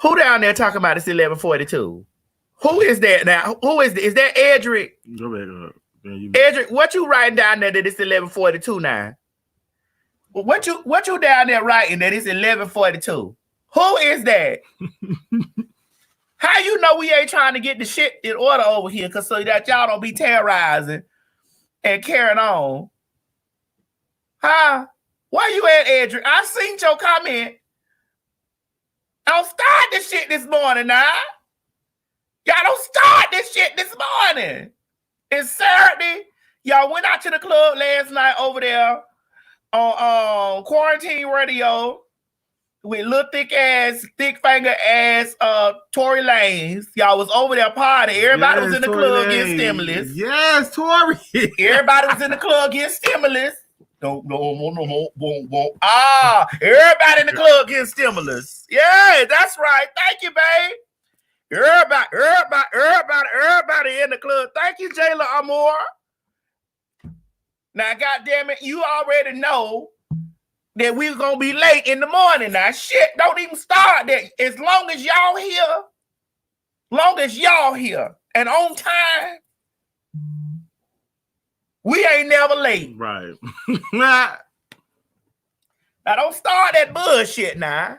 Who down there talking about it's 11:42? Who is that now? Who is that? Is that Edric? Go back up. Edric, what you writing down there that it's 11:42 now? What you down there writing that it's 11:42? Who is that? How you know we ain't trying to get the shit in order over here? Cause so that y'all don't be terrorizing and carrying on. Huh? Where you at, Edric? I seen your comment. Don't start this shit this morning now. Y'all don't start this shit this morning. It's Saturday. Y'all went out to the club last night over there on Quarantine Radio with little thick finger ass Tory Lanez. Y'all was over there partying. Everybody was in the club getting stimulus. Yes, Tory. Everybody was in the club getting stimulus. Everybody in the club getting stimulus. Yeah, that's right. Thank you, babe. Everybody in the club. Thank you, Jayla Amore. Now, goddamn it, you already know that we're gonna be late in the morning. Now, shit, don't even start that. As long as y'all here, and on time, we ain't never late. Right. Now, don't start that bullshit now.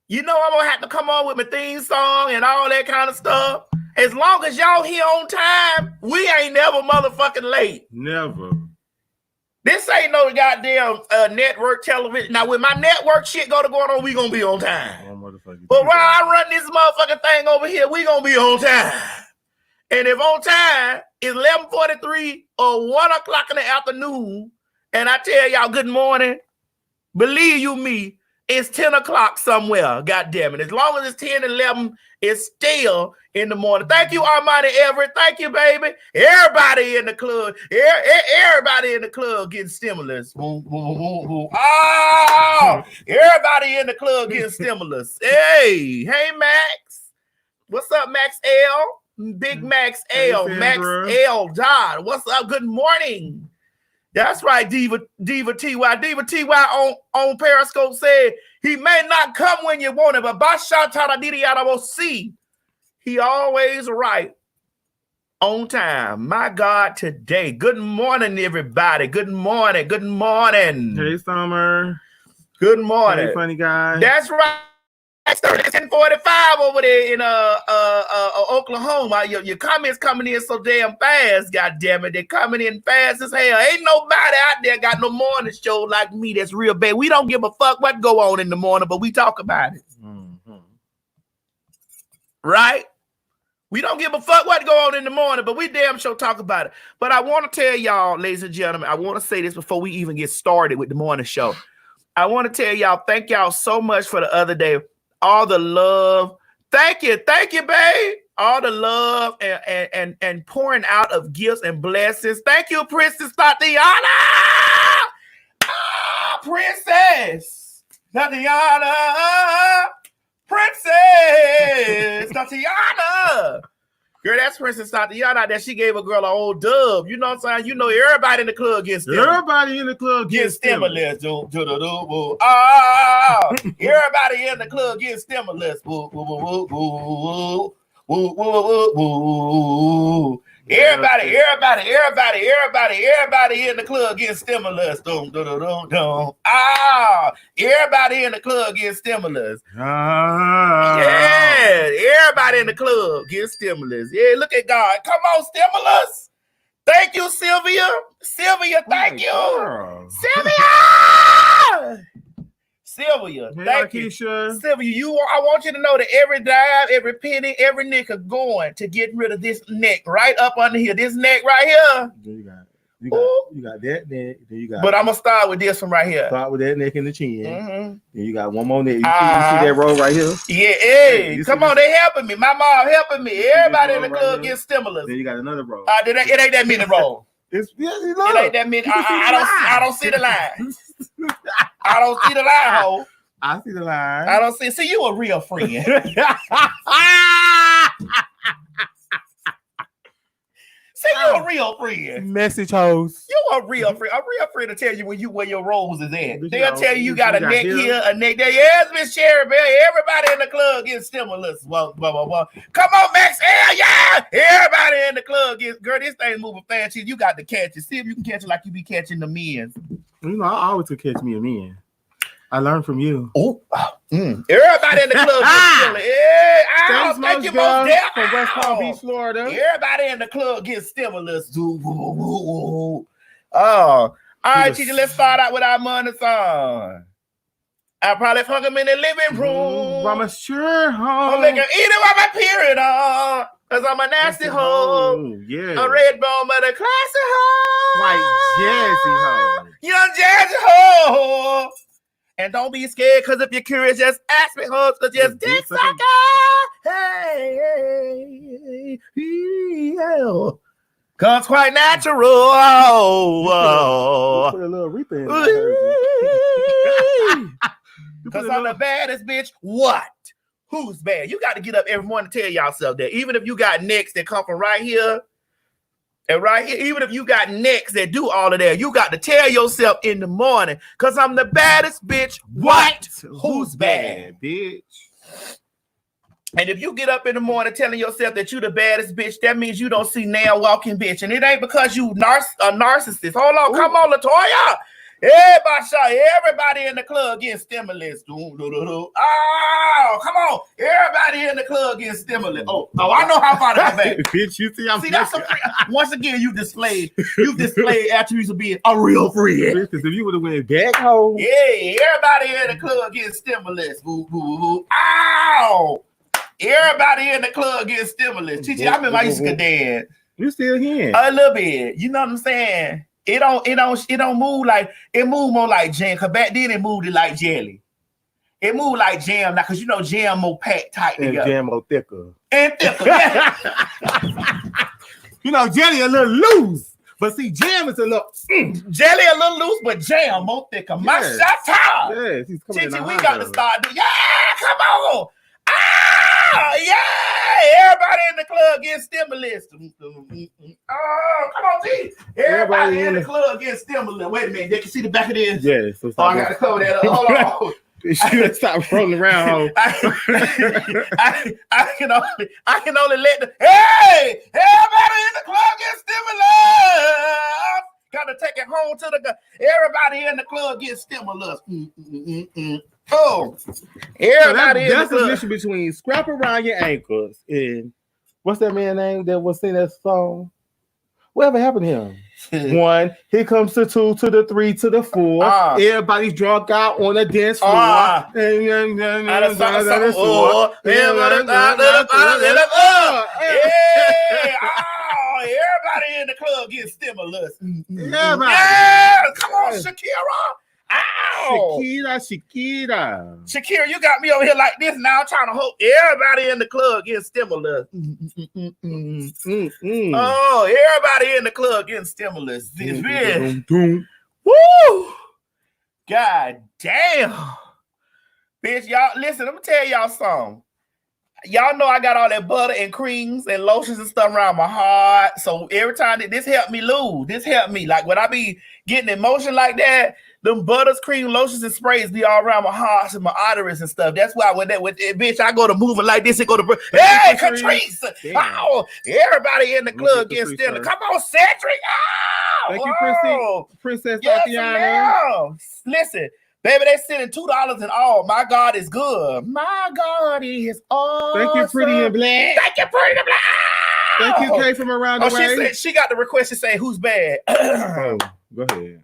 You know I'm gonna have to come on with my theme song and all that kind of stuff. As long as y'all here on time, we ain't never motherfucking late. Never. This ain't no goddamn network television. Now, when my network shit going on, we gonna be on time. Oh, but while I run this motherfucking thing over here, we gonna be on time. And if on time is 11:43 or 1 o'clock in the afternoon, and I tell y'all good morning, believe you me, it's 10 o'clock somewhere. God damn it. As long as it's 10, 11, it's still in the morning. Thank you, Armani Everett. Thank you, baby. Everybody in the club. Everybody in the club getting stimulus. Oh, everybody in the club getting stimulus. Hey, Max. What's up, Max L? Big Max L. Hey, Max L. Dodd. What's up? Good morning. That's right, Diva TY. Diva TY on Periscope said he may not come when you want it, but see, he always right on time. My God, today. Good morning, everybody. Good morning. Good morning. Hey, Summer. Good morning. Hey, funny guy. That's right. It's 10:45 over there in Oklahoma. Your comments coming in so damn fast, God damn it. They're coming in fast as hell. Ain't nobody out there got no morning show like me that's real bad. We don't give a fuck what go on in the morning, but we talk about it. Mm-hmm. Right? We don't give a fuck what go on in the morning, but we damn sure talk about it. But I want to tell y'all, ladies and gentlemen, I want to say this before we even get started with the morning show. I want to tell y'all, thank y'all so much for the other day. All the love. Thank you, babe. All the love and pouring out of gifts and blessings. Thank you, Princess Tatiana. Princess Tatiana. Princess Tatiana. Girl, that's Princess Tatiana that she gave a girl an old dub. You know what I'm saying? You know everybody in the club gets stimulus. Everybody in the club gets stimulus. Everybody in the club gets stimulus. Everybody in the club getting stimulus. Everybody in the club getting stimulus. Yeah, everybody in the club getting stimulus. Yeah, look at God. Come on, stimulus. Thank you, Sylvia. Thank you. Girl. Sylvia, hey, thank Keisha. you. Sylvia, I want you to know that every dime, every penny, every nickel going to get rid of this neck right up under here. This neck right here. You got that neck. Then you got. But I'm gonna start with this one right here. Start with that neck and the chin. Mm-hmm. Then you got one more neck. You see that roll right here? Yeah, hey, come on, they helping me. My mom helping me. Everybody in the club gets stimulus. Then you got another roll. It ain't that many roll. It ain't that many. I don't see the line. I don't see the line, ho. I see the line. I don't see. See, you a real friend. See, you a real friend. Message host. You a real friend. A real friend to tell you where your rose is at. But They'll tell you got a neck here, a neck there. Yes, Miss Sherry Bell. Everybody in the club gets stimulus. Blah, blah, blah, blah. Come on, Max L. Yeah. Everybody in the club gets. Girl, this thing's moving fast. You got to catch it. See if you can catch it like you be catching the men. You know, I always could catch me a man. I learned from you. Oh, everybody in the club gets stimulus. Yeah, thank you, most deaf. From West Palm Beach, Florida. Everybody in the club gets stimulus. Oh, all right, teacher. Let's start out with our money song. I probably fuck him in the living room. I'm a sure home. I'll make him eat it while my period on. Cause I'm a nasty hoe. Yeah. A red bone, but a classy hoe. Like jazzy hoe. Young jazzy hoe. And don't be scared, because if you're curious, just ask me, hoes, because just dick sucker. Hey, yeah. Comes quite natural. You put a little reaper in because I'm the baddest bitch. What? Who's bad? You got to get up every morning to tell yourself that. Even if you got necks that come from right here, and right here, even if you got necks that do all of that, you got to tell yourself in the morning, because I'm the baddest bitch. What? Who's bad? Bitch. And if you get up in the morning telling yourself that you the baddest bitch, that means you don't see nail walking bitch. And it ain't because you a narcissist. Hold on. Ooh. Come on, LaToya. Everybody in the club getting stimulus. Oh, come on. Everybody in the club getting stimulus. Oh, I know how far to come back. Bitch, you see, that's once again, you've displayed attributes of being a real friend. Because if you would have went back home. Yeah, everybody in the club getting stimulus. Ow! Everybody in the club getting stimulus. Chichi, I remember I used to dance. You still here? A little bit. You know what I'm saying? It don't move like, it move more like jam. Cause back then it moved it like jelly. It moved like jam now, cause you know jam more packed tight together. And jam more thicker. And thicker. Yeah. You know, jelly a little loose, but see, jam is a little jelly a little loose, but jam more thicker. Yes. My shot time. Yes, he's coming. Chichi, we got to start doing. Yeah, come on. Yeah, everybody in the club getting stimulus. Oh, come on, T. Everybody in the club getting stimulus. Wait a minute, they can see the back of this. Yes. So I got to cover that up. Hold on. You should stop rolling around. I can only let the everybody in the club get stimulus. Got to take it home to the. Everybody in the club get stimulus. Oh, everybody so that's the mission between scrap around your ankles and what's that man's name that was singing that song? Whatever happened to him? 1, here comes the 2 to the 3 to the 4. Everybody's drunk out on the dance floor. Everybody in the club getting stimulus. Yeah, come on, Shakira. Ow! Shakira, you got me over here like this now. I'm trying to hope everybody in the club getting stimulus. Oh, everybody in the club getting stimulus. Woo! God damn. Bitch, y'all, listen, let me tell y'all something. Y'all know I got all that butter and creams and lotions and stuff around my heart. So every time this helped me lose. This helped me. Like when I be getting emotion like that, them butters, cream, lotions, and sprays be all around my heart and my arteries and stuff. That's why with bitch, I go to moving like this and go to hey, Catrice. Oh, everybody in the club getting still. Come on, Cedric. Oh, thank you, Princess Tatiana. Listen. Baby, they sending $2 in all. My God is good. My God is awesome. Thank you, Pretty and Black. Thank you, Pretty and Black. Thank you, Kay, from around the way. She said she got the request to say who's bad. Oh, go ahead.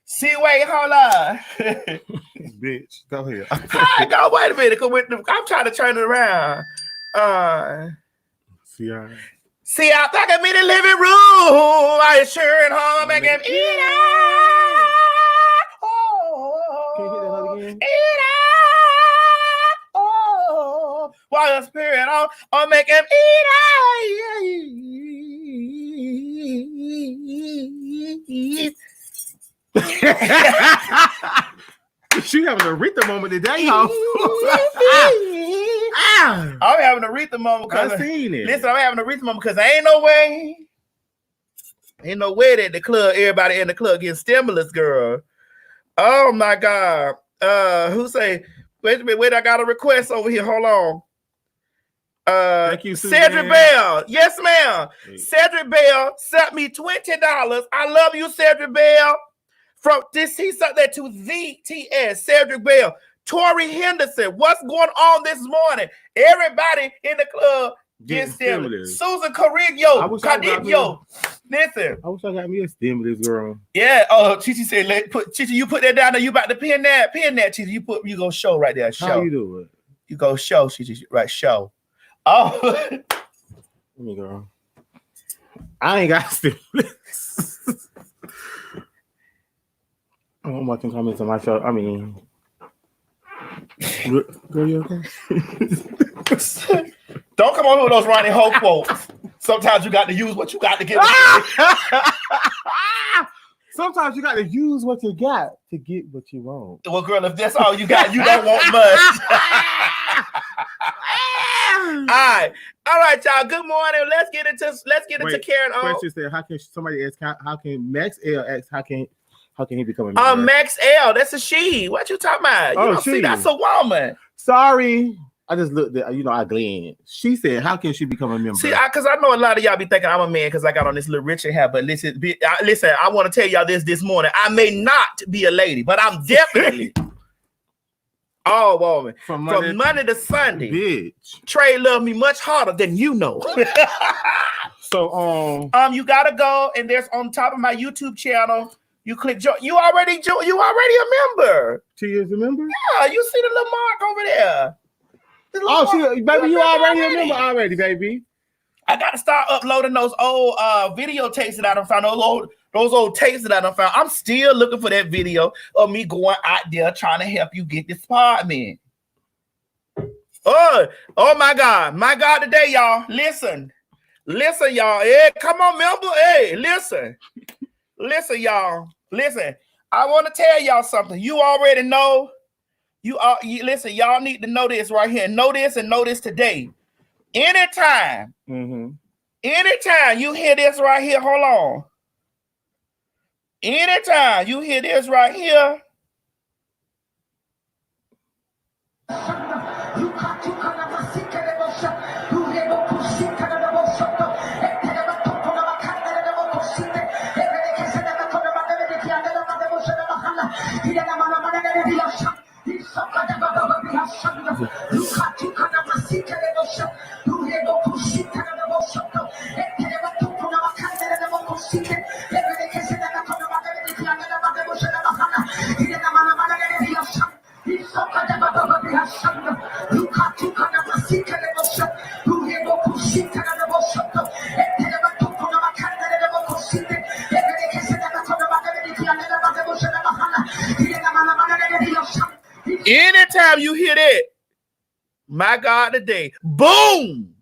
See, wait, hold on. Bitch, go ahead. Go, wait a minute. I'm trying to turn it around. See, I thought I'm in the living room. I sure at home. I can eat it. Can you hit that note again? Oh, while the spirit on, I'll make him eat it. She having a Rita moment today, ho. I'm having a Aretha moment because I seen it. Listen, I'm having a Aretha moment because ain't no way that the club, everybody in the club getting stimulus, girl. Oh my God. Who say, wait a minute, wait, I got a request over here. Hold on. Thank you, Cedric Bell. Yes, ma'am. Wait. Cedric Bell sent me $20. I love you, Cedric Bell. From this, he sent that to VTS, Cedric Bell. Tori Henderson, what's going on this morning? Everybody in the club getting stimulus. Susan Carrillo. Listen. I wish I got me a stimulus, girl. Yeah. Oh, Chichi said, Chichi, you put that down there. You about to pin that, Chichi. You go show right there. Show. How you do it? You go show, Chichi. Right, show. Oh. Let me go. I ain't got stimulus. I'm watching comments on my show. I mean, girl, you okay? Don't come on with those Ronnie Ho quotes. Sometimes you got to use what you got to get. Sometimes you got to use what you got to get what you want. Well, girl, if that's all you got, you don't want much. All right, y'all. Good morning. Let's get into Karen O. Question said, how can Max L ask how can he become a member? Max L, that's a she. What you talking about? See, that's a woman. Sorry. I just looked at, I glanced. She said, how can she become a member? See, because I know a lot of y'all be thinking I'm a man because I got on this little Richard hat. But listen, I want to tell y'all this morning. I may not be a lady, but I'm definitely all woman. From Monday to Sunday. Bitch. Trey love me much harder than you know. So, you got to go, and there's on top of my YouTube channel, you click join. You already a member. She is a member? Yeah, you see the little mark over there. Baby, you already a member already, baby. I got to start uploading those old video tapes that I done found. Those old tapes that I done found. I'm still looking for that video of me going out there trying to help you get this apartment. Oh my God, today, y'all. Listen, y'all. Hey, come on, member. Hey, listen, y'all. Listen, I want to tell y'all something. You already know. Listen, y'all need to know this right here. Know this and know this today. Anytime you hear this right here, hold on. Anytime you hear this right here, anytime you hear that, my God, today, boom.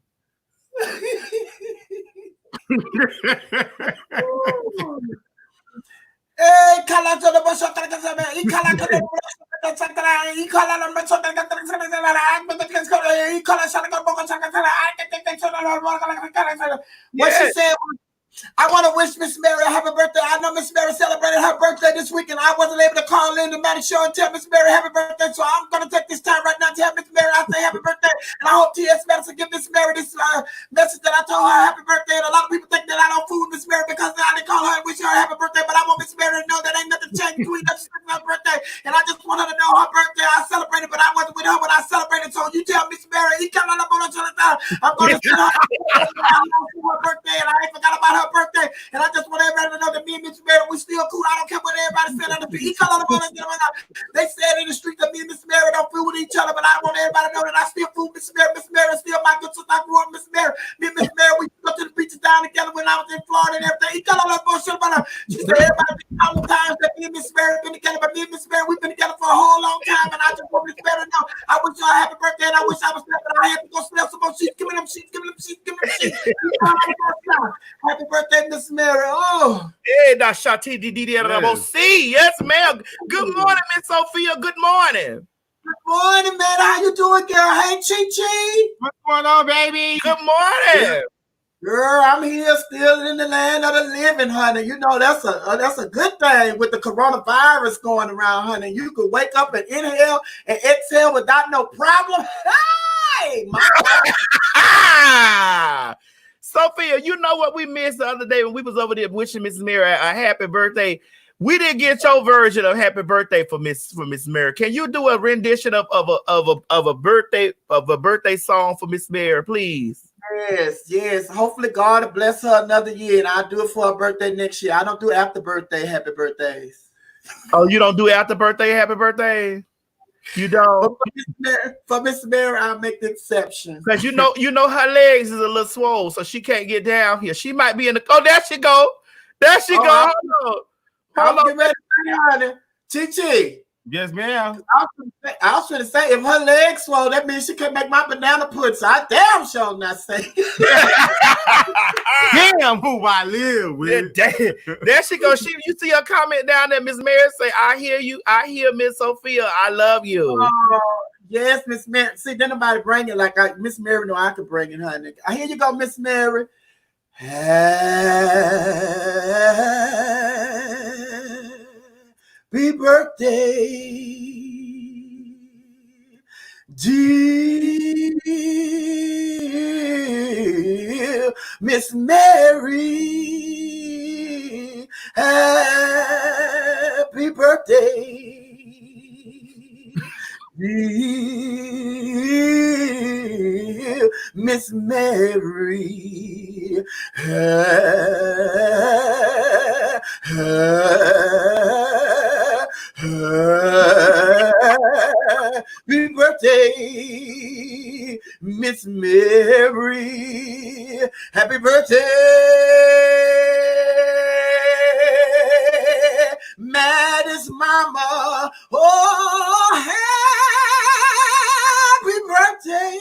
What she said was, I want to wish Miss Mary a happy birthday. I know Miss Mary celebrated her birthday this week, and I wasn't able to call in the Maddie show and tell Miss Mary happy birthday. So I'm going to take this time right now to tell Miss Mary I say happy birthday. And I hope T.S. Madison give Miss Mary this message that I told her happy birthday. And a lot of people think that I don't fool Miss Mary because I didn't call her and wish her a happy birthday. But I want Miss Mary to know that ain't nothing changed between us and her birthday. And I just want her to know her birthday. I celebrated, but I wasn't with her when I celebrated. So you tell Miss Mary, I'm going to tell her her birthday, and I ain't forgot about her birthday. And I just want everybody to know that me and Miss Mary, we still cool. I don't care what everybody said on the street. They said in the street that me and Miss Mary don't fool with each other, but I want everybody to know that I still fool Miss Mary. Miss Mary is still my good sister. I grew up with Miss Mary. Me and Miss Mary, we go to the beaches down together when I was in Florida and everything. He told all that bullshit about her. She said everybody all the times that me and Miss Mary been together, but me and Miss Mary, we've been together for a whole long time, and I just want Miss Mary to know I wish y'all a happy birthday, and I wish I was there, but I had to go smell some more sheets. Give me them sheets. Happy birthday, Miss Mary. Oh. Hey, that's Shati. Yes, ma'am. Good morning, Miss Sophia. Good morning. Good morning, man. How you doing, girl? Hey, Chi. What's going on, baby? Good morning. Girl, I'm here still in the land of the living, honey. You know that's a good thing with the coronavirus going around, honey. You could wake up and inhale and exhale without no problem. Hey, my God. Sophia, you know what we missed the other day when we was over there wishing Mrs. Mary a happy birthday? We didn't get your version of happy birthday for Miss Mary. Can you do a rendition of a birthday song for Miss Mary, please? Yes. Hopefully God will bless her another year, and I'll do it for her birthday next year. I don't do after birthday happy birthdays. Oh, you don't do after birthday happy birthday? You don't? For Miss Mary, I'll make the exception. Because you know her legs is a little swole, so she can't get down here. She might be in the. Oh, there she go. There she go. Hold on. Get ready, honey. Chi. Yes, ma'am. I was going to say, if her legs swell, that means she can make my banana pudding. So I damn sure not say. Damn, who I live with. There she goes. You see her comment down there, Miss Mary say, I hear you. I hear Miss Sophia. I love you. Yes, Miss Mary. See, then nobody bring it like Miss Mary know I could bring it, honey. Here you go, Miss Mary. Happy birthday, dear Miss Mary. Happy birthday, dear Miss Mary. Happy birthday, Miss Mary. Happy birthday, Maddie's mama. Oh, happy birthday,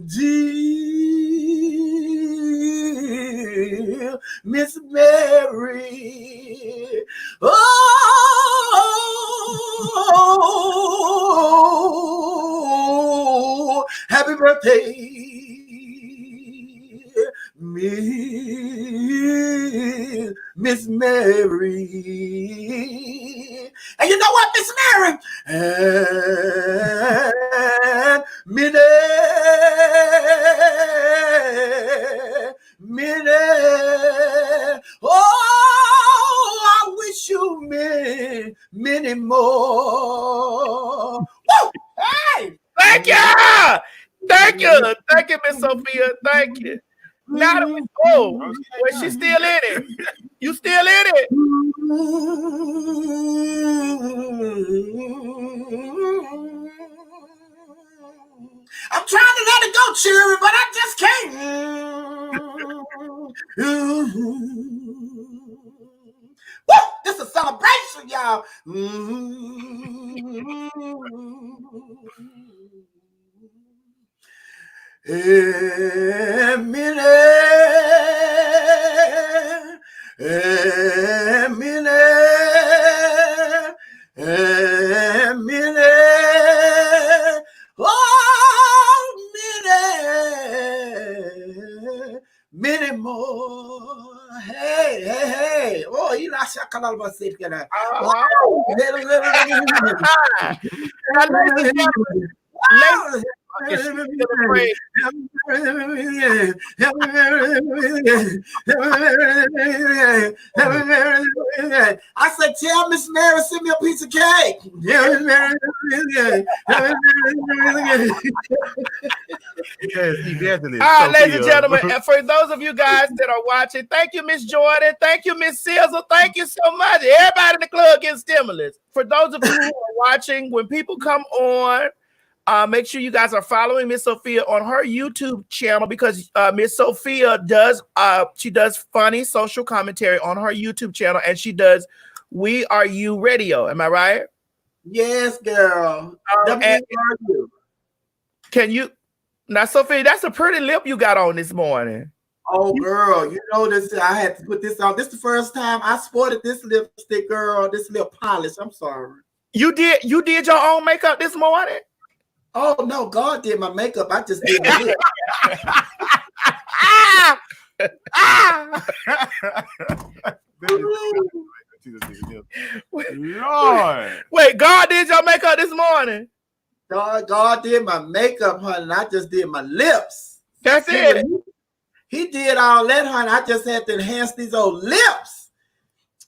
dear Miss Mary. Oh, happy birthday, Miss Mary. And you know what, Miss Mary? And many. Oh, I wish you many more. Woo! Hey! Thank you, Miss Sophia. Thank you. Now that we well, she's still in it. You still in it? I'm trying to let it go, Cherry, but I just can't. Woo! This is a celebration, y'all. Many more. Hey. Oh, you like Shakalar Basit. I said, tell Miss Mary, send me a piece of cake. Yes, definitely. All right, ladies and gentlemen, and for those of you guys that are watching, thank you, Miss Jordan. Thank you, Miss Sizzle. Thank you so much. Everybody in the club getting stimulus. For those of you who are watching, when people come on, make sure you guys are following Miss Sophia on her YouTube channel, because Miss Sophia does she does funny social commentary on her YouTube channel, and she does We Are You Radio. Am I right? Yes, girl. Can you now, Sophia? That's a pretty lip you got on this morning. Oh, girl, you know this. I had to put this on. This is the first time I sported this lipstick, girl. This lip polish. I'm sorry. You did your own makeup this morning? Oh no, God did my makeup. I just did my lip. Lord. Wait, God did your makeup this morning? God did my makeup, honey, and I just did my lips. That's it. He did all that, honey. I just had to enhance these old lips.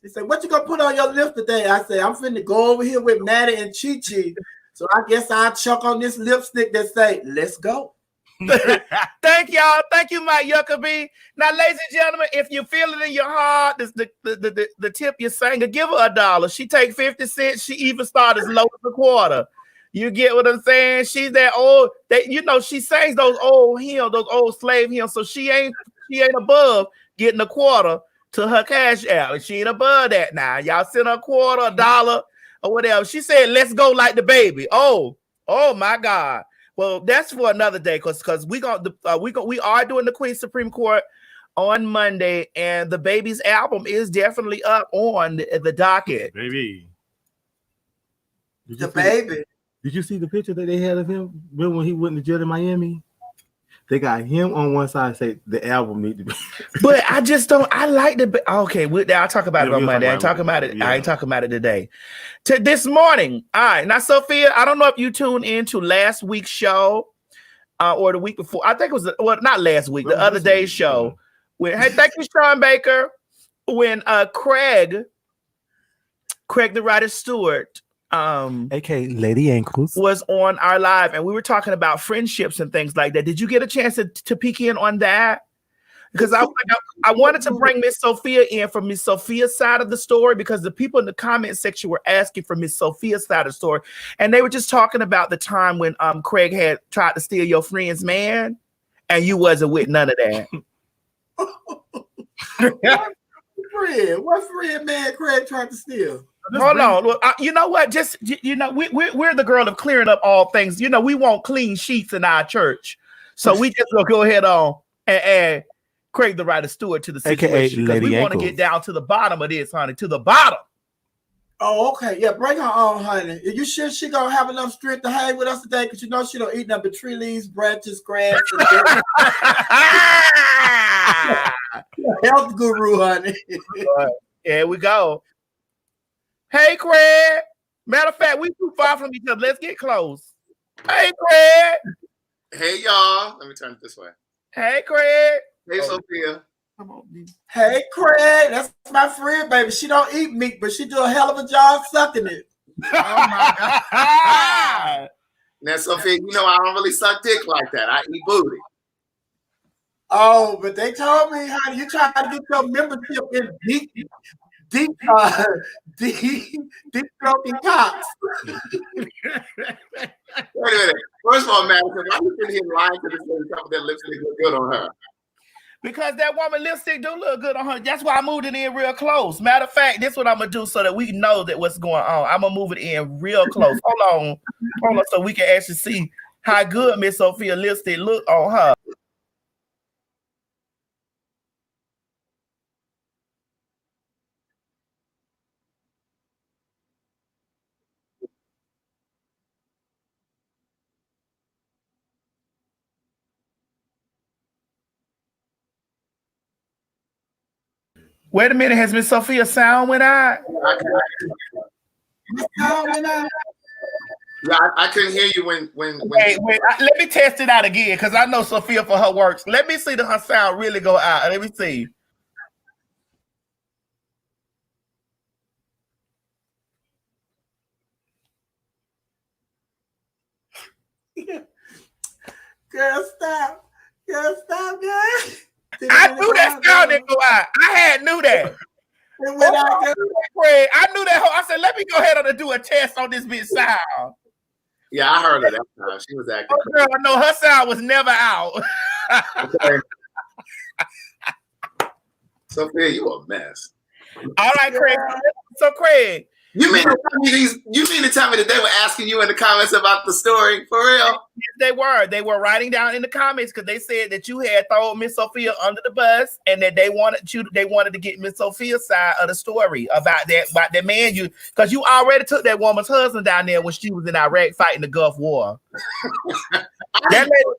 He said, "What you gonna put on your lips today?" I said, "I'm finna go over here with Maddie and Chi-Chi. So I guess I'll chuck on this lipstick that say, let's go." Thank y'all. Thank you, Mike Yuckaby. Now, ladies and gentlemen, if you feel it in your heart, the tip you're saying, give her $1. She take 50 cents. She even start as low as a quarter. You get what I'm saying? She's that old. She sings those old hymns, those old slave hymns. So she ain't above getting a quarter to her cash out. She ain't above that now. Y'all send her a quarter, $1, or whatever. She said, "Let's go like the baby." Oh my God. Well, that's for another day, because we are doing the Queen Supreme Court on Monday, and the baby's album is definitely up on the docket. Baby. Did you see the picture that they had of him when he went to jail in Miami? They got him on one side, say the album need to be. But I just don't. I like the. Okay, I'll talk about it on Monday. I ain't talking about it. Yeah. I ain't talking about it today. To this morning. All right. Now, Sophia, I don't know if you tuned into last week's show or the week before. I think it was not last week, the other day's show. Hey, thank you, Sean Baker. When Craig the writer Stewart, aka Lady Ankles, was on our live, and we were talking about friendships and things like that. Did you get a chance to peek in on that? Because I wanted to bring Miss Sophia in from Miss Sophia's side of the story, because the people in the comment section were asking for Miss Sophia's side of the story, and they were just talking about the time when Craig had tried to steal your friend's man, and you wasn't with none of that. What friend man Craig tried to steal? Hold on. Look, you know what? Just, we're the girl of clearing up all things. We want clean sheets in our church. So we just gonna go ahead on and add Craig the writer Stewart to the situation, because we want to get down to the bottom of this, honey. To the bottom. Oh, okay. Yeah, bring her on, honey. Are you sure she gonna have enough strength to hang with us today? Because she don't eat nothing but tree leaves, branches, grass, and health guru, honey. Here we go. Hey, Craig. Matter of fact, we too far from each other. Let's get close. Hey, Craig. Hey, y'all. Let me turn it this way. Hey, Craig. Hey, Sophia. Come on, B. Hey, Craig. That's my friend, baby. She don't eat meat, but she do a hell of a job sucking it. Oh, my God. Now, Sophia, I don't really suck dick like that. I eat booty. Oh, but they told me how you try to get your membership in deep stroking cocks. Wait a minute. First of all, Madison, why you sitting here lying to this lady talking that lipstick look good on her? Because that woman lipstick do look good on her. That's why I moved it in real close. Matter of fact, this is what I'm gonna do so that we know that what's going on. I'm gonna move it in real close. Hold on, so we can actually see how good Miss Sophia lipstick look on her. Wait a minute, has Miss Sophia's sound went out? Yeah, I couldn't hear you when. Wait, let me test it out again, because I know Sophia for her works. Let me see that her sound really go out. Let me see. Girl, stop. Girl. I knew that sound didn't go out. I knew that. I knew that. I said, let me go ahead and do a test on this bitch sound. Yeah, I heard her that time. She was acting. Oh, girl, no, her sound was never out. Okay. Sophia, you a mess. All right, Craig. So, Craig, You mean to tell me that they were asking you in the comments about the story for real? Yes, they were. They were writing down in the comments because they said that you had thrown Miss Sophia under the bus and that they wanted to get Miss Sophia's side of the story about that man because you already took that woman's husband down there when she was in Iraq fighting the Gulf War. That lady was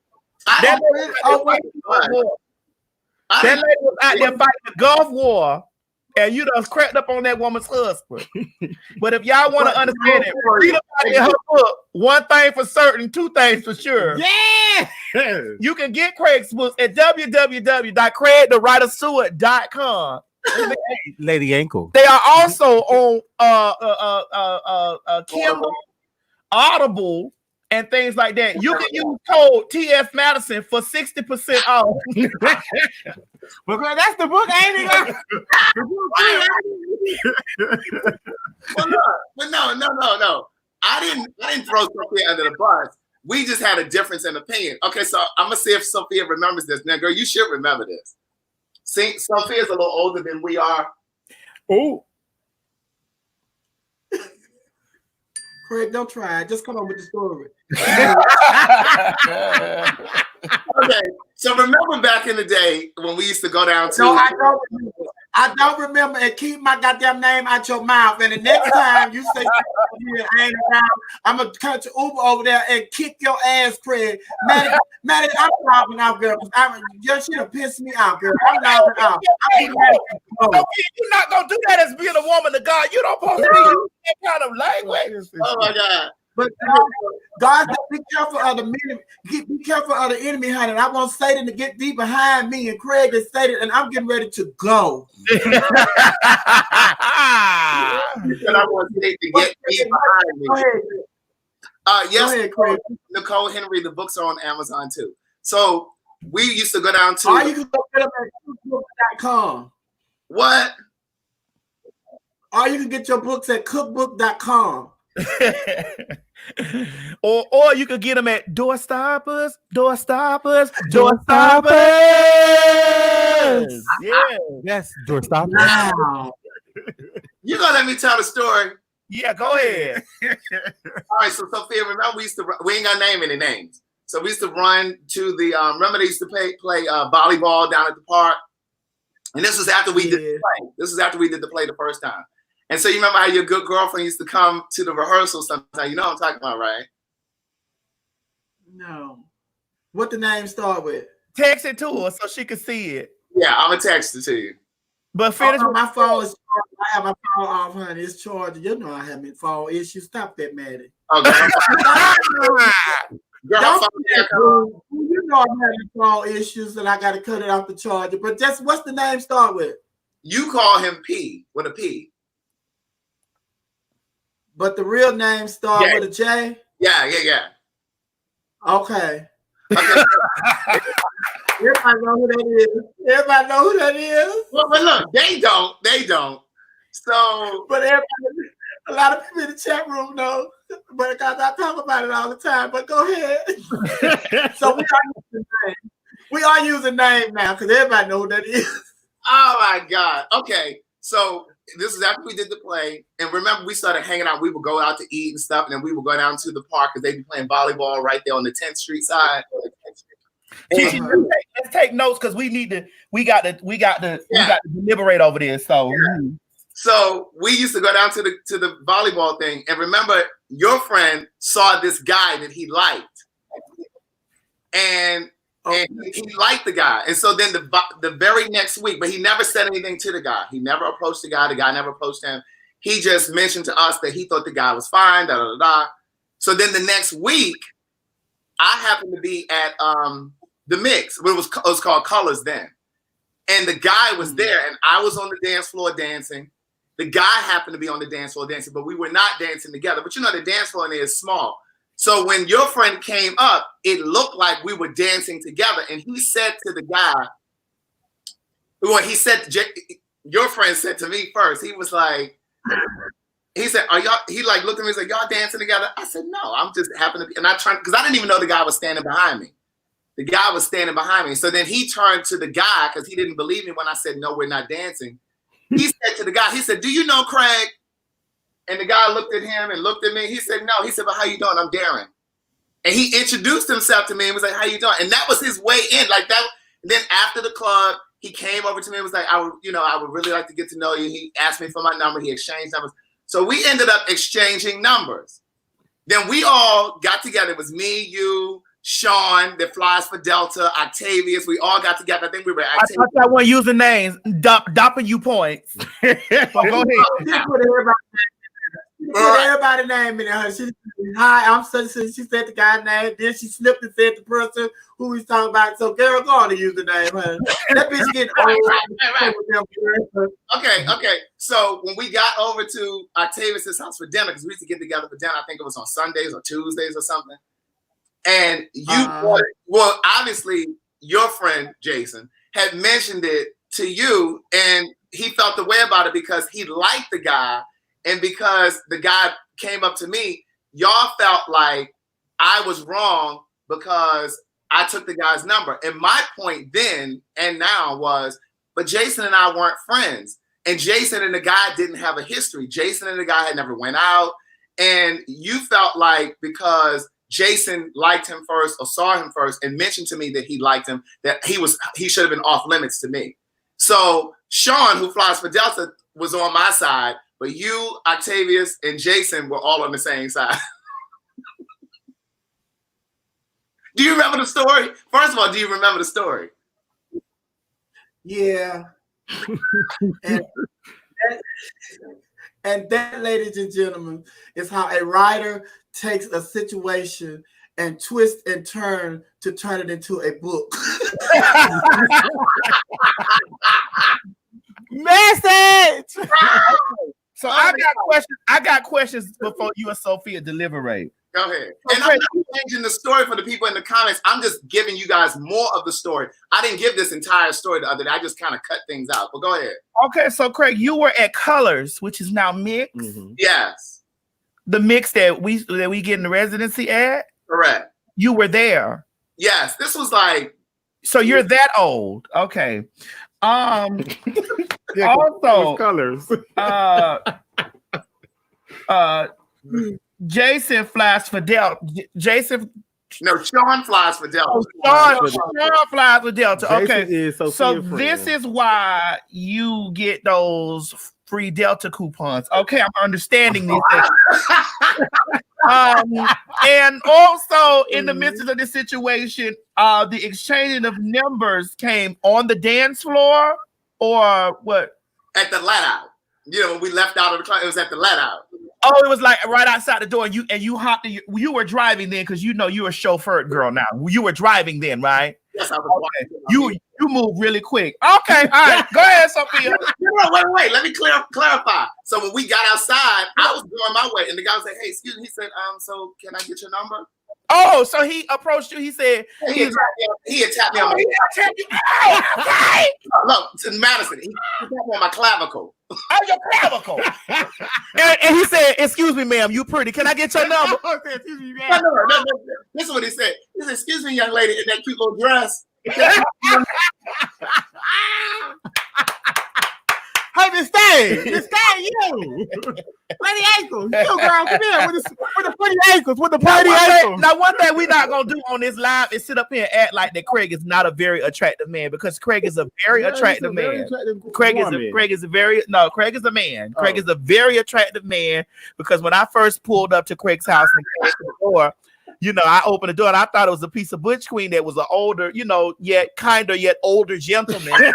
out there fighting the Gulf War. And you done cracked up on that woman's husband. But if y'all want to understand it, read about in her book, One Thing for Certain, Two Things for Sure. Yeah! You can get Craig's books at www.craigthewriterstewart.com. Lady Ankle. They are also on Kindle, Audible, and things like that. You can use code TF Madison for 60% off. Because that's the book, ain't it? But no. I didn't throw Sophia under the bus. We just had a difference in opinion. Okay, so I'm gonna see if Sophia remembers this. Now, girl, you should remember this. See, Sophia's a little older than we are. Oh. Craig, don't try it. Just come on with the story. Okay, so remember back in the day when we used to go down to... No, I don't remember. And keep my goddamn name out your mouth. And the next time you say I ain't around, I'm going to cut your Uber over there and kick your ass, Craig. Maddie, I'm logging out, girl. Your shit have pissed me out, girl. I'm logging out. You're not going to do that as being a woman of God. You don't supposed to be using that kind of language. Oh, my God. But God, be careful of the enemy. Be careful of the enemy, honey. I want Satan to get deep behind me, and Craig is Satan, and I'm getting ready to go. You said I want Satan to get deep behind me. Go ahead. Yes, Go ahead, Craig. Nicole Henry. The books are on Amazon too. So we used to go down to. Or you can go get them at cookbook.com. What? Or you can get your books at cookbook.com. or you could get them at Door Stoppers. Yeah. Yes, Door Stoppers. Wow. You gonna let me tell the story? Yeah, go ahead. All right, so Sophia, remember we ain't gonna name any names. So we used to run to the remember they used to play volleyball down at the park. And this was after we did the play. This was after we did the play the first time. And so you remember how your good girlfriend used to come to the rehearsal sometimes? You know what I'm talking about, right? No. What the name start with? Text it to her so she can see it. Yeah, I'm gonna text it to you. But finish with my phone is charged. I have my phone off, honey. It's charged. You know I have my phone issues. Stop that, Maddie. Okay. Girl, you know I'm having phone issues and I gotta cut it off the charger. But just what's the name start with? You call him P with a P. But the real name start with a J? Yeah. Okay. Everybody know who that is. Everybody know who that is. Well, but look, they don't. So, but everybody, a lot of people in the chat room know. But because I talk about it all the time. But go ahead. So we are using name now because everybody know who that is. Oh my God. Okay. So this is after we did the play. And remember, we started hanging out. We would go out to eat and stuff. And then we would go down to the park because they'd be playing volleyball right there on the 10th Street side. Let's take notes because we got to deliberate over this. So So we used to go down to the volleyball thing. And remember, your friend saw this guy that he liked. And he liked the guy. And so then the very next week, but he never said anything to the guy. He never approached the guy. The guy never approached him. He just mentioned to us that he thought the guy was fine, So then the next week, I happened to be at the Mix. It was called Colors then. And the guy was there, and I was on the dance floor dancing. The guy happened to be on the dance floor dancing, but we were not dancing together. But you know, the dance floor in there is small. So when your friend came up, it looked like we were dancing together. And he said to the guy, well, your friend said to me first, he was like, he said, are y'all, he like looked at me and said, y'all dancing together? I said, no, I'm just happen to be, and I tried, because I didn't even know the guy was standing behind me. The guy was standing behind me. So then he turned to the guy because he didn't believe me when I said, no, we're not dancing. He said to the guy, he said, do you know Craig? And the guy looked at him and looked at me. He said, no. He said, but how you doing? I'm Darren. And he introduced himself to me and was like, how you doing? And that was his way in. Like that. And then after the club, he came over to me and was like, I would really like to get to know you. He asked me for my number. He exchanged numbers. So we ended up exchanging numbers. Then we all got together. It was me, you, Sean, that flies for Delta, Octavius. We all got together. I think we were I thought I wasn't using names, dopping you points. But go ahead. Put everybody's name in there. She said, hi, I'm such and she said the guy's name. Then she slipped and said the person who he's talking about. So girl, go on to use the name, honey. That bitch getting old. Okay. So when we got over to Octavius' house for dinner, because we used to get together for dinner, I think it was on Sundays or Tuesdays or something. And well, obviously your friend Jason had mentioned it to you, and he felt the way about it because he liked the guy. And because the guy came up to me, y'all felt like I was wrong because I took the guy's number. And my point then and now was, but Jason and I weren't friends. And Jason and the guy didn't have a history. Jason and the guy had never went out. And you felt like because Jason liked him first or saw him first and mentioned to me that he liked him, that he should have been off limits to me. So Sean, who flies for Delta, was on my side. But you, Octavius, and Jason were all on the same side. Do you remember the story? First of all, do you remember the story? Yeah. and that, ladies and gentlemen, is how a writer takes a situation and twist and turn to turn it into a book. Message! So I got questions before you and Sophia deliberate. Go ahead. And I'm not changing the story for the people in the comments. I'm just giving you guys more of the story. I didn't give this entire story the other day. I just kind of cut things out. But go ahead. Okay, so Craig, you were at Colors, which is now Mix. Mm-hmm. Yes. The Mix that we get in the residency at? Correct. You were there. Yes. This was like. So you're that old. Okay. Yeah, also, Colors. Jason flies for Delta. No, Sean flies for Delta. Sean flies for Delta. Okay, so this is why you get those free Delta coupons. Okay, I'm understanding these things. And also in the midst of this situation, the exchanging of numbers came on the dance floor or what? At the let out. You know, when we left out of the car, it was at the let out. Oh, it was like right outside the door, and you hopped. You were driving then because you know you're a chauffeured girl now. You were driving then, right? Yes, I was. Okay. You move really quick. Okay, all right. Go ahead, Sophia. Wait. Let me clarify. So when we got outside, I was going my way, and the guy was like, "Hey, excuse me." He said, "So can I get your number?" Oh, so he approached you. He said he had tapped me on my. Okay. Look, to Madison, he tapped me on my clavicle. Oh, your clavicle. and he said, "Excuse me, ma'am, you pretty. Can I get your number?" Excuse me, ma'am. No. This is what he said. He said, "Excuse me, young lady, in that cute little dress." Hey, Miss Stay, you. Pretty ankles. You girl, come here with the pretty ankles, with the pretty ankles. Now, one thing we're not going to do on this live is sit up here and act like that Craig is not a very attractive man, because Craig is a very attractive man. Craig is a man. Craig is a man. Craig is a very attractive man, because when I first pulled up to Craig's house and came to the door, you know, I opened the door and I thought it was a piece of butch queen that was an older, you know, yet older gentleman. When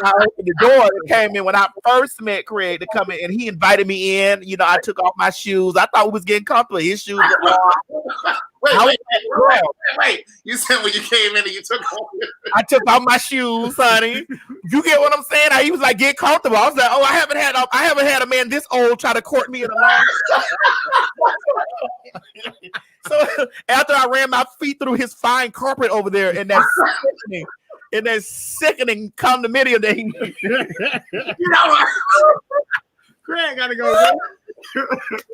I opened the door, it came in when I first met Craig to come in, and he invited me in. You know, I took off my shoes. I thought we was getting comfortable. His shoes were on. Wait. You said when you came in and you took off. I took off my shoes, honey. You get what I'm saying? He was like, "Get comfortable." I was like, "Oh, I haven't had a man this old try to court me in a long time." So after I ran my feet through his fine carpet over there in that sickening condominium that he You know what? Craig gotta go.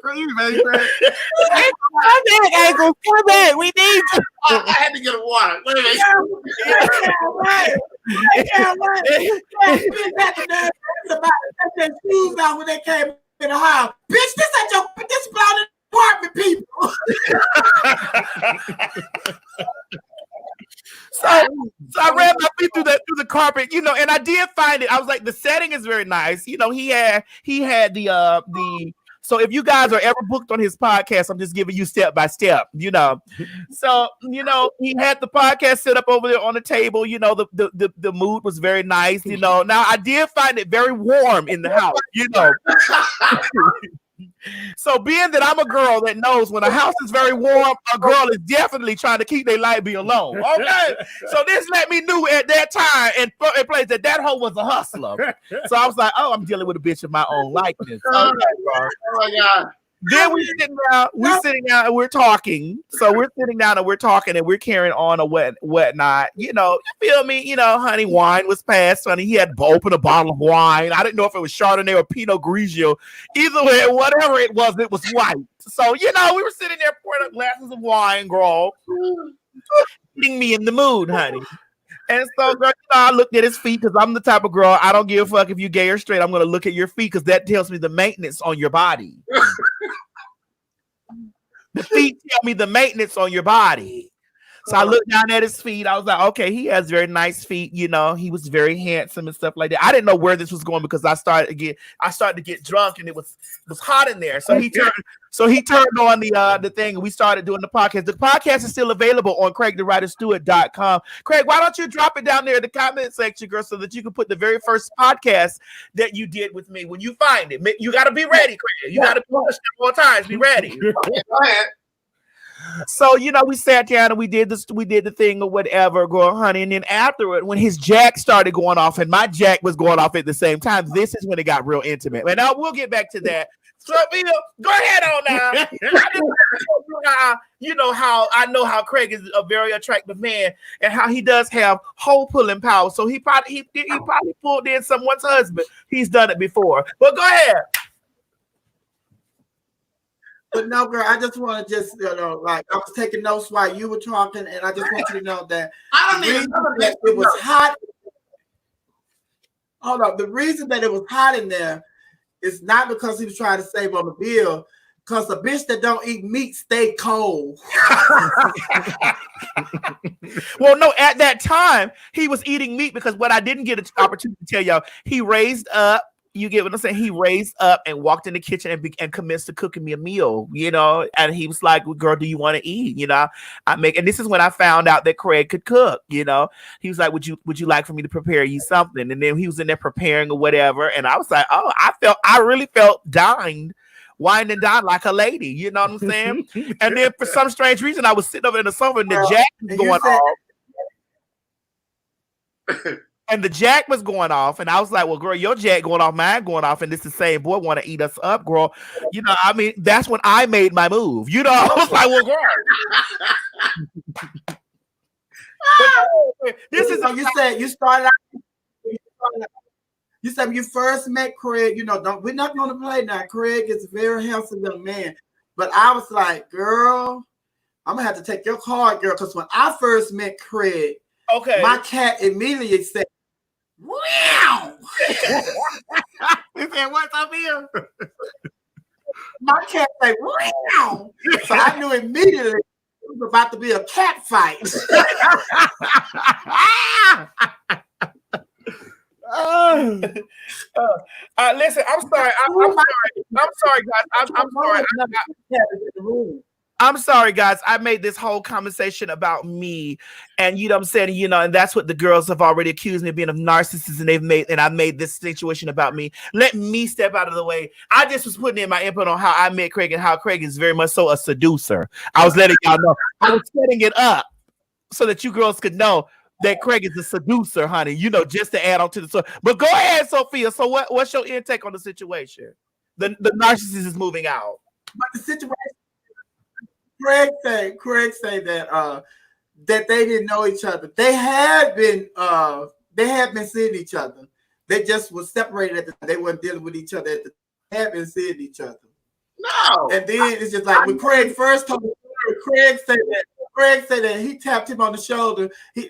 Craig. Come back. We need you. I had to get a water. Wait a minute. Shoes out when they came in the house. Bitch, this ain't your this blown apartment, people. So I ran my feet through the carpet, and I did find it. I was like, the setting is very nice. He had the. So if you guys are ever booked on his podcast, I'm just giving you step by step, So, he had the podcast set up over there on the table. The mood was very nice, Now I did find it very warm in the house, So being that I'm a girl that knows when a house is very warm, a girl is definitely trying to keep their light bill low. Okay. So this let me know at that time and place that hoe was a hustler. So I was like, oh, I'm dealing with a bitch of my own likeness. Okay, oh my God. Then we're sitting down and we're talking. So we're sitting down and we're talking and we're carrying on or whatnot. You feel me? Honey, wine was passed. Honey, he had opened a bottle of wine. I didn't know if it was Chardonnay or Pinot Grigio. Either way, whatever it was white. So, we were sitting there pouring up glasses of wine, girl. Getting me in the mood, honey. And so, girl, I looked at his feet because I'm the type of girl, I don't give a fuck if you're gay or straight. I'm going to look at your feet because that tells me the maintenance on your body. The feet tell me the maintenance on your body. So I looked down at his feet. I was like, okay, he has very nice feet. He was very handsome and stuff like that. I didn't know where this was going because I started to get drunk and it was hot in there. So he turned on the thing and we started doing the podcast. The podcast is still available on CraigTheWriterStewart.com. Craig, why don't you drop it down there in the comment section, girl, so that you can put the very first podcast that you did with me when you find it. You got to be ready, Craig. You got to push several times. Be ready. Go ahead. So, we sat down and we did the thing or whatever, girl, honey. And then afterward, when his jack started going off and my jack was going off at the same time, this is when it got real intimate. And now we'll get back to that. So, go ahead on now. How I know how Craig is a very attractive man and how he does have hole pulling power. So he probably pulled in someone's husband. He's done it before. But go ahead. But no, girl, I just want to I was taking notes while you were talking, and I just want you to know that it was hot. Hold on. The reason that it was hot in there is not because he was trying to save on the bill, because a bitch that don't eat meat stay cold. Well, no, at that time, he was eating meat because what I didn't get an opportunity to tell y'all, he raised up. You get what I'm saying? He raised up and walked in the kitchen and commenced to cooking me a meal, and he was like, well, girl, do you want to eat? And this is when I found out that Craig could cook, he was like, would you like for me to prepare you something? And then he was in there preparing or whatever. And I was like, oh, I really felt wine and dine like a lady. You know what I'm saying? And then for some strange reason, I was sitting over in the sofa and the jack was going off. And the jack was going off, and I was like, well, girl, your jack going off, mine going off, and this is the same boy want to eat us up, girl. That's when I made my move. I was like, well, girl. This is you said you started out. You said when you first met Craig, we're not going to play now. Craig is a very handsome young man. But I was like, girl, I'm going to have to take your card, girl, because when I first met Craig, my cat immediately said, wow. He said, what's up here? My cat said, wow. So I knew immediately it was about to be a cat fight. Listen, I'm sorry. I'm sorry, guys. I'm sorry. I'm sorry, guys. I made this whole conversation about me, and what I'm saying, and that's what the girls have already accused me of being of narcissists, and I've made this situation about me. Let me step out of the way. I just was putting in my input on how I met Craig and how Craig is very much so a seducer. I was letting y'all know. I was setting it up so that you girls could know that Craig is a seducer, honey. Just to add on to the story. But go ahead, Sophia. So what's your intake on the situation? The narcissist is moving out. But the situation. Craig said that they didn't know each other. They had been seeing each other. They just were separated at the time. They weren't dealing with each other at the time. They had been seeing each other. No. And then it's just like when Craig first told me, Craig said that he tapped him on the shoulder. He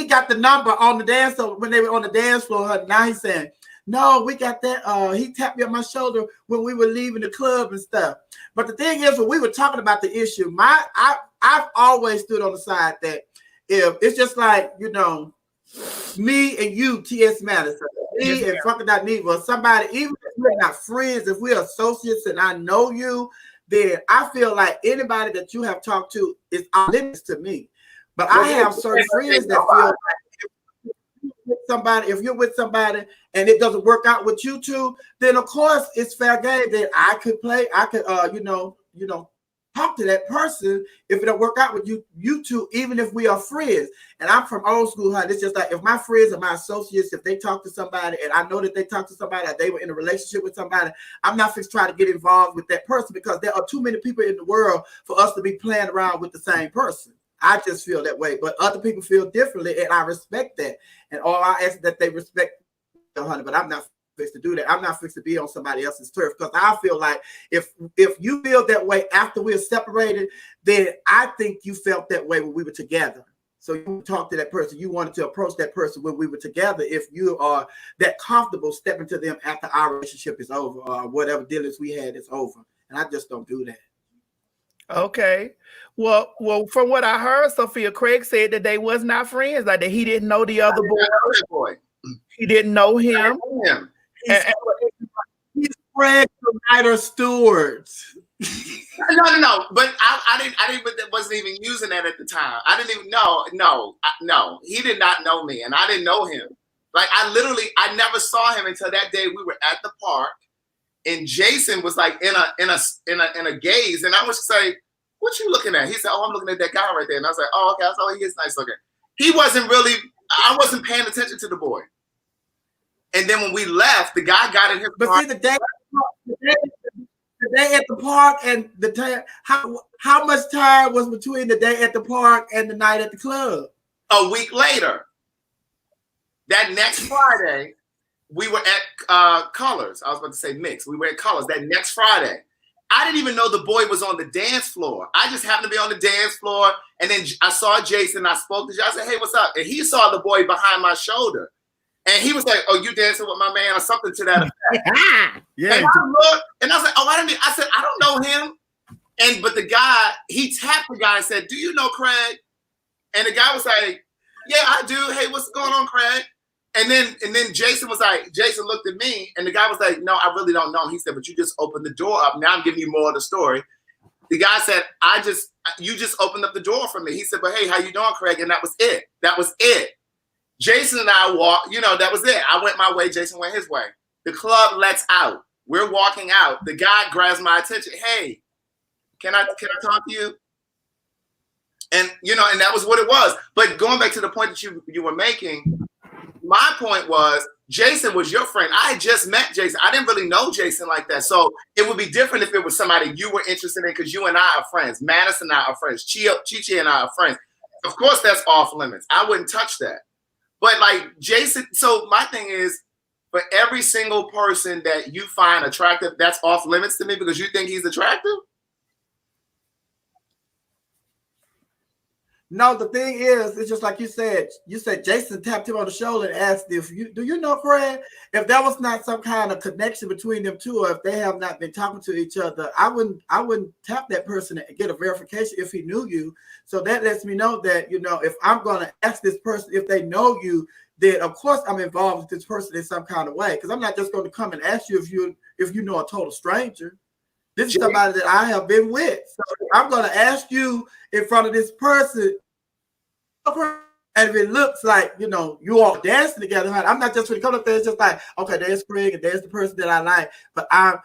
got the number on the dance floor when they were on the dance floor. Now he's saying, No, we got that. He tapped me on my shoulder when we were leaving the club and stuff. But the thing is, when we were talking about the issue, I've always stood on the side that if it's just like, you know, me and you, T.S. Madison, me and fucking that Neva, somebody, even if we're not friends, if we're associates and I know you, then I feel like anybody that you have talked to is off limits to me. But I have certain friends that feel like if you're with somebody and it doesn't work out with you two, then of course it's fair game that I could talk to that person if it don't work out with you two, even if we are friends. And I'm from old school, honey. It's just like if my friends or my associates, if they talk to somebody and I know that they talk to somebody or they were in a relationship with somebody, I'm not fixed trying to get involved with that person because there are too many people in the world for us to be playing around with the same person. I just feel that way, but other people feel differently, and I respect that. And all I ask that they respect, honey. But I'm not fixed to do that. I'm not fixed to be on somebody else's turf because I feel like if you feel that way after we're separated, then I think you felt that way when we were together. So you talk to that person, you wanted to approach that person when we were together. If you are that comfortable stepping to them after our relationship is over or whatever dealings we had is over, and I just don't do that. Okay. Well, from what I heard, Sophia Craig said that they was not friends, like that he didn't know the other boy. He didn't know him. He's Craig from Ryder Stewart. No. But I wasn't even using that at the time. I didn't even know. No. He did not know me, and I didn't know him. Like I never saw him until that day we were at the park. And Jason was like in a gaze, and I was say, "What you looking at?" He said, "Oh, I'm looking at that guy right there." And I was like, "Oh, okay." I thought he is nice looking. I wasn't paying attention to the boy. And then when we left, the guy got in his car. See, the day at the park and the time, how much time was between the day at the park and the night at the club? A week later, that next Friday. We were at Colors. I was about to say Mix. We were at Colors that next Friday. I didn't even know the boy was on the dance floor. I just happened to be on the dance floor. And then I saw Jason. I spoke to Jason. I said, "Hey, what's up?" And he saw the boy behind my shoulder. And he was like, "Oh, you dancing with my man," or something to that effect. Yeah. And I looked, and I was like, "Oh, I said, I don't know him." But the guy, he tapped the guy and said, "Do you know Craig?" And the guy was like, "Yeah, I do. Hey, what's going on, Craig?" And then Jason looked at me, and the guy was like, "No, I really don't know him." He said, "But you just opened the door up. Now I'm giving you more of the story." The guy said, "You just opened up the door for me." He said, "But hey, how you doing, Craig?" And that was it. Jason and I walked, that was it. I went my way, Jason went his way. The club lets out. We're walking out. The guy grabs my attention. "Hey, can I talk to you?" And and that was what it was. But going back to the point that you were making, my point was Jason was your friend. I had just met Jason. I didn't really know Jason like that. So it would be different if it was somebody you were interested in because you and I are friends. Madison and I are friends. Chi and I are friends. Of course, that's off limits. I wouldn't touch that. But like Jason, so my thing is, for every single person that you find attractive, that's off limits to me because you think he's attractive? No, the thing is, it's just like you said. You said Jason tapped him on the shoulder and asked do you know Craig? If there was not some kind of connection between them two, or if they have not been talking to each other, I wouldn't tap that person and get a verification if he knew you. So that lets me know that, if I'm gonna ask this person if they know you, then of course I'm involved with this person in some kind of way. Because I'm not just going to come and ask you if you know a total stranger. This is somebody that I have been with. So I'm going to ask you in front of this person, and if it looks like, you all dancing together, I'm not just going to come up there. It's just like, okay, there's Craig and there's the person that I like, but I'm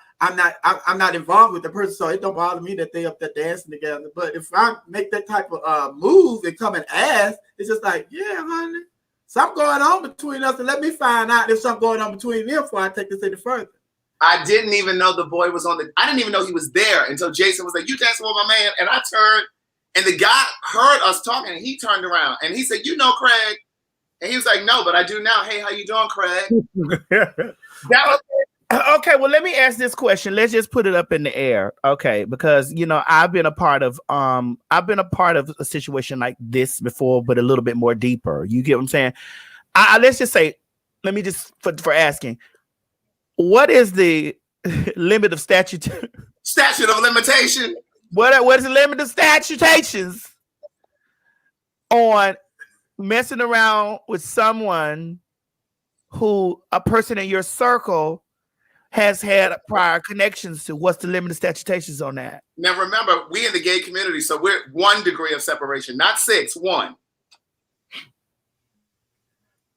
not involved with the person, so it don't bother me that they up there dancing together. But if I make that type of move and come and ask, it's just like, yeah, honey, something going on between us, and let me find out if something going on between them before I take this any further. I didn't even know the boy was I didn't even know he was there until Jason was like, "You dancing with my man?" And I turned, and the guy heard us talking, and he turned around, and he said, "You know Craig?" And he was like, "No, but I do now. Hey, how you doing, Craig?" That was Okay, well, let me ask this question. Let's just put it up in the air, okay? Because I've been a part of a situation like this before, but a little bit more deeper. You get what I'm saying? Let's just say, let me just for asking, What is the limit of statute of limitation? What is the limit of statutations on messing around with someone who a person in your circle has had prior connections to? What's the limit of statutations on that? Now remember, we in the gay community, so we're 1 degree of separation, not 6, 1.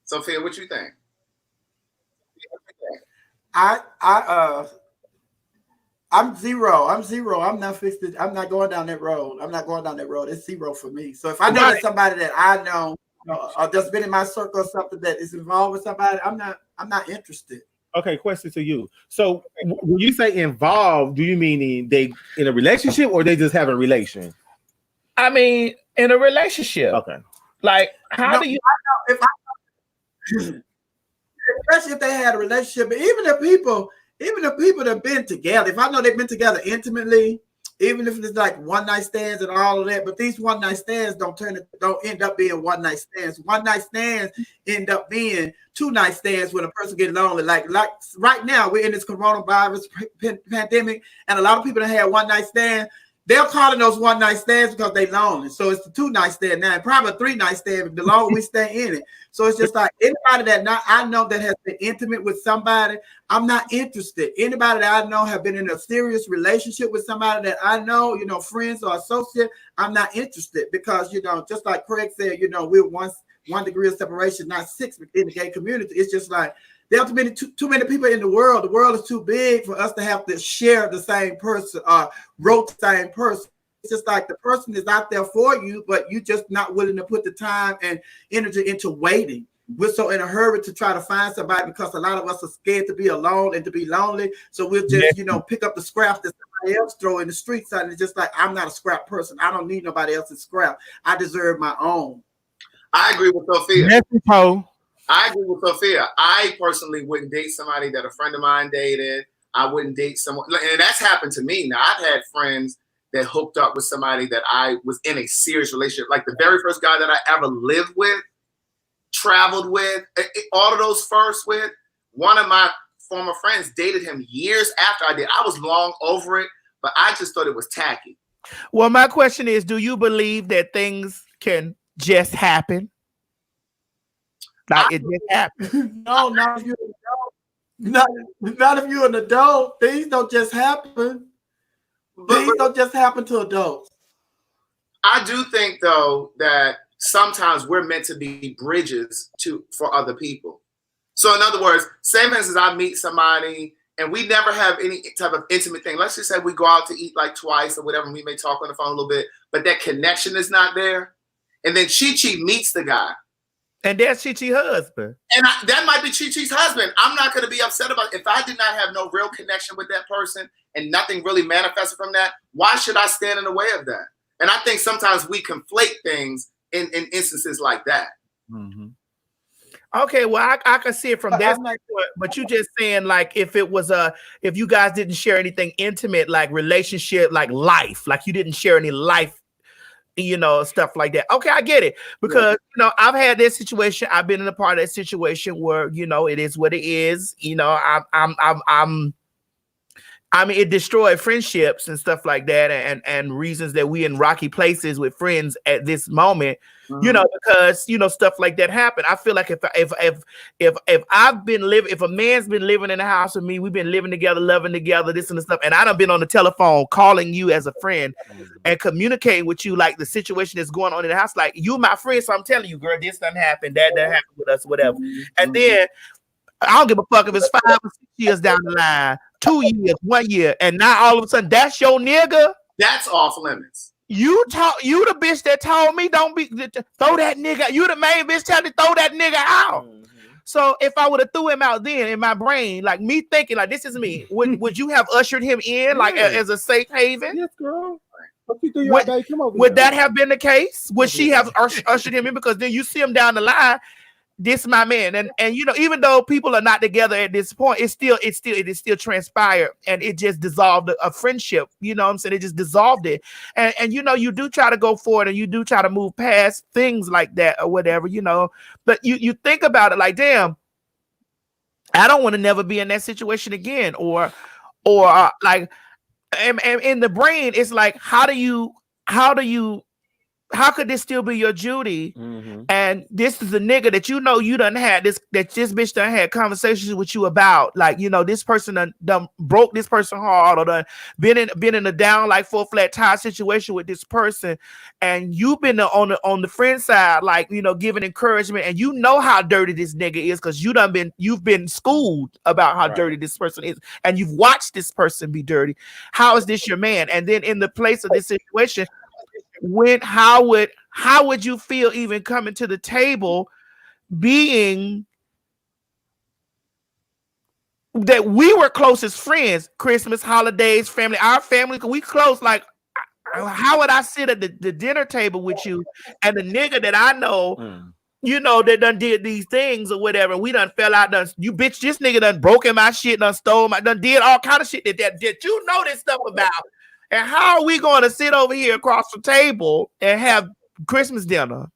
Sophia, what you think? I'm zero. I'm not fixed. I'm not going down that road. It's 0 for me. So if I know that somebody that I know or that's been in my circle or something that is involved with somebody, I'm not interested. Okay, question to you. So when you say involved, do you mean they in a relationship or they just have a relation? I mean, in a relationship. Okay. Like, how do you? Especially if they had a relationship, but even the people that have been together, if I know they've been together intimately, even if it's like one night stands and all of that, but these one night stands don't end up being one night stands. One night stands end up being 2 night stands when a person gets lonely. Like right now, we're in this coronavirus pandemic, and a lot of people that had one night stand, they're calling those one night stands because they lonely. So it's the 2 night stand now, and probably a 3 night stand the longer we stay in it. So it's just like anybody that I know that has been intimate with somebody, I'm not interested. Anybody that I know have been in a serious relationship with somebody that I know, friends or associate, I'm not interested because, just like Craig said, we're 1 degree of separation, not 6 within the gay community. It's just like there are too many people in the world. The world is too big for us to have to share the same person or rote the same person. It's just like the person is out there for you, but you're just not willing to put the time and energy into waiting. We're so in a hurry to try to find somebody because a lot of us are scared to be alone and to be lonely. So we'll just, pick up the scraps that somebody else throw in the streets. And it's just like, I'm not a scrap person. I don't need nobody else's scrap. I deserve my own. I agree with Sophia. I agree with Sophia. I personally wouldn't date somebody that a friend of mine dated. I wouldn't date someone, and that's happened to me. Now, I've had friends that hooked up with somebody that I was in a serious relationship. Like the very first guy that I ever lived with, traveled with, all of those first with, one of my former friends dated him years after I did. I was long over it, but I just thought it was tacky. Well, my question is, do you believe that things can just happen? Like it just happened? No, not if you're an adult. Not if you're an adult. Things don't just happen. Things don't just happen to adults. I do think, though, that sometimes we're meant to be bridges for other people. So, in other words, say, for instance, I meet somebody and we never have any type of intimate thing. Let's just say we go out to eat like twice or whatever, and we may talk on the phone a little bit, but that connection is not there. And then Chi-Chi meets the guy. And that's Chi-Chi's husband. And that might be Chi-Chi's husband. I'm not going to be upset about it. If I did not have no real connection with that person and nothing really manifested from that, why should I stand in the way of that? And I think sometimes we conflate things in instances like that. Mm-hmm. Okay, well, I can see it from that standpoint, but you just saying like if you guys didn't share anything intimate, like relationship, like life, like you didn't share any life, stuff like that. Okay, I get it. Because, I've had this situation. I've been in a part of that situation where, it is what it is. I mean, it destroyed friendships and stuff like that, and reasons that we in rocky places with friends at this moment, because stuff like that happened. I feel like if I've been living, if a man's been living in the house with me, we've been living together, loving together, this and the stuff, and I done been on the telephone calling you as a friend and communicating with you like the situation that's going on in the house, like you my friend, so I'm telling you, girl, this done happened, that happened with us, whatever, and then I don't give a fuck if it's 5 or 6 years down the line, 2 years, 1 year, and now all of a sudden that's your nigga. That's off limits. You the bitch that told me throw that nigga. You the main bitch telling me throw that nigga out. Mm-hmm. So if I would have threw him out then in my brain, like me thinking like this is me, would you have ushered him in like as a safe haven? Yes, girl. Would that have been the case? Would she have ushered him in? Because then you see him down the line. This my man, and even though people are not together at this point, it still transpired, and it just dissolved a friendship. You know what I'm saying? It just dissolved it, and you do try to go forward, and you do try to move past things like that or whatever, But you think about it like, damn, I I don't want to never be in that situation again. Or like, and in the brain, it's like, how could this still be your duty? Mm-hmm. And this is a nigga that you done had this bitch done had conversations with you about, like, this person done broke this person hard, or done been in a down like full flat tire situation with this person, and you've been on the friend side, like, giving encouragement, and how dirty this nigga is, because you've been schooled about how dirty this person is, and you've watched this person be dirty. How is this your man? And then in the place of this situation, how would you feel even coming to the table, being that we were closest friends, Christmas, holidays, family, our family, we close. Like, how would I sit at the dinner table with you and the nigga that I know, that done did these things or whatever? We done fell out, this nigga done broken my shit, done stole done did all kind of shit that this stuff about. And how are we going to sit over here across the table and have Christmas dinner?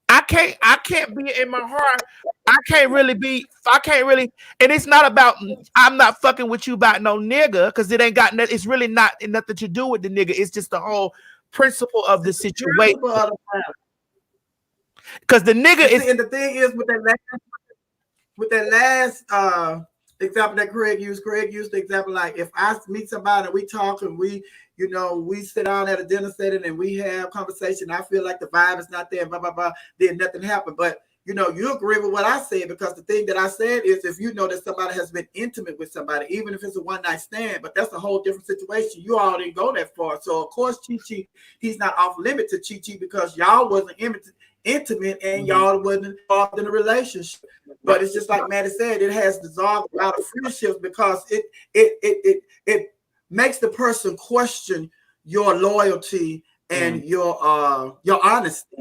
I can't be in my heart. I can't really, and it's not about, I'm not fucking with you about no nigga, because it ain't got nothing, it's really not nothing to do with the nigga. It's just the whole principle of the situation. Because the nigga is, and the thing is with that last example that Craig used the example, like, if I meet somebody and we talk and we sit down at a dinner setting and we have conversation, I feel like the vibe is not there, blah, blah, blah, then nothing happened. But, you agree with what I said, because the thing that I said is, if that somebody has been intimate with somebody, even if it's a one-night stand, but that's a whole different situation. You all didn't go that far. So, of course, Chi-Chi, he's not off limit to Chi-Chi, because y'all wasn't intimate and y'all wasn't involved in a relationship. But it's just like Maddie said, it has dissolved out of friendships, because it makes the person question your loyalty and your honesty.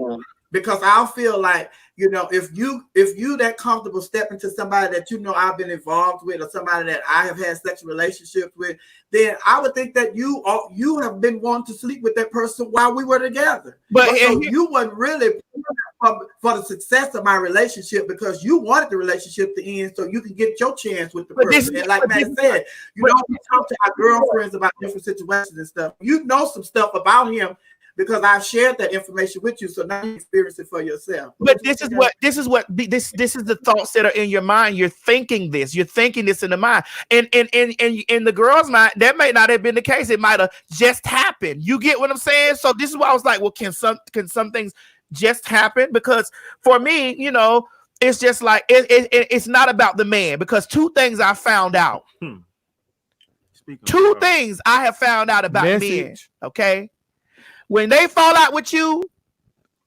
Because I feel like, if you that comfortable stepping to somebody that I've been involved with, or somebody that I have had sexual relationships with, then I would think that you have been wanting to sleep with that person while we were together. But so you wasn't really for the success of my relationship, because you wanted the relationship to end so you can get your chance with the person. And like Matt said, we talk to our girlfriends about different situations and stuff. You know some stuff about him, because I've shared that information with you, so now you experience it for yourself. But this is the thoughts that are in your mind. You're thinking this in the mind, and in the girl's mind, that may not have been the case. It might have just happened. You get what I'm saying? So this is why I was like, well, can some things just happen? Because for me, it's just like it's not about the man, because two things I found out. Two things I have found out about men. Okay. When they fall out with you,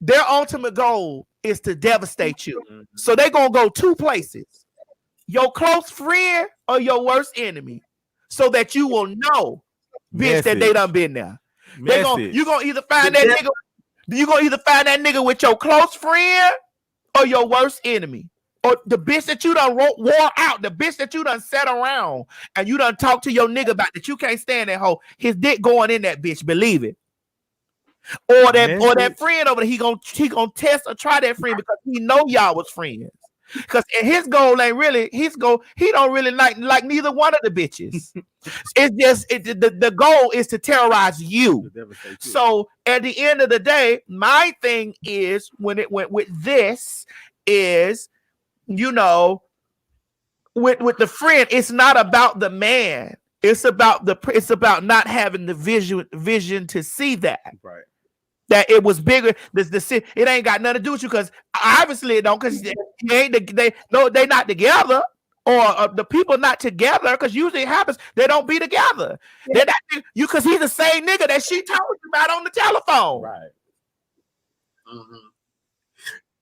their ultimate goal is to devastate you. So they're going to go two places: your close friend or your worst enemy, so that you will know, bitch, that they done been there. You're going to either find that nigga with your close friend or your worst enemy. Or the bitch that you done wore out, the bitch that you done sat around and you done talked to your nigga about, that you can't stand that hoe. His dick going in that bitch, believe it. Or that friend over there, he gonna test or try that friend, because he know y'all was friends. Because his goal ain't really he don't really like neither one of the bitches. It's just the goal is to terrorize you. So at the end of the day, my thing is, when it went with this is, with the friend, it's not about the man. It's about not having the vision to see that. Right. That it was bigger. It ain't got nothing to do with you, because obviously it don't, because they not together, or the people not together, because usually it happens they don't be together. Yeah. They're not you, because he's the same nigga that she told you about on the telephone. Right.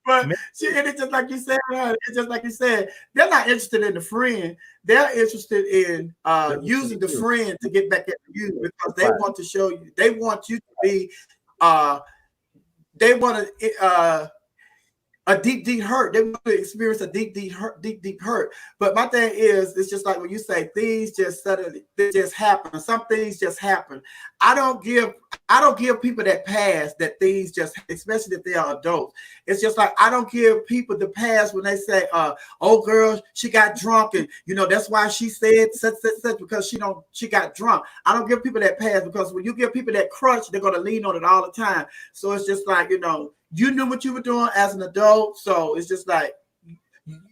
But and it's just like you said, they're not interested in the friend. They're interested in using the friend to get back at you, because they want to show you. They want you to be. They want to. a deep hurt. They will experience a deep hurt. But my thing is, it's just like when you say things just suddenly they just happen. Some things just happen. I don't give people that pass that things just, especially if they are adults. It's just like I don't give people the pass when they say, "Oh, girl, she got drunk, and that's why she said such because she got drunk." I don't give people that pass because when you give people that crutch, they're gonna lean on it all the time. So it's just like you knew what you were doing as an adult, so it's just like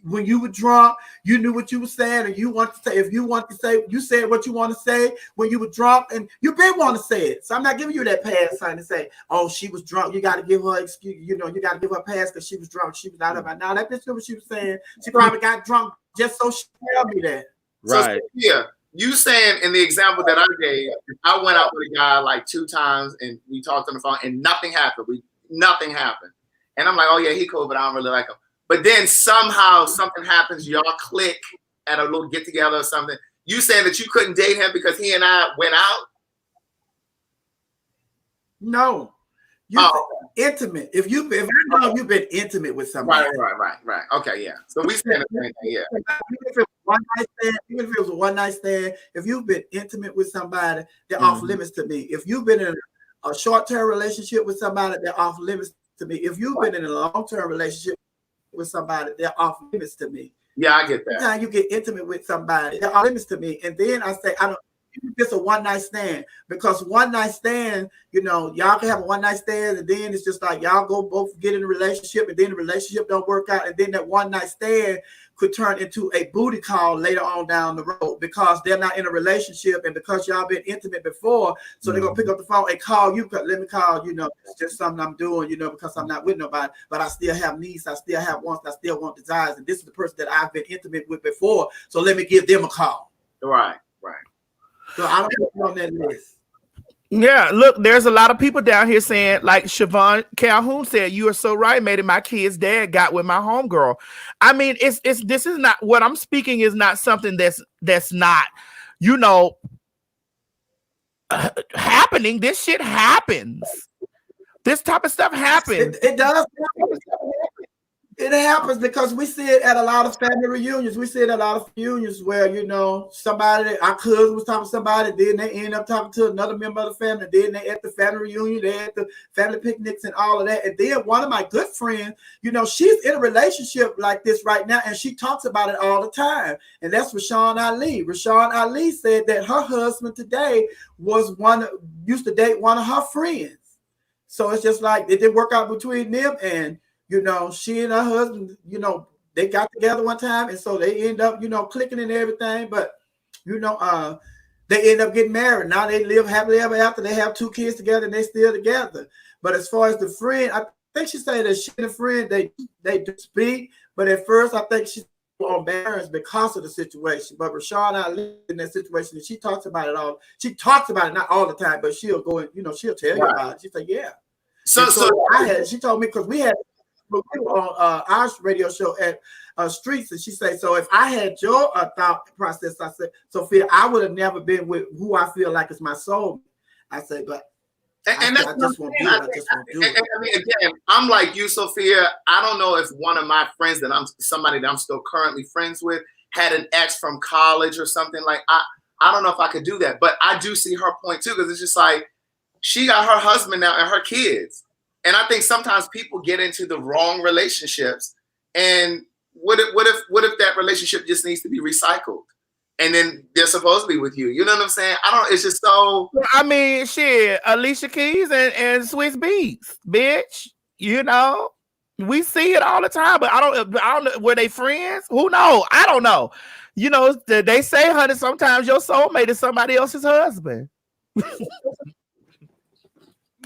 when you were drunk, you knew what you were saying, and you want to say. If you want to say, you said what you want to say when you were drunk, and you been want to say it. So I'm not giving you that pass sign to say, "Oh, she was drunk." You got to give her excuse. You got to give her a pass because she was drunk. She was out of it. Now that bitch knew what she was saying. She probably got drunk just so she tell me that. Right. So, yeah. You saying in the example that I gave, I went out with a guy like 2 times and we talked on the phone and nothing happened. Nothing happened. And I'm like, oh yeah, he cool, but I don't really like him. But then somehow something happens, y'all click at a little get together or something. You saying that you couldn't date him because he and I went out? No. Intimate. If I know you've been intimate with somebody. Right. Okay, yeah. So we saying the same thing, yeah. Even if it was a one night stand, if you've been intimate with somebody, they're off limits to me. If you've been in a short-term relationship with somebody, they're off limits to me. If you've been in a long-term relationship with somebody, they're off limits to me. Yeah, I get that. Anytime you get intimate with somebody, they're off limits to me. And then I say, I don't. It's a one night stand because one night stand, y'all can have a one night stand, and then it's just like y'all go both get in a relationship, and then the relationship don't work out, and then that one night stand could turn into a booty call later on down the road because they're not in a relationship, and because y'all been intimate before, so they're gonna pick up the phone and call you. Let me call, it's just something I'm doing, because I'm not with nobody, but I still have needs, I still have wants, I still want desires, and this is the person that I've been intimate with before, so let me give them a call. Right. So I don't put on that list. Yeah, look, there's a lot of people down here saying, like Siobhan Calhoun said, "You are so right, Maddie. My kid's dad got with my homegirl." I mean, this is not what I'm speaking is not something that's not, happening. This shit happens. This type of stuff happens. It does. It happens because we see it at a lot of family reunions. We see it at a lot of reunions where, somebody, our cousin was talking to somebody, then they end up talking to another member of the family, then they at the family reunion, they at the family picnics and all of that. And then one of my good friends, she's in a relationship like this right now, and she talks about it all the time. And that's Rashawn Ali. Rashawn Ali said that her husband today used to date one of her friends. So it's just like it didn't work out between them, and she and her husband, they got together one time, and so they end up, clicking and everything. But, they end up getting married. Now they live happily ever after. They have 2 kids together, and they still together. But as far as the friend, I think she said that she and the friend they do speak. But at first, I think she's embarrassed because of the situation. But Rashawn Ali in that situation, and she talks about it all. She talks about it not all the time, but she'll go and she'll tell you about it. She said, "Yeah." So she told me because we were on our radio show at Streets, and she said, "So if I had your thought process," I said, "Sophia, I would have never been with who I feel like is my soul." I said, "But I just won't do it. I just won't do it." I mean, again, I'm like you, Sophia. I don't know if one of my friends somebody that I'm still currently friends with had an ex from college or something. Like I don't know if I could do that, but I do see her point too, because it's just like she got her husband now and her kids. And I think sometimes people get into the wrong relationships. And what if that relationship just needs to be recycled? And then they're supposed to be with you. You know what I'm saying? It's just so. I mean, shit, Alicia Keys and Swiss Beats, bitch. We see it all the time, but I don't know. Were they friends? Who knows? I don't know. They say, honey, sometimes your soulmate is somebody else's husband.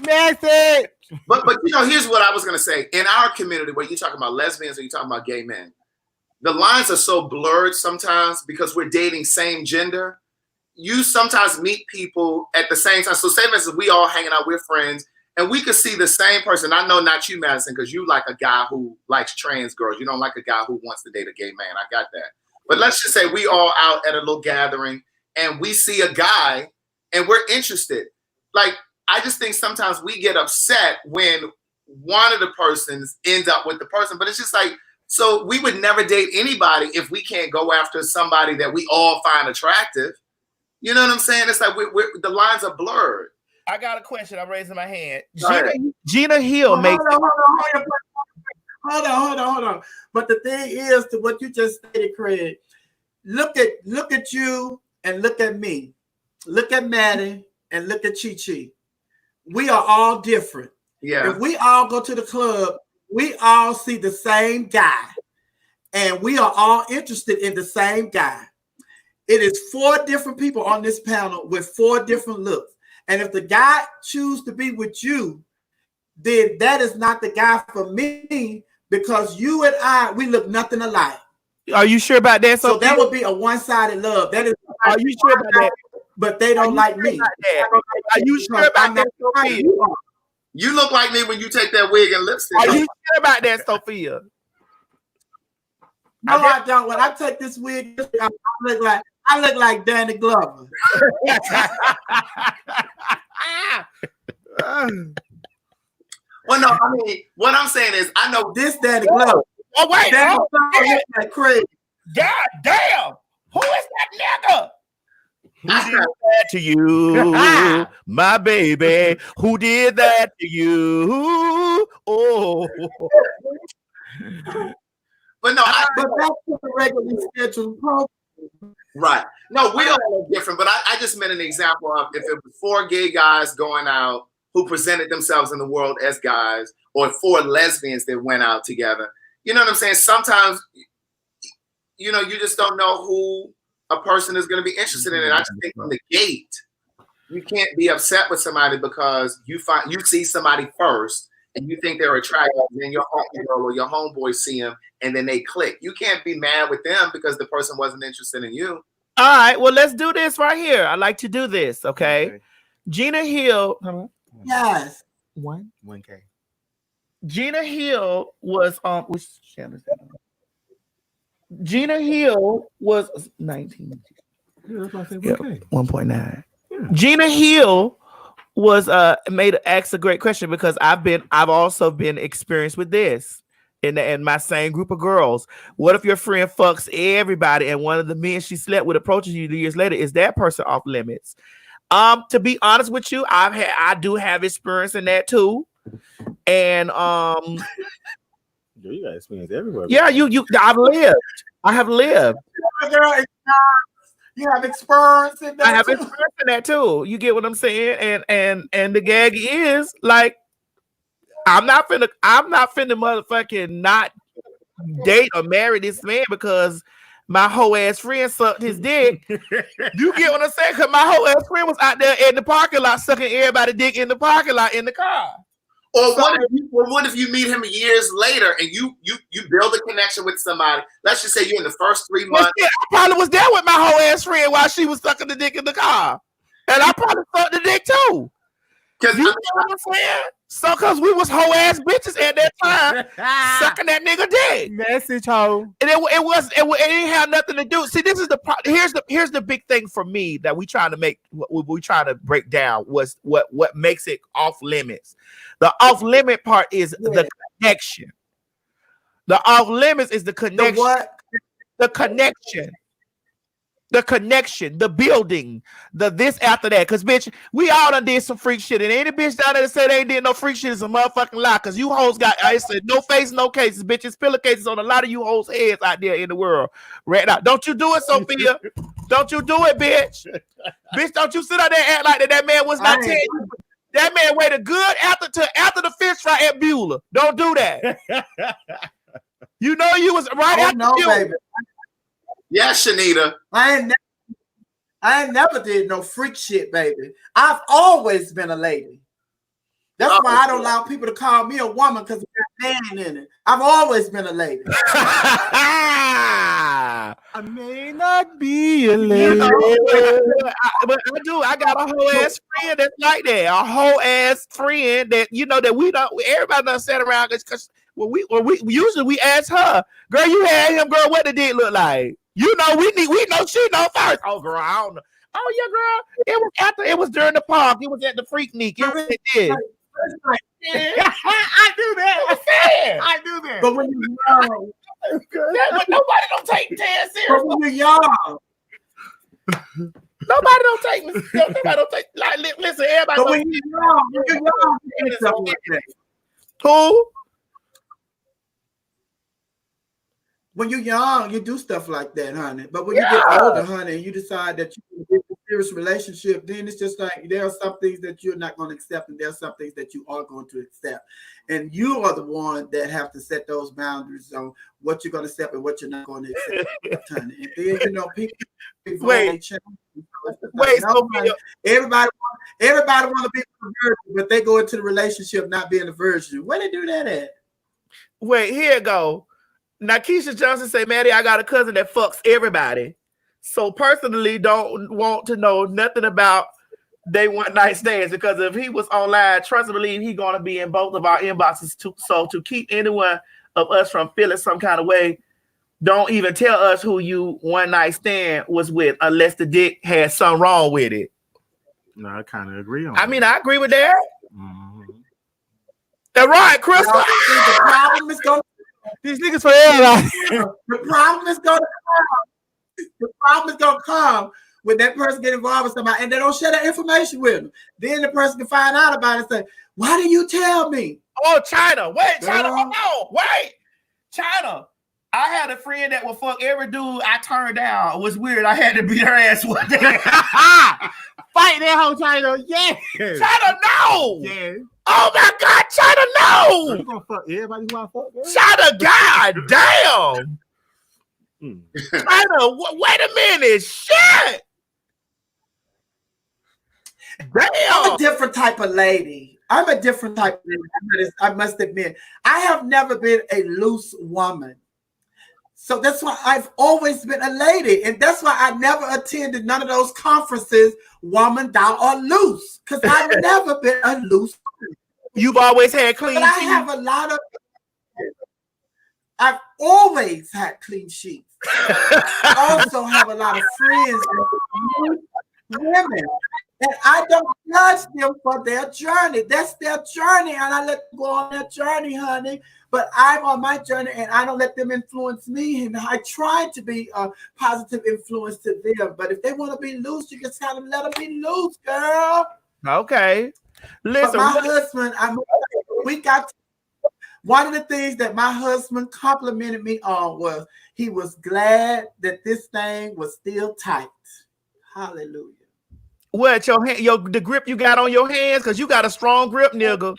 Message. But here's what I was gonna say. In our community, where you're talking about lesbians or you're talking about gay men, the lines are so blurred sometimes because we're dating same gender. You sometimes meet people at the same time. So say for instance, we all hanging out, we're friends, and we could see the same person. I know not you, Madison, because you like a guy who likes trans girls. You don't like a guy who wants to date a gay man. I got that. But let's just say we all out at a little gathering and we see a guy and we're interested. Like, I just think sometimes we get upset when one of the persons ends up with the person. But it's just like, so we would never date anybody if we can't go after somebody that we all find attractive. You know what I'm saying? It's like the lines are blurred. I got a question. I'm raising my hand. Gina Hill makes. Hold on. But the thing is, to what you just stated, Craig, look at you and look at me. Look at Maddie and look at Chi. We are all different. Yeah. If we all go to the club, we all see the same guy. And we are all interested in the same guy. It is 4 different people on this panel with 4 different looks. And if the guy chooses to be with you, then that is not the guy for me, because you and I, we look nothing alike. Are you sure about that? So that would be a one-sided love. That is. Are you sure about that? But they don't like me. Are you sure about that, Sophia? You look like me when you take that wig and lipstick. Are you sure about that, Sophia? No, I don't. When I take this wig, I look like Danny Glover. Well, no, I mean, what I'm saying is, I know this Danny Glover. Oh, wait. Like Craig. God damn. Who is that nigga? Who did that to you, my baby? Who did that to you? Oh. But no, but that's the regularly scheduled program. Right. No, we all are different, but I just meant an example of if it was 4 gay guys going out who presented themselves in the world as guys, or 4 lesbians that went out together. You know what I'm saying? Sometimes, you know, you just don't know who a person is going to be interested in. And I just think from the gate, you can't be upset with somebody because you see somebody first and you think they're attractive, and then your homegirl or your homeboy see them and then they click. You can't be mad with them because the person wasn't interested in you. All right, well, let's do this right here. I like to do this, okay? Gina Hill. Yes. 1K. Gina Hill was on which channel is that? Gina Hill was 19. Yeah, that's what I said. 1.9. Yeah. Gina Hill was asked a great question, because I've also been experienced with this in my same group of girls. What if your friend fucks everybody and one of the men she slept with approaches you years later? Is that person off limits? To be honest with you, I do have experience in that too. And you got experience everywhere. Yeah, I have lived. Girl, you have experience in that. I have experience in that too. You get what I'm saying? And the gag is like, I'm not finna motherfucking not date or marry this man because my whole ass friend sucked his dick. You get what I'm saying? Because my whole ass friend was out there in the parking lot sucking everybody's dick in the parking lot in the car. Or what if you meet him years later and you build a connection with somebody? Let's just say you're in the first 3 months. I probably was there with my whole ass friend while she was sucking the dick in the car, and I probably sucked the dick too. Because you know what I'm saying? So, because we was whole ass bitches at that time, sucking that nigga dick. Message hoe. And it didn't have nothing to do. See, this is here's the big thing for me that we trying to make. What we trying to break down was what makes it off limits. The off limit part is the connection. The off limits is the connection. The what? The connection. The connection, the building, the this after that. Because, bitch, we all done did some freak shit. And any bitch down there that said they ain't did no freak shit is a motherfucking lie. Because you hoes got, I said, no face, no cases. Bitches, pillowcases on a lot of you hoes' heads out there in the world right now. Don't you do it, Sophia. Don't you do it, bitch. Bitch, don't you sit out there and act like that man was not 10. That man waited good after the fish fry at Beulah. Don't do that. You know you was right after Beulah. Baby. Yeah, Shanita. I ain't never did no freak shit, baby. I've always been a lady. That's why I don't allow people to call me a woman, because there's a man in it. I've always been a lady. I may not be a lady, but I do. I got a whole ass friend that's like that. A whole ass friend that that we don't. Everybody done sat around because we usually we ask her, girl, you had him, girl. What did it look like? We know she know first. Oh, girl, I don't know. Oh, yeah, girl. It was during the park. It was at the Freaknik. It was at this. I do that. I do that. But when you're young, but nobody don't take 10 serious. but when you're young, Nobody don't take me. Nobody don't take. Like, listen, everybody. but when you're young, you do stuff like that. Who? When you're young, you do stuff like that, honey. But when you get older, honey, and you decide that you want to get in a serious relationship, then it's just like there are some things that you're not going to accept, and there are some things that you are going to accept. And you are the one that have to set those boundaries on what you're going to accept and what you're not going to accept, honey. And then, you know, people Wait. change. Wait, so everybody want to be a virgin, but they go into the relationship not being a virgin. Where they do that at? wait, here it go. Now, Keisha Johnson say, Maddie, I got a cousin that fucks everybody. So personally, don't want to know nothing about they one night stands, because if he was online, trust and believe he gonna be in both of our inboxes too. So to keep anyone of us from feeling some kind of way, don't even tell us who you one night stand was with unless the dick had something wrong with it. No, I kind of agree on I mean, I agree with that. Mm-hmm. That's right, Crystal. The problem is going. These niggas for everybody. The problem is going to come. The problem is going to come when that person get involved with somebody and they don't share that information with them. Then the person can find out about it and say, "Why do you tell me?" Oh, China. Wait, China. Hold on. Wait, China. I had a friend that would fuck every dude I turned down. It was weird. I had to beat her ass one day. Fight that whole China. Yeah. China, no. Yeah. Oh my God, China, no. You gonna fuck everybody who I fuck, girl? China, God damn. China, wait a minute. Shit. Damn. I'm a different type of lady. I'm a different type of lady. I must admit. I have never been a loose woman. So that's why I've always been a lady. And that's why I never attended none of those conferences, woman, thou or loose. Because I've never been a loose woman. You've always had clean But I sheets. have a lot of, I've always had clean sheets. I also have a lot of friends and women. And I don't judge them for their journey. That's their journey. And I let them go on their journey, honey. But I'm on my journey and I don't let them influence me. And I try to be a positive influence to them. But if they want to be loose, you just kind of let them be loose, girl. Okay. Listen, but my husband, one of the things that my husband complimented me on was he was glad that this thing was still tight. Hallelujah. what, the grip you got on your hands? Because you got a strong grip, nigga.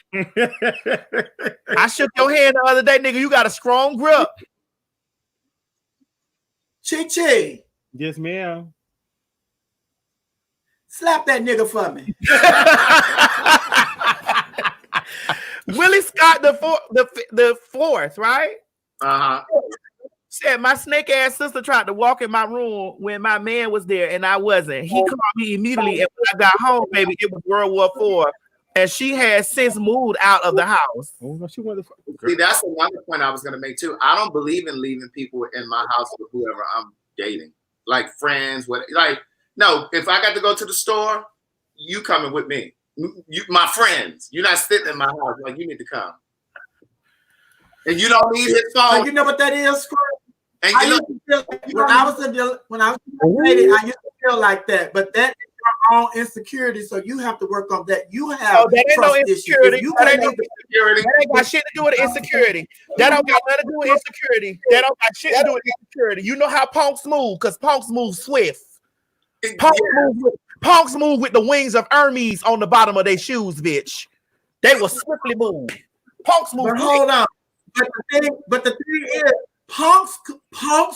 I shook your hand the other day, nigga. You got a strong grip. Chi. Yes, ma'am. Slap that nigga for me. Willie Scott the fourth, right? Uh-huh. Said my snake ass sister tried to walk in my room when my man was there and I wasn't. He called me immediately, and when I got home, baby, it was World War IV, and she had since moved out of the house. Oh, she wanted See, that's another point I was going to make too. I don't believe in leaving people in my house with whoever I'm dating, like friends. No, if I got to go to the store, you coming with me. You, my friends. You're not sitting in my house. Like, you need to come. And you don't need his phone. You know what that is, Scott? And when I was dating, I used to feel like that, but that is your own insecurity. So you have to work on that. You have that ain't no insecurity. That ain't got shit to do with insecurity. That don't got nothing to do with insecurity. That don't got shit to do with insecurity. You know how punks move, because punks move swift. Punks move with the wings of Hermes on the bottom of their shoes, bitch. They will swiftly move. Punks move. But hold on. But the thing is, punks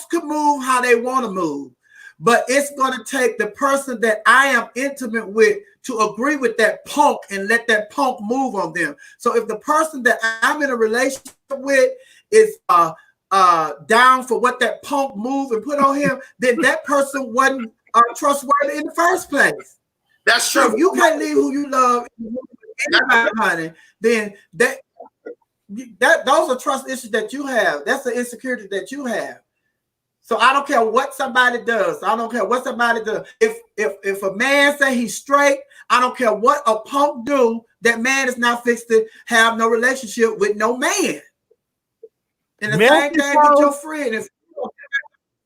could move how they want to move. But it's going to take the person that I am intimate with to agree with that punk and let that punk move on them. So if the person that I'm in a relationship with is down for what that punk move and put on him, then that person wasn't trustworthy in the first place. That's true. So if you can't leave who you love, honey, then those are trust issues that you have. That's the insecurity that you have. So I don't care what somebody does. I don't care what somebody does. If a man say he's straight, I don't care what a punk do. That man is not fixed to have no relationship with no man. And the same thing with your friend. If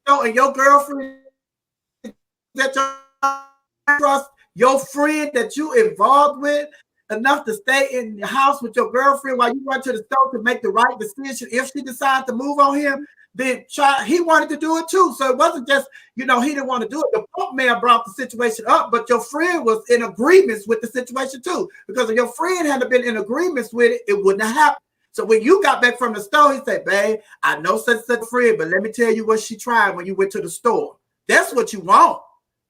and your girlfriend that you trust, your friend that you involved with enough to stay in the house with your girlfriend while you run to the store to make the right decision. If she decides to move on him, then he wanted to do it too. So it wasn't just, he didn't want to do it. The punk man brought the situation up, but your friend was in agreements with the situation too. Because if your friend hadn't been in agreements with it, it wouldn't have happened. So when you got back from the store, he said, babe, I know such a friend, but let me tell you what she tried when you went to the store. That's what you want.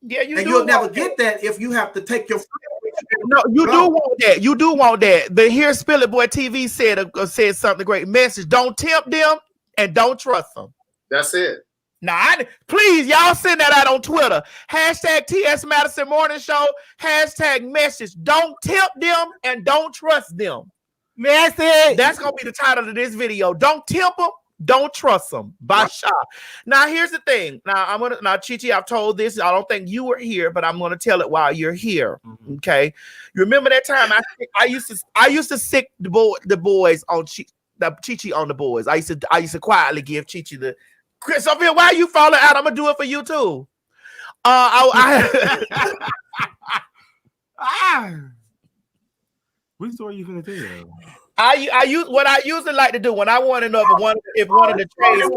Yeah, you'll never get that if you have to take your friend. No, you do want that. You do want that. But here, Spill It Boy TV said something great message. Don't tempt them and don't trust them. That's it. Now, please, y'all send that out on Twitter. Hashtag TS Madison Morning Show. Hashtag message. Don't tempt them and don't trust them. Message. That's going to be the title of this video. Don't tempt them. Don't trust them. By Shaw. Now, here's the thing. Now, Chichi, I've told this. I don't think you were here, but I'm going to tell it while you're here. Mm-hmm. Okay. You remember that time I used to sick the boys on Chichi on the boys. I used to quietly give Chichi the Chris up here. Why are you falling out? I'm gonna do it for you too. Which story are you gonna tell? I use what I usually like to do when I want to know if one of the trades,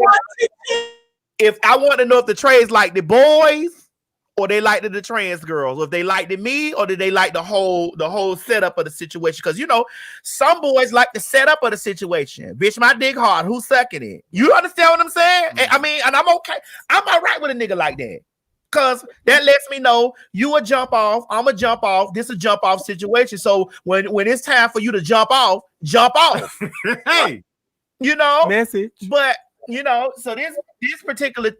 if I want to know if the trades like the boys or they like the trans girls, or if they like me or did they like the whole setup of the situation. Because some boys like the setup of the situation. Bitch, my dick hard. Who's sucking it? You understand what I'm saying? Mm-hmm. And I'm okay. I'm all right with a nigga like that. Because that lets me know you a jump off, I'm a jump off. This is a jump off situation. So when it's time for you to jump off. Hey, message. But so this particular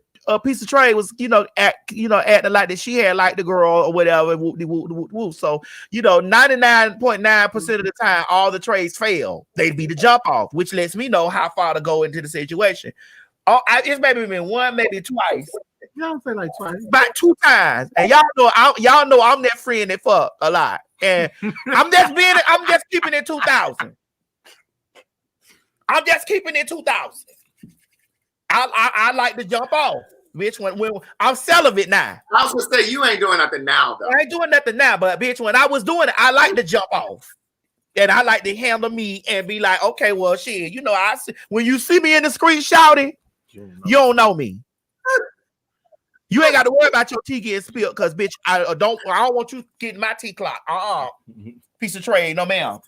piece of trade was acting like that she had like the girl or whatever. So 99.9% of the time, all the trades fail. They'd be the jump off, which lets me know how far to go into the situation. It's maybe been one, maybe twice. You don't say like twice. About 2 times. And y'all know I'm that friend that fuck a lot. And I'm just keeping it 2,000. I'm just keeping it 2,000. I like to jump off, bitch. When I'm celibate now. I was gonna say you ain't doing nothing now, though. I ain't doing nothing now, but bitch, when I was doing it, I like to jump off. And I like to handle me and be like, okay, well, shit, when you see me in the street shouting, you don't know me. You ain't got to worry about your tea getting spilled, because bitch, I don't want you getting my tea clock. Piece of trade, no ma'am.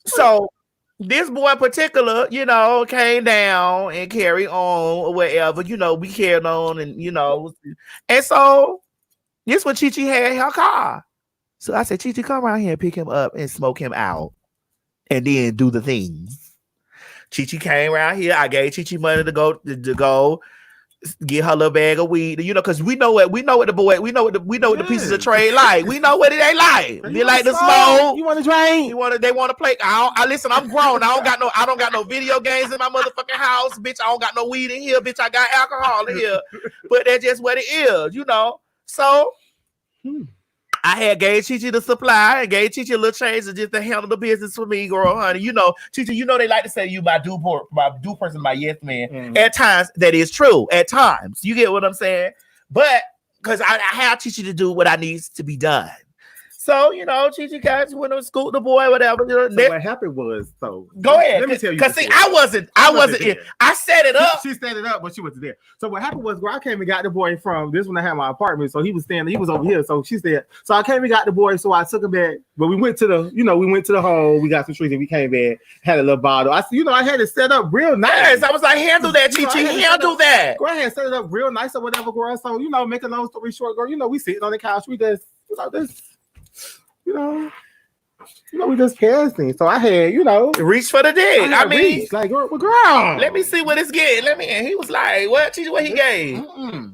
So this boy in particular, came down and carried on or whatever. We carried on and so this when Chichi had her car. So I said, Chichi, come around here and pick him up and smoke him out and then do the things. Chichi came around here. I gave Chichi money to go get her little bag of weed, because we know what the pieces of trade like. We know what it ain't like. They like to smoke. You want to drink? They want to play. I listen. I'm grown. I don't got no video games in my motherfucking house, bitch. I don't got no weed in here, bitch. I got alcohol in here, but that's just what it is, So. I had gave Chichi the supply and gave Chichi a little change just to handle the business for me, girl, honey. Chichi, they like to say you my do person, my yes man. Mm-hmm. At times, that is true. At times, you get what I'm saying? But because I have Chichi to do what I needs to be done. So, Chichi got went to school, the boy, whatever. So what happened was, go ahead. Let me tell you. Because see, I wasn't in. I set it up. She set it up, but she wasn't there. So what happened was, I came and got the boy from this when I had my apartment. So he was over here. So she said, so I came and got the boy. So I took him back. But we went to the home. We got some treats and we came back, had a little bottle. I had it set up real nice. Yes, I was like, handle that, Chichi. Handle that. Go ahead, set it up real nice or whatever, girl. So, make a long story short, girl, we sitting on the couch. We just, we just passing. So I had, reach for the dick. I mean, like, girl, let me see what it's getting. And he was like, what? Chichi, what he gave?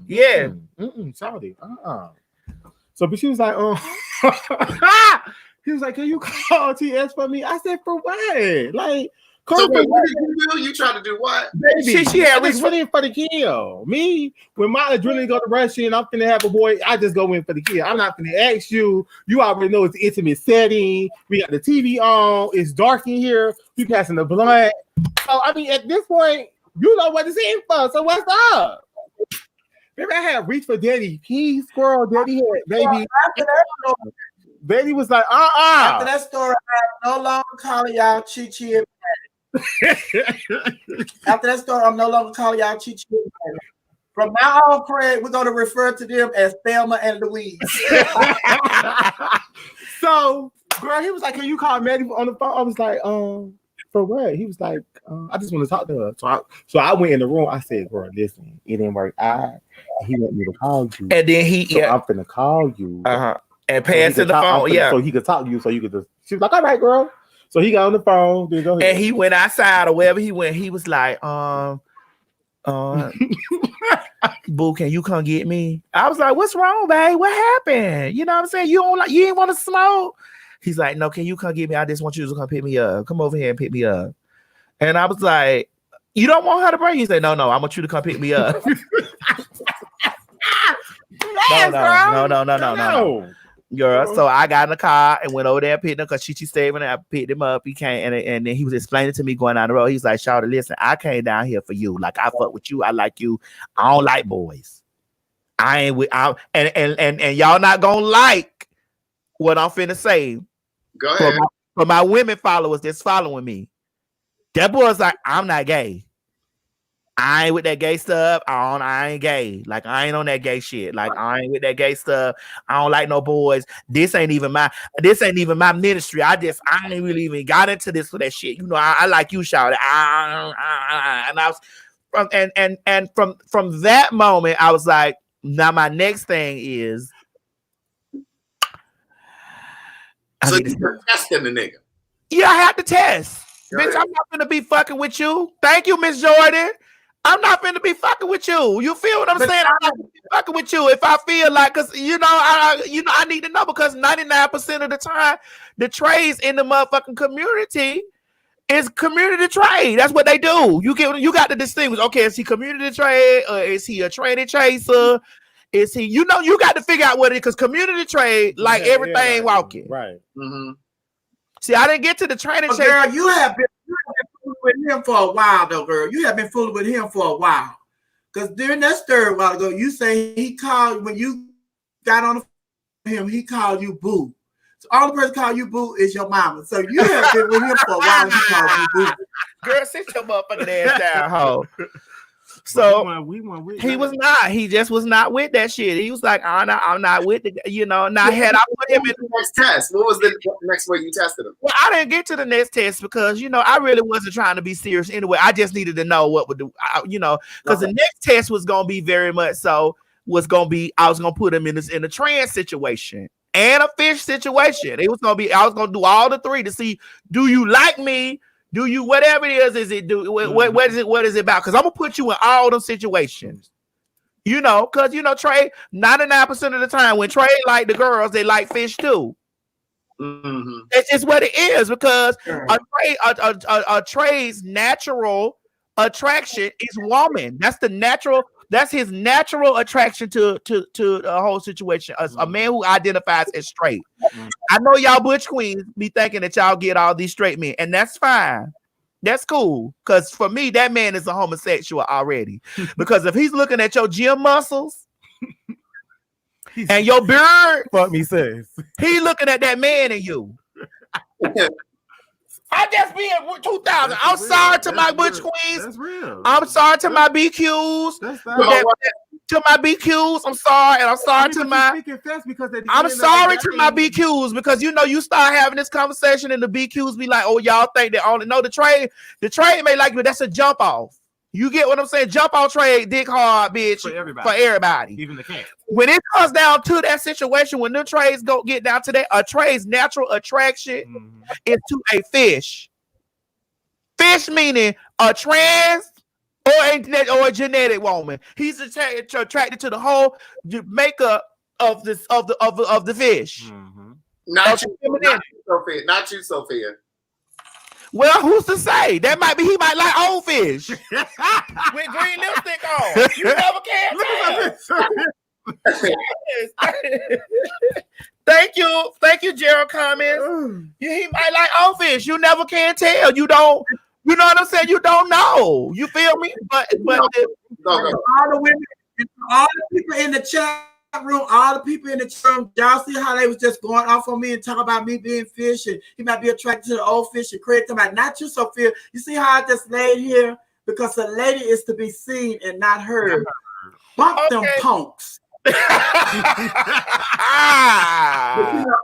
Yeah. Saudi. So, but she was like, he was like, can you call TS for me? I said, for what? Like, So what did you do? You tried to do what? Baby, She had reached in for the kill. Me, when my adrenaline go to rushing, I'm finna have a boy. I just go in for the kill. I'm not finna ask you. You already know it's an intimate setting. We got the TV on. It's dark in here. We passing the blunt. So I mean, at this point, you know what it's in for. So what's up? Maybe I had reached for daddy. He squirrel. Daddy had baby. Baby was like, After that story, I'm no longer calling y'all Chi-Chi and Maddie. After that story, I'm no longer calling y'all Chi-Chi and Maddie. From now on, Craig, we're going to refer to them as Thelma and Louise. So, girl, he was like, can you call Maddie on the phone? I was like, for what? He was like, I just want to talk to her. So I went in the room. I said, girl, listen, it didn't work out. He want me to call you. And then I'm finna call you. And pass to the phone, so he could talk to you, so you could just. She was like, "All right, girl." So he got on the phone. Then go ahead. And he went outside or wherever he went. He was like, "Boo, can you come get me?" I was like, "What's wrong, babe? What happened? You know what I'm saying? You ain't want to smoke." He's like, "No, can you come get me? I just want you to come pick me up. Come over here and pick me up." And I was like, "You don't want her to bring you?" He said, "No, I want you to come pick me up." No. Girl, so I got in the car and went over there and picked him because Chi stayed when I picked him up. He came and then he was explaining to me going down the road. He's like, "Shawty, listen, I came down here for you. Like I fuck with you. I like you. I don't like boys. I ain't with and y'all not gonna like what I'm finna say." Go ahead. For my women followers that's following me. That boy's like, "I'm not gay. I ain't with that gay stuff. I ain't gay. Like I ain't on that gay shit. Like I ain't with that gay stuff. I don't like no boys. This ain't even my ministry. I ain't really even got into this for that shit. You know, I like you, shout it." And I was from that moment, I was like, now my next thing is so you're testing the nigga. Yeah, I have to test. Bitch, I'm not gonna be fucking with you. Thank you, Miss Jordan. I'm not finna be fucking with you. You feel what I'm saying? I'm not gonna be fucking with you if I feel like, cause I need to know because 99% of the time, the trades in the motherfucking community is community trade. That's what they do. You got to distinguish. Okay, is he community trade or is he a trading chaser? Is he? You got to figure out what it is because community trade, like everything walking. Right. Mm-hmm. See, I didn't get to the trading chaser. Girl, you have been fooling with him for a while, though, girl. You have been fooling with him for a while. Because during that story a while ago, you say he called, when you got on the phone with him, he called you boo. So all the person called you boo is your mama. So you have been with him for a while and he called you boo. Girl, sit your motherfucking ass down, ho. So he was not. He just was not with that shit. He was like, I'm not with the, Now had I put him in the next test, what was the next way you tested him? Well, I didn't get to the next test because I really wasn't trying to be serious anyway. I just needed to know what would do, because the next test was gonna be very much so I was gonna put him in a trans situation and a fish situation. I was gonna do all the three to see, do you like me? Do you whatever it is it do what is it about? Because I'm gonna put you in all them situations. Because Trey, 99% of the time when Trey like the girls, they like fish too. Mm-hmm. It's just what it is because a Trey's natural attraction is woman. That's his natural attraction to the whole situation. A man who identifies as straight. I know y'all butch queens be thinking that y'all get all these straight men, and that's fine. That's cool. Because for me, that man is a homosexual already. Because if he's looking at your gym muscles and your beard, fuck me says he looking at that man in you. I just be in 2000. I'm sorry to my butch queens. That's real. I'm sorry to my BQs. To my BQs, I'm sorry, and I'm sorry to my. I'm sorry to my BQs because you start having this conversation and the BQs be like, "Oh, y'all think they only know the trade? The trade may like, but that's a jump off. You get what I'm saying? Jump off trade, dick hard, bitch, for everybody. Even the cat. When it comes down to that situation, when the trades get down to that, a trade's natural attraction is to a fish. Fish meaning a trans or a genetic woman. He's attracted to the whole makeup of the fish. Not you, Sophia. Well, who's to say? That might be he might like old fish with green lipstick on. You never can tell. Thank you, Gerald Cummings. He might like old fish. You never can tell. You don't. You know what I'm saying? You don't know. You feel me? But all the women, all the people in the chat room, all the people in the chat room, y'all see how they was just going off on me and talking about me being fish and he might be attracted to the old fish and Craig talking about not you, Sophia. You see how I just laid here? Because the lady is to be seen and not heard. Bump them punks. I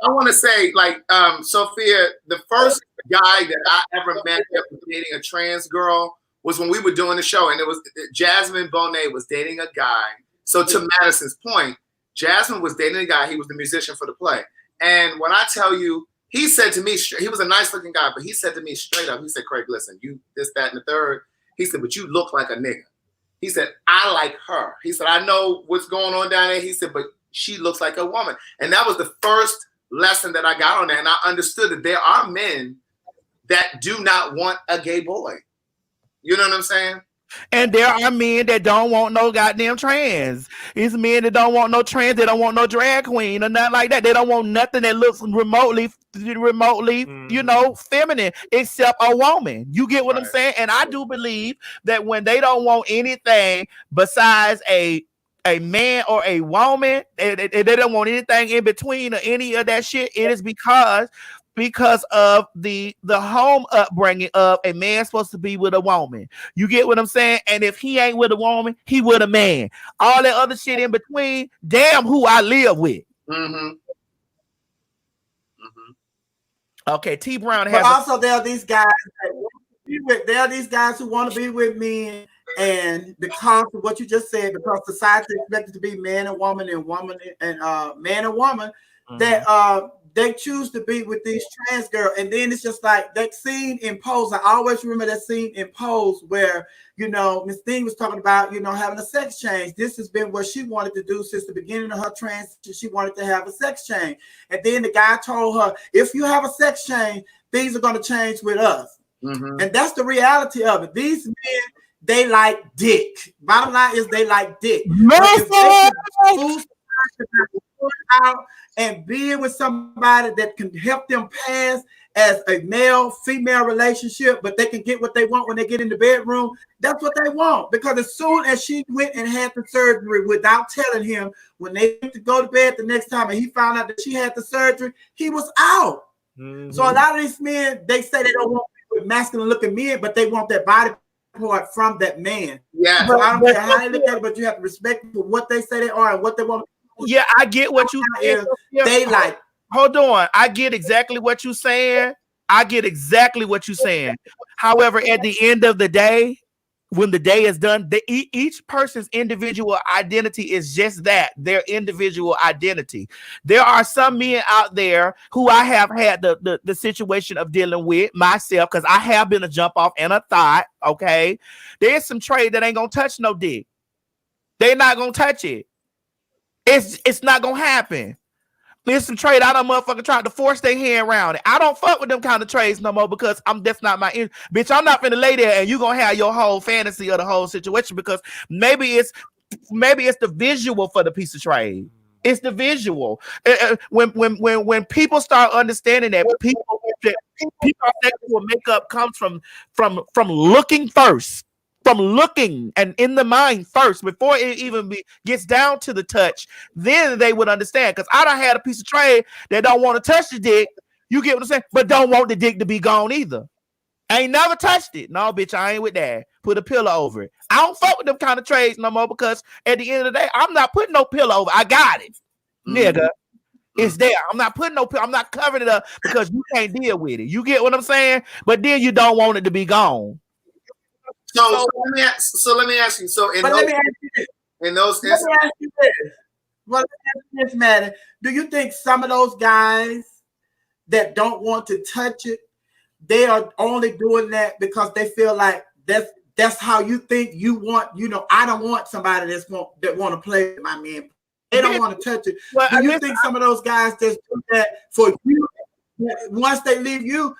want to say, like, Sophia, the first guy that I ever met that was dating a trans girl was when we were doing the show, and it was Jasmine Bonet was dating a guy. So to Madison's point, Jasmine was dating a guy. He was the musician for the play. And when I tell you, he said to me, he was a nice looking guy, but he said to me straight up, he said, Craig, listen, you this, that, and the third. He said, but you look like a nigga. He said, I like her. He said, I know what's going on down there. He said, but she looks like a woman. And that was the first lesson that I got on that. And I understood that there are men that do not want a gay boy. You know what I'm saying? And there are men that don't want no goddamn trans. It's men that don't want no trans. They don't want no drag queen or nothing like that. They don't want nothing that looks remotely, you know, feminine except a woman. You get what I'm saying? And I do believe that when they don't want anything besides a man or a woman, they don't want anything in between or any of that shit, it is because of the home upbringing of a man supposed to be with a woman. You get what I'm saying? And if he ain't with a woman, he with a man. All that other shit in between, damn who I live with. Okay, T Brown has. But also there are these guys who want to be with men, and because of what you just said, because society expected to be man and woman and man and woman, that they choose to be with these trans girls. And then it's just like that scene in Pose. I always remember that scene in Pose where, you know, Miss Thing was talking about, you know, having a sex change. This has been what she wanted to do since the beginning of her transition. She wanted to have a sex change. And then the guy told her, if you have a sex change, things are going to change with us. And that's the reality of it. These men, they like dick. Bottom line is they like dick. Out and being with somebody that can help them pass as a male-female relationship, but they can get what they want when they get in the bedroom. That's what they want. Because as soon as she went and had the surgery without telling him, when they went to go to bed the next time and he found out that she had the surgery, he was out. So a lot of these men, they say they don't want with masculine-looking men, but they want that body part from that man. Yeah. So I don't care how they look at it, but you have to respect for what they say they are and what they want. Yeah, I get what you saying. They like. Hold on. I get exactly what you're saying. However, at the end of the day, when the day is done, each person's individual identity is just that, their individual identity. There are some men out there who I have had the situation of dealing with myself, because I have been a jump off and a thought, okay? There's some trade that ain't going to touch no dick. They're not going to touch it. It's not gonna happen. There's some trade I done motherfucker tried to force their hand around it. I don't fuck with them kind of trades no more because that's not my bitch. I'm not finna lay there and you gonna have your whole fantasy of the whole situation, because maybe it's the visual for the piece of trade. It's the visual. When people start understanding that people's sexual makeup comes from looking first. From looking and in the mind first, before it even gets down to the touch, then they would understand. Because I done had a piece of trade that don't want to touch the dick, you get what I'm saying, but don't want the dick to be gone either. I ain't never touched it. No, bitch, I ain't with that. Put a pillow over it. I don't fuck with them kind of trades no more, because at the end of the day, I'm not putting no pillow over. I got it, nigga. It's there. I'm not putting I'm not covering it up because you can't deal with it. You get what I'm saying? But then you don't want it to be gone. So let me ask you. So let me ask you this, Maddie. Do you think some of those guys that don't want to touch it, they are only doing that because they feel like that's how you think you want? You know, I don't want somebody that want to play with my man. They don't want to touch it. Well, do you think some of those guys just do that for you? Once they leave you,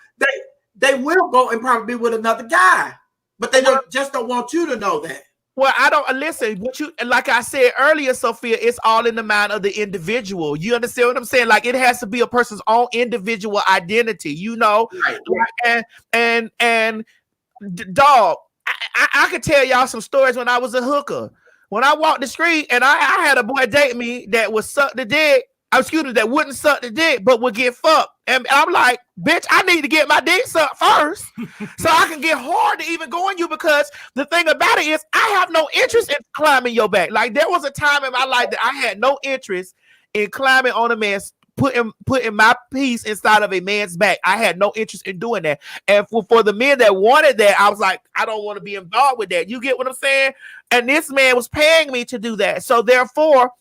they will go and probably be with another guy, but they just don't want you to know that. Well, I don't listen. What you like I said earlier, Sophia, it's all in the mind of the individual. You understand what I'm saying? Like it has to be a person's own individual identity, you know. Right. And dog, I could tell y'all some stories when I was a hooker. When I walked the street and I had a boy date me that would suck the dick. That wouldn't suck the dick, but would get fucked. And I'm like, bitch, I need to get my dick sucked first so I can get hard to even go on you, because the thing about it is I have no interest in climbing your back. Like there was a time in my life that I had no interest in climbing on a man's, putting my piece inside of a man's back. I had no interest in doing that. And for the men that wanted that, I was like, I don't want to be involved with that. You get what I'm saying? And this man was paying me to do that. So therefore,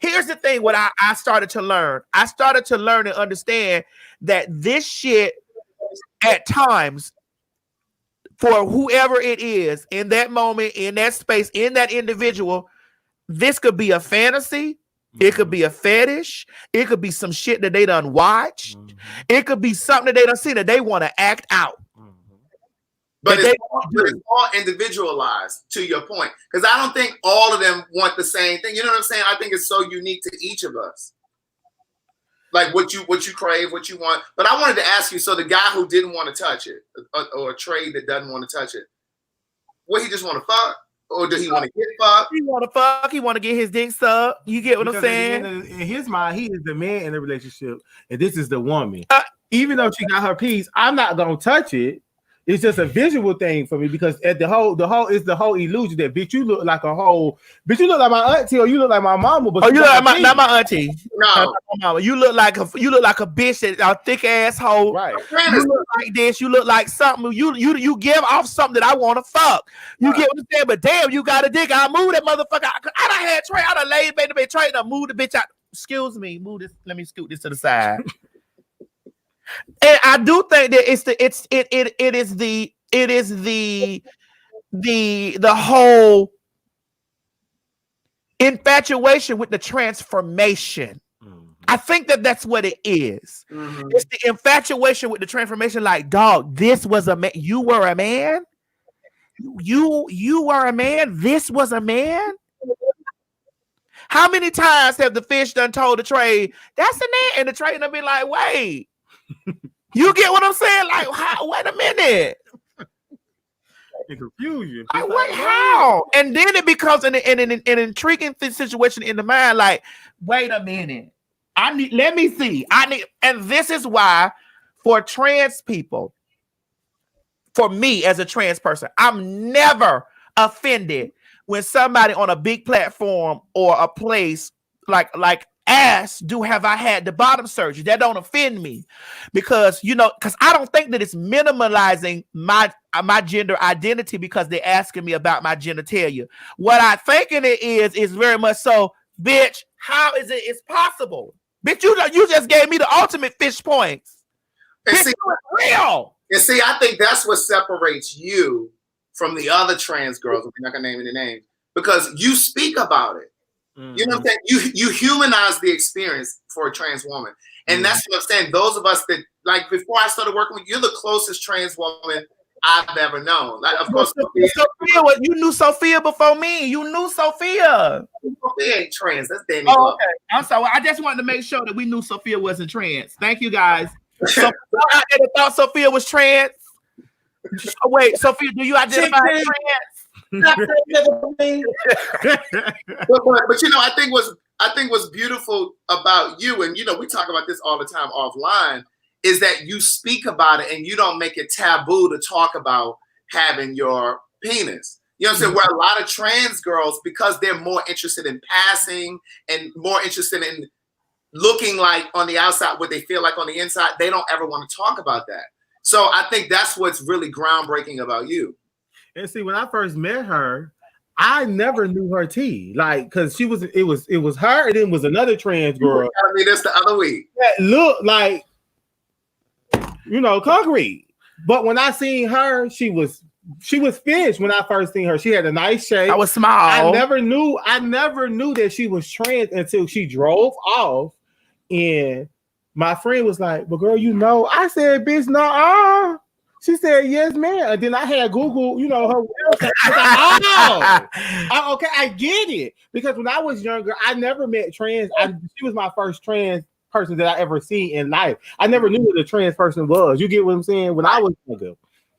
here's the thing, what I started to learn. I started to learn and understand that this shit at times, for whoever it is in that moment, in that space, in that individual, this could be a fantasy. It could be a fetish. It could be some shit that they done watched. It could be something that they done seen that they want to act out. But it's all individualized, to your point, because I don't think all of them want the same thing. You know what I'm saying? I think it's so unique to each of us, like what you crave, what you want. But I wanted to ask you: so the guy who didn't want to touch it, or a trade that doesn't want to touch it, what, he just want to fuck, or does he want to get fucked? He want to fuck. He want to get his dick sucked. You get what I'm saying? In his mind, he is the man in the relationship, and this is the woman. Even though she got her piece, I'm not gonna touch it. It's just a visual thing for me, because at the whole illusion that bitch, you look like a whole bitch, you look like my auntie, or you look like my mama. But you look like not my auntie. No, mama. You look like a bitch that a thick asshole. Right. You look like this. You look like something. You give off something that I want to fuck. You get what I'm saying? But damn, you got a dick. I move that motherfucker. I done had Trey. I done laid baby Trey. I move the bitch out. Excuse me. Move this. Let me scoot this to the side. And I do think that it is the whole infatuation with the transformation. I think that that's what it is. It's the infatuation with the transformation. Like, dog, this was a man. You were a man. You were a man. This was a man. How many times have the fish done told the trade, that's a man? And the trade done be like, wait. You get what I'm saying? Like, wait a minute. In confusion. Like, wait, how? And then it becomes an intriguing situation in the mind. Like, wait a minute. Let me see. And this is why, for trans people, for me as a trans person, I'm never offended when somebody on a big platform or a place like ask, have I had the bottom surgery? That don't offend me, because I don't think that it's minimalizing my gender identity because they're asking me about my genitalia. What I thinking it is very much so, bitch, how is it's possible? Bitch, you just gave me the ultimate fish points. And bitch, see, real. And see, I think that's what separates you from the other trans girls. We're not gonna name any names, because you speak about it. You know what I'm saying? You humanize the experience for a trans woman. And that's what I'm saying. Those of us that, like, before I started working with you, you're the closest trans woman I've ever known. Like, of course, Sophia, you knew Sophia before me. You knew Sophia. Sophia ain't trans. That's Danny. Oh, okay. I'm sorry. I just wanted to make sure that we knew Sophia wasn't trans. Thank you, guys. So, I thought Sophia was trans. Wait, Sophia, do you identify as trans? but I think what's beautiful about you, and we talk about this all the time offline, is that you speak about it and you don't make it taboo to talk about having your penis. You know what I'm saying? Where a lot of trans girls, because they're more interested in passing and more interested in looking like on the outside what they feel like on the inside, they don't ever want to talk about that. So I think that's what's really groundbreaking about you. And see, when I first met her, I never knew her tea, like, because it was her, and then was another trans girl. I mean, that's the other week. That looked like, concrete. But when I seen her, she was finished. When I first seen her, she had a nice shape. I was small. I never knew that she was trans until she drove off, and my friend was like, "But girl, you know," I said, "Bitch, no." She said, "Yes, ma'am." And then I had Google, you know, her website. Okay, I get it. Because when I was younger, I never met trans. She was my first trans person that I ever seen in life. I never knew what a trans person was. You get what I'm saying? When I was younger.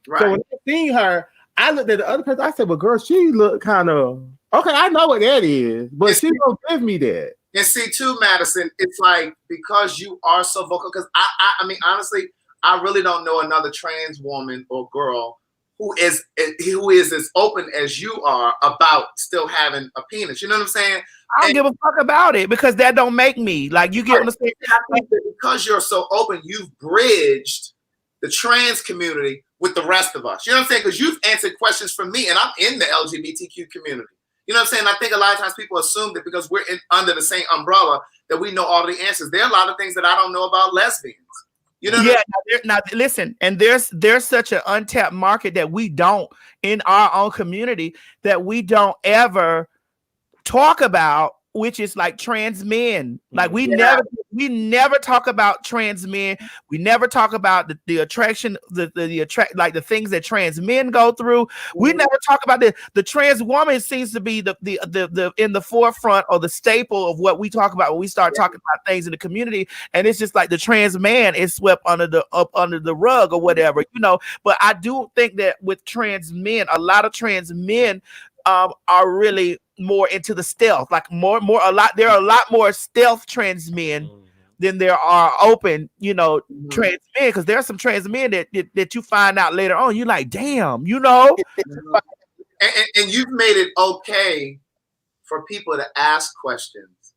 Right. So when I seen her, I looked at the other person. I said, "Well, girl, she looked kind of okay. I know what that is, but she don't give me that." And see, too, Madison, it's like because you are so vocal. Because I mean, honestly, I really don't know another trans woman or girl who is as open as you are about still having a penis. You know what I'm saying? I don't give a fuck about it because that don't make me. Like, you get what I'm saying? I think that because you're so open, you've bridged the trans community with the rest of us. You know what I'm saying? Because you've answered questions from me, and I'm in the LGBTQ community. You know what I'm saying? I think a lot of times people assume that because we're under the same umbrella that we know all the answers. There are a lot of things that I don't know about lesbians. You know? Yeah. Now listen, and there's such an untapped market that we don't in our own community that we don't ever talk about, which is like trans men. Like we never talk about trans men. We never talk about the attraction, the attract, like the things that trans men go through. We never talk about the trans woman seems to be the in the forefront or the staple of what we talk about when we start talking about things in the community. And it's just like the trans man is swept under the rug or whatever, you know. But I do think that with trans men, a lot of trans men are really more into the stealth, like there are a lot more stealth trans men than there are open, you know, trans men, because there are some trans men that you find out later on, you're like, damn, you know. And you've made it okay for people to ask questions.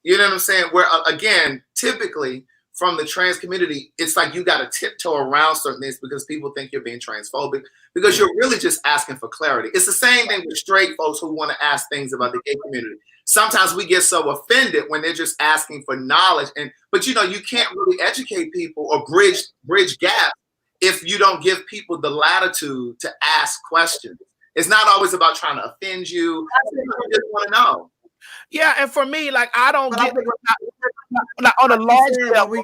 You know what I'm saying? Where again, typically from the trans community, it's like you got to tiptoe around certain things because people think you're being transphobic because you're really just asking for clarity. It's the same thing with straight folks who want to ask things about the gay community. Sometimes we get so offended when they're just asking for knowledge, but you know, you can't really educate people or bridge gaps if you don't give people the latitude to ask questions. It's not always about trying to offend you. You just want to know. Yeah, and for me, like I don't get not on a large level.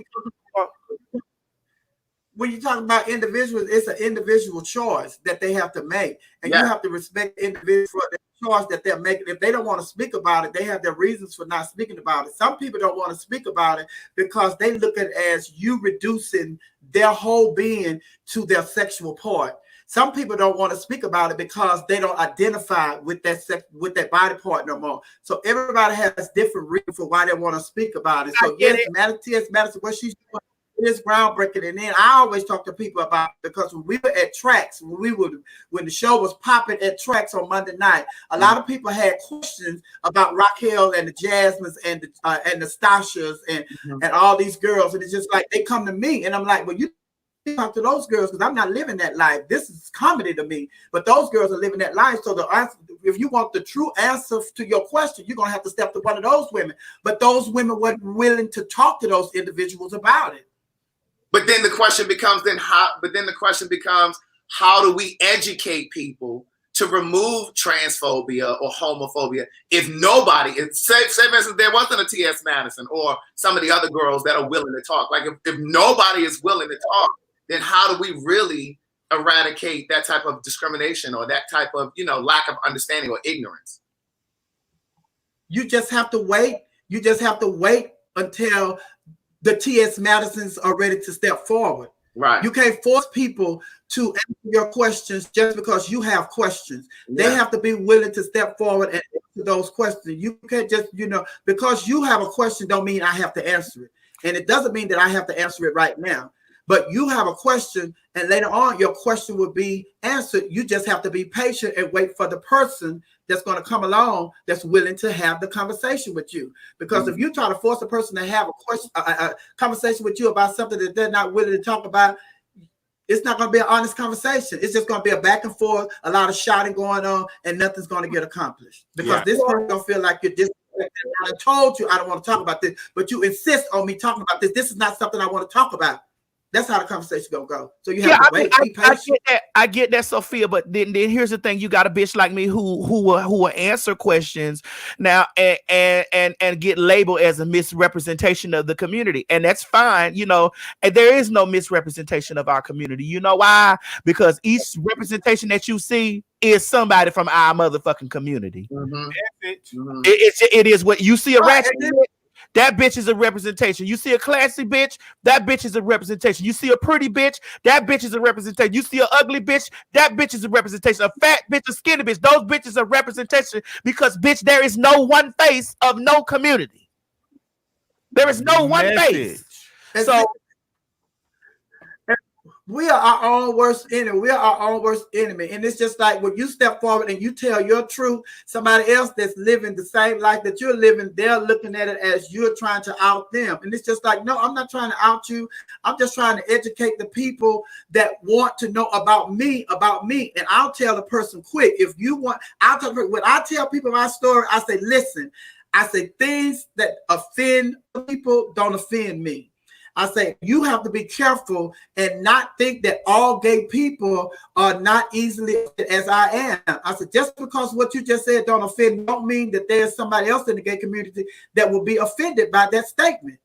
When you talk about individuals, it's an individual choice that they have to make, and you have to respect the individual for the choice that they're making. If they don't want to speak about it, they have their reasons for not speaking about it. Some people don't want to speak about it because they look at it as you reducing their whole being to their sexual part. Some people don't want to speak about it because they don't identify with that body part no more. So everybody has different reasons for why they want to speak about it. So yes, Madison, what she's doing is groundbreaking. And then I always talk to people about it because when we were at Tracks, when the show was popping at Tracks on Monday night, a lot of people had questions about Raquel and the Jasmines and the Stashas and all these girls. And it's just like they come to me and I'm like, well, you talk to those girls because I'm not living that life. This is comedy to me, but those girls are living that life. So the answer, if you want the true answer to your question, you're gonna have to step to one of those women. But those women weren't willing to talk to those individuals about it. But then the question becomes how do we educate people to remove transphobia or homophobia if nobody, say for instance, there wasn't a T.S. Madison or some of the other girls that are willing to talk. Like if nobody is willing to talk, then how do we really eradicate that type of discrimination or that type of, you know, lack of understanding or ignorance? You just have to wait. You just have to wait until the T.S. Madisons are ready to step forward. Right. You can't force people to answer your questions just because you have questions. Yeah. They have to be willing to step forward and answer those questions. You can't just, you know, because you have a question don't mean I have to answer it. And it doesn't mean that I have to answer it right now. But you have a question, and later on, your question will be answered. You just have to be patient and wait for the person that's going to come along that's willing to have the conversation with you. Because if you try to force a person to have a conversation with you about something that they're not willing to talk about, it's not going to be an honest conversation. It's just going to be a back and forth, a lot of shouting going on, and nothing's going to get accomplished. Because this person going to feel like you're disrespected. I told you I don't want to talk about this, but you insist on me talking about this. This is not something I want to talk about. That's how the conversation gonna go. So you have to wait, be patient. I get that, Sophia. But then here's the thing: you got a bitch like me who will answer questions now and get labeled as a misrepresentation of the community, and that's fine. You know, and there is no misrepresentation of our community. You know why? Because each representation that you see is somebody from our motherfucking community. Mm-hmm. It is what you see a ratchet. That bitch is a representation. You see a classy bitch, that bitch is a representation. You see a pretty bitch, that bitch is a representation. You see an ugly bitch, that bitch is a representation. A fat bitch, a skinny bitch, those bitches are representation because, bitch, there is no one face of no community. There is no one face. So we are our own worst enemy. We are our own worst enemy. And it's just like when you step forward and you tell your truth, somebody else that's living the same life that you're living, they're looking at it as you're trying to out them. And it's just like, no, I'm not trying to out you. I'm just trying to educate the people that want to know about me. And I'll tell the person quick. If you want, when I tell people my story, I say, listen, I say things that offend people don't offend me. I say, you have to be careful and not think that all gay people are not easily as I am. I said, just because what you just said don't offend, don't mean that there's somebody else in the gay community that will be offended by that statement.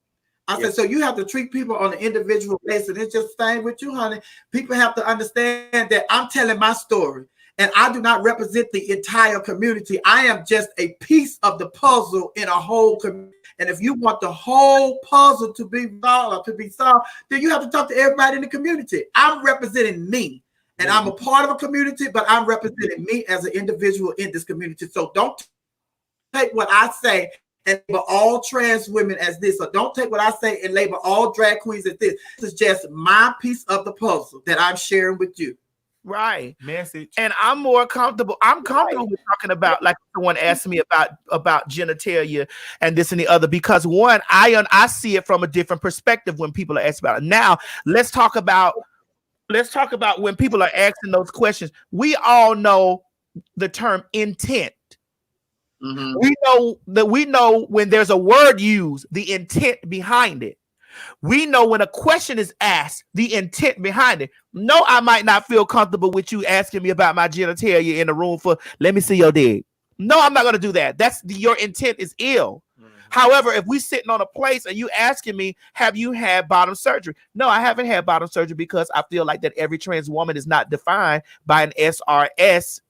I said, so you have to treat people on an individual basis. It's just the same with you, honey. People have to understand that I'm telling my story. And I do not represent the entire community. I am just a piece of the puzzle in a whole community. And if you want the whole puzzle to be solved, then you have to talk to everybody in the community. I'm representing me. And I'm a part of a community, but I'm representing me as an individual in this community. So don't take what I say and label all trans women as this, or don't take what I say and label all drag queens as this. This is just my piece of the puzzle that I'm sharing with you. Right. Message. And I'm more comfortable. I'm comfortable with talking about, like someone asked me about genitalia and this and the other, because one, I see it from a different perspective when people are asked about it. Now, let's talk about when people are asking those questions. We all know the term intent. Mm-hmm. We know when there's a word used, the intent behind it. We know when a question is asked, the intent behind it. No, I might not feel comfortable with you asking me about my genitalia in the room for, let me see your dick. No, I'm not going to do that. Your intent is ill. Mm-hmm. However, if we sitting on a place and you asking me, have you had bottom surgery? No, I haven't had bottom surgery, because I feel like that every trans woman is not defined by an SRS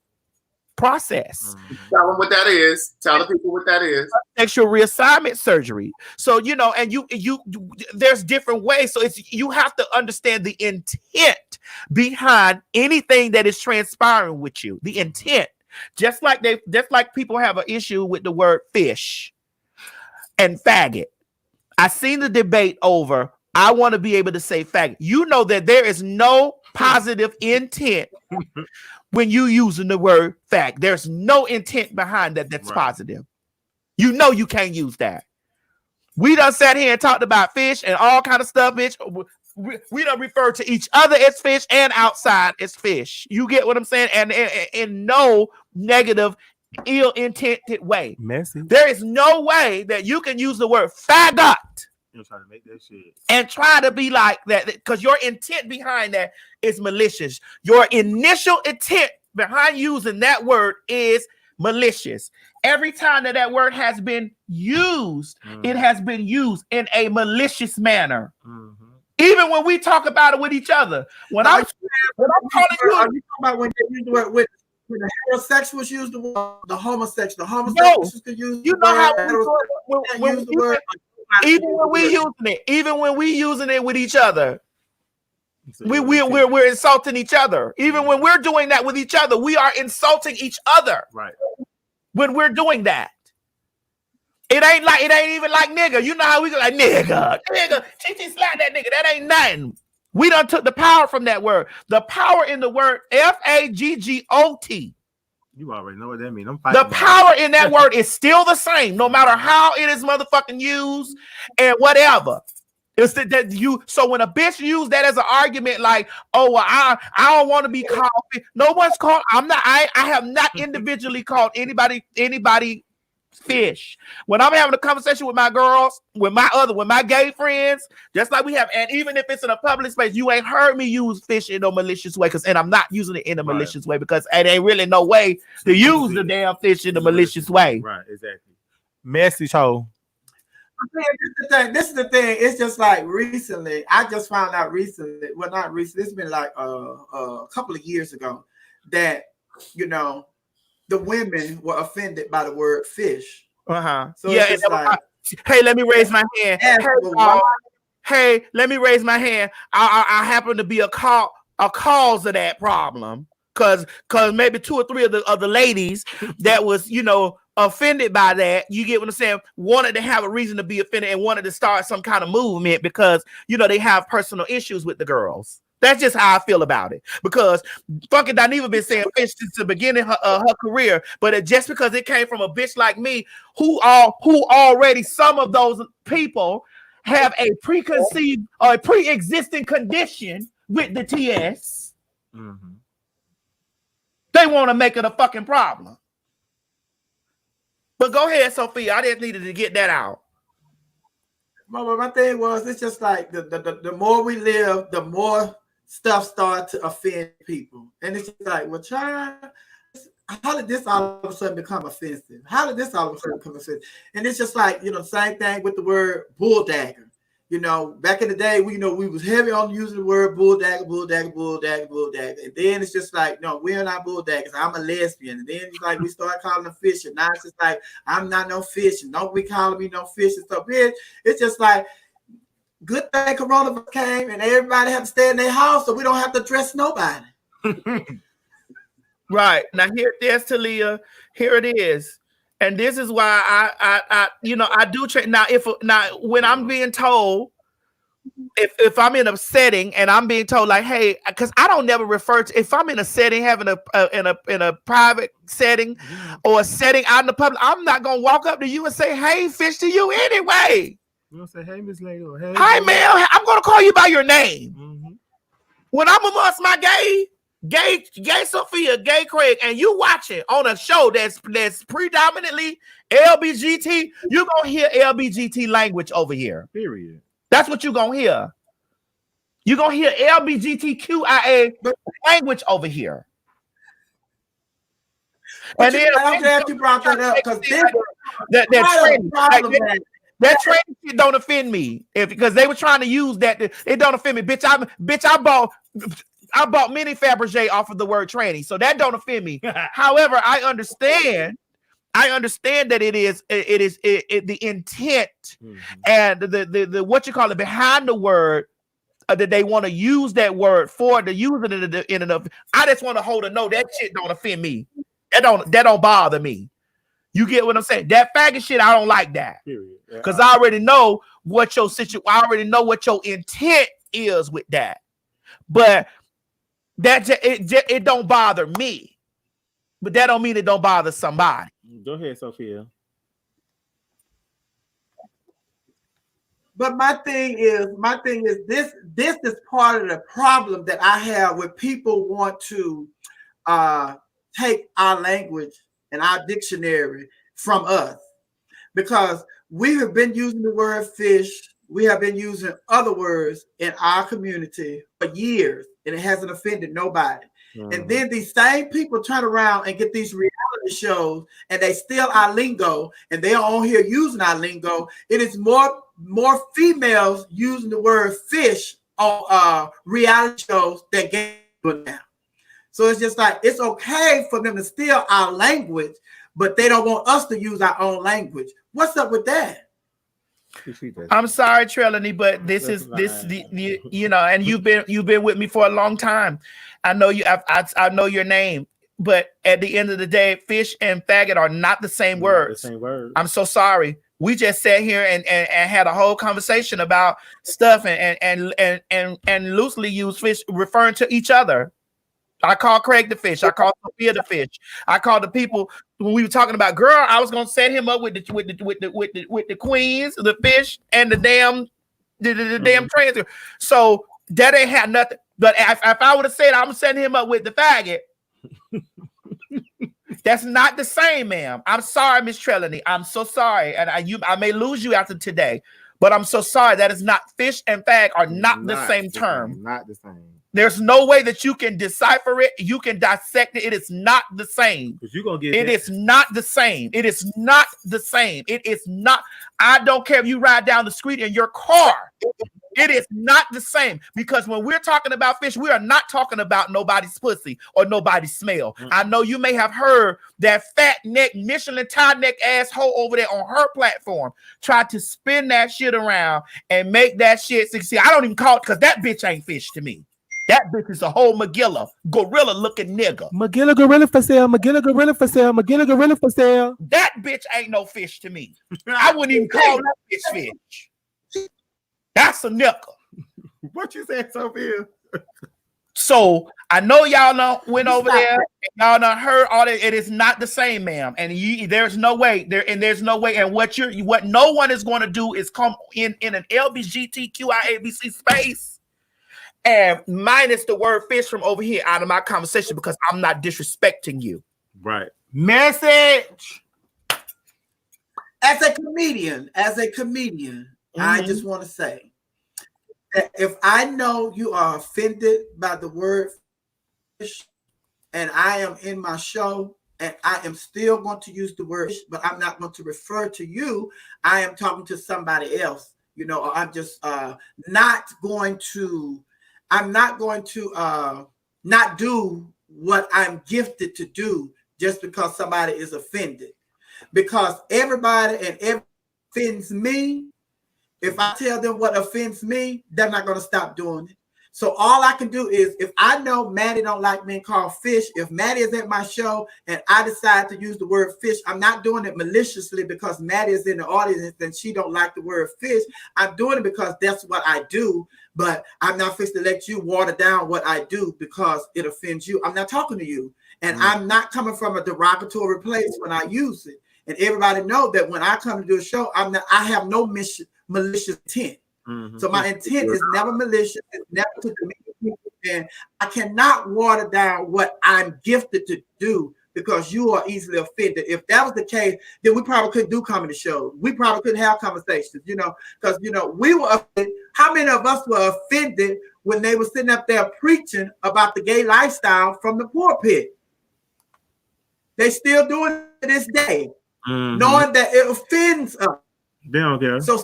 process. Tell them what that is. Tell the people what that is. Sexual reassignment surgery. So, and you there's different ways. So you have to understand the intent behind anything that is transpiring with you. The intent. Just like people have an issue with the word fish and faggot. I seen the debate over, I want to be able to say faggot. You know that there is no positive intent when you using the word fact. There's no intent behind that's right. Positive. You know you can't use that. We done sat here and talked about fish and all kind of stuff, bitch. We done referred to each other as fish and outside as fish. You get what I'm saying? And in no negative, ill-intended way. Messy. There is no way that you can use the word faggot trying to make that shit and try to be like that, because your intent behind that is malicious. Your initial intent behind using that word is malicious. Every time that word has been used, it has been used in a malicious manner. Mm-hmm. Even when we talk about it with each other. When I'm calling you, are you talking about when they use the word with? When the heterosexuals use the word, the homosexuals could use. You know how when use the word. Even when we using it with each other, we're insulting each other. Even when we're doing that with each other, we are insulting each other. Right. When we're doing that, it ain't even like nigga. You know how we go like nigga, she slap that nigga. That ain't nothing. We done took the power from that word. The power in the word FAGGOT. You already know what that means. The power in that word is still the same, no matter how it is motherfucking used and whatever. It's that you. So when a bitch use that as an argument, like, oh, well, I don't want to be called. No one's called. I'm not. I have not individually called anybody fish. When I'm having a conversation with my girls, with my gay friends, just like we have, and even if it's in a public space, you ain't heard me use fish in no malicious way, and I'm not using it in a malicious way because it ain't really no way to use the damn fish in a malicious way. Right, exactly. Message hoe. This is the thing. It's just like recently. I just found out recently. Well, not recently. It's been like a couple of years ago that the women were offended by the word fish. So yeah, it's like, hey, let me raise my hand. Hey, let me raise my hand. I happen to be a cause of that problem. Cause maybe 2 or 3 of the ladies that was, offended by that, you get what I'm saying, wanted to have a reason to be offended and wanted to start some kind of movement because, they have personal issues with the girls. That's just how I feel about it. Because fucking Dineva been saying fish since the beginning of her career, but just because it came from a bitch like me, who already, some of those people have a preconceived or a pre-existing condition with the TS. Mm-hmm. They want to make it a fucking problem. But go ahead, Sophia. I just needed to get that out. My thing was, it's just like the more we live, the more stuff start to offend people. And it's just like, well, child, how did this all of a sudden become offensive? How did this all of a sudden become offensive? And it's just like, same thing with the word bulldagger. Back in the day, we was heavy on using the word bulldagger. And then it's just like, no, we're not bulldaggers. I'm a lesbian. And then it's like we start calling them fish. And now it's just like, I'm not no fish. And don't be calling me no fish and stuff. It's just like, good thing coronavirus came and everybody had to stay in their house so we don't have to address nobody. Right. Now there's Talia. Here it is. And this is why I do train now. When I'm being told, if I'm in a setting and I'm being told like, hey, because I don't never refer to, if I'm in a setting having in a private setting or a setting out in the public, I'm not gonna walk up to you and say, hey, fish to you anyway. You don't say, hey, Miss Lady, or hey, hi, man. I'm gonna call you by your name. Mm-hmm. When I'm amongst my gay Sophia, gay Craig, and you watching on a show that's predominantly LBGT, you're gonna hear LBGT language over here. Period. That's what you're gonna hear. You're gonna hear LBGTQIA language over here. And then I'm glad you brought that up because that training shit don't offend me because they were trying to use that. It don't offend me, bitch. I bought mini Fabergé off of the word tranny, so that don't offend me. However, I understand that it is the intent and the what you call it behind the word that they want to use that word for to use it in enough. I just want to hold a note. That shit don't offend me. That don't bother me. You get what I'm saying? That faggot shit, I don't like that because I already know what your situation. I already know what your intent is with that, but. It don't bother me, but that don't mean it don't bother somebody. Go ahead, Sophia. But my thing is this is part of the problem that I have when people want to take our language and our dictionary from us, because we have been using the word fish. We have been using other words in our community for years, and it hasn't offended nobody. And then these same people turn around and get these reality shows, and they steal our lingo, and they are on here using our lingo. It is more females using the word fish on reality shows than gay people now. So it's just like, it's okay for them to steal our language, but they don't want us to use our own language. What's up with that? I'm sorry, Trelawney, but and you've been with me for a long time. I know you. I know your name, but at the end of the day, fish and faggot are not the same words. The same word. I'm so sorry. We just sat here and had a whole conversation about stuff and loosely used fish referring to each other. I called Craig the fish. I called Sophia the fish. I called the people when we were talking about girl. I was gonna set him up with the queens, the fish, and the damn trans. So that ain't had nothing. But if I would have said I'm setting him up with the faggot, That's not the same, ma'am. I'm sorry, Miss Trelawney. I'm so sorry. And I may lose you after today, but I'm so sorry. That is not fish and fag are not the same term. Not the same. There's no way that you can decipher it. You can dissect it. It is not the same. You're gonna get it is not the same. It is not the same. It is not. I don't care if you ride down the street in your car. It is not the same, because when we're talking about fish, we are not talking about nobody's pussy or nobody's smell. I know you may have heard that fat neck, Michelin tie neck asshole over there on her platform tried to spin that shit around and make that shit succeed. I don't even call it, because that bitch ain't fish to me. That bitch is a whole Magilla, gorilla looking nigga. Magilla gorilla for sale. Magilla gorilla for sale. Magilla gorilla for sale. That bitch ain't no fish to me. I wouldn't even call that bitch fish. That's a nigga. What you saying, Sophia? So I know y'all went over there. Y'all done heard all that. It is not the same, ma'am. And there's no way there. And there's no way. And what no one is going to do is come in an LGBTQIABC space and minus the word fish from over here out of my conversation, because I'm not disrespecting you. Right. Message. As a comedian, I just want to say that if I know you are offended by the word fish, and I am in my show and I am still going to use the word fish, but I'm not going to refer to you, I am talking to somebody else, or I'm just not going to not do what I'm gifted to do just because somebody is offended. Because everybody and everything offends me. If I tell them what offends me, they're not going to stop doing it. So all I can do is, if I know Maddie don't like being called fish, if Maddie is at my show and I decide to use the word fish, I'm not doing it maliciously because Maddie is in the audience and she don't like the word fish. I'm doing it because that's what I do, but I'm not fixed to let you water down what I do because it offends you. I'm not talking to you. And I'm not coming from a derogatory place when I use it. And everybody know that when I come to do a show, I have no malicious intent. So my intent is never malicious, it's never to demean people, and I cannot water down what I'm gifted to do because you are easily offended. If that was the case, then we probably couldn't do comedy shows. We probably couldn't have conversations, because we were offended. How many of us were offended when they were sitting up there preaching about the gay lifestyle from the pulpit? They still doing it to this day, knowing that it offends us. They don't care. So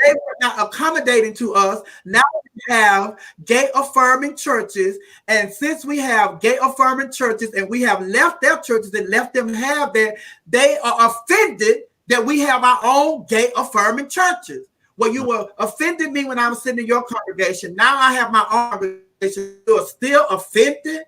they were not accommodating to us. Now we have gay affirming churches, and since we have gay affirming churches and we have left their churches and left them have that, they are offended that we have our own gay affirming churches. Well, you were offended me when I was sitting in your congregation. Now I have my own congregation. You are still offended.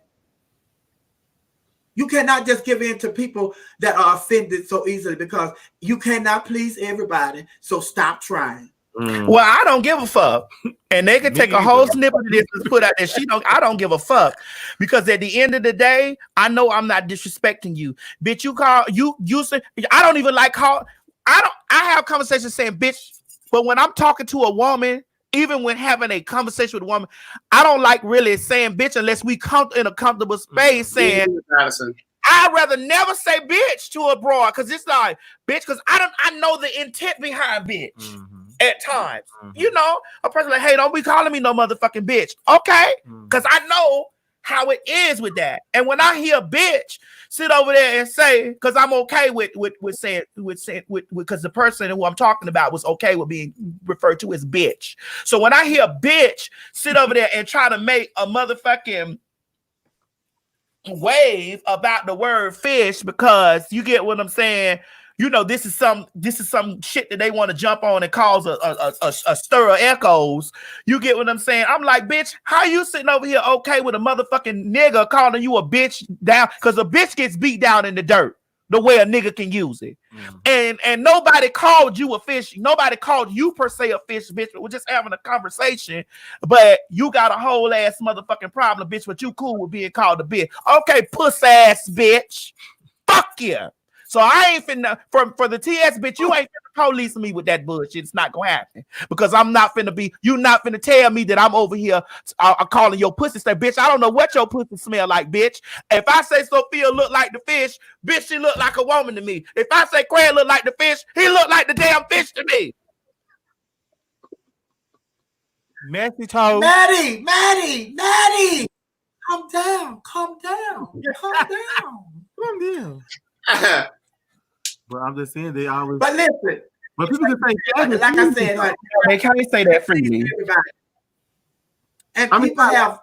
You cannot just give in to people that are offended so easily, because you cannot please everybody. So stop trying. Well, I don't give a fuck. And they can take a whole snippet of this and put out there. I don't give a fuck. Because at the end of the day, I know I'm not disrespecting you. Bitch, you say, I don't even like I have conversations saying bitch, but when I'm talking to a woman, even when having a conversation with a woman, I don't like really saying bitch unless we come in a comfortable space saying, I'd rather never say bitch to a broad, because it's like bitch, because I know the intent behind bitch at times. A person like, hey, don't be calling me no motherfucking bitch. Okay, because I know how it is with that. And when I hear bitch sit over there and say, because I'm okay with saying because the person who I'm talking about was okay with being referred to as bitch. So when I hear bitch sit over there and try to make a motherfucking wave about the word fish, because you get what I'm saying, this is some shit that they want to jump on and cause a stir of echoes. You get what I'm saying? I'm like, bitch, how you sitting over here okay with a motherfucking nigga calling you a bitch down? Because a bitch gets beat down in the dirt the way a nigga can use it. And nobody called you a fish. Nobody called you per se a fish, bitch. We're just having a conversation. But you got a whole ass motherfucking problem, bitch, but you cool with being called a bitch. Okay, puss ass bitch. Fuck you. So I ain't finna, for the TS bitch, you ain't finna Police me with that bullshit. It's not gonna happen because I'm not finna be. You not finna tell me that I'm over here calling your pussy. Say, bitch, I don't know what your pussy smell like, bitch. If I say Sophia look like the fish, bitch, she look like a woman to me. If I say Craig look like the fish, he look like the damn fish to me. Messy toe. Maddie, calm down. But I'm just saying they always. But listen. But people can say, like I said, honey, they can't say that freely. And people have,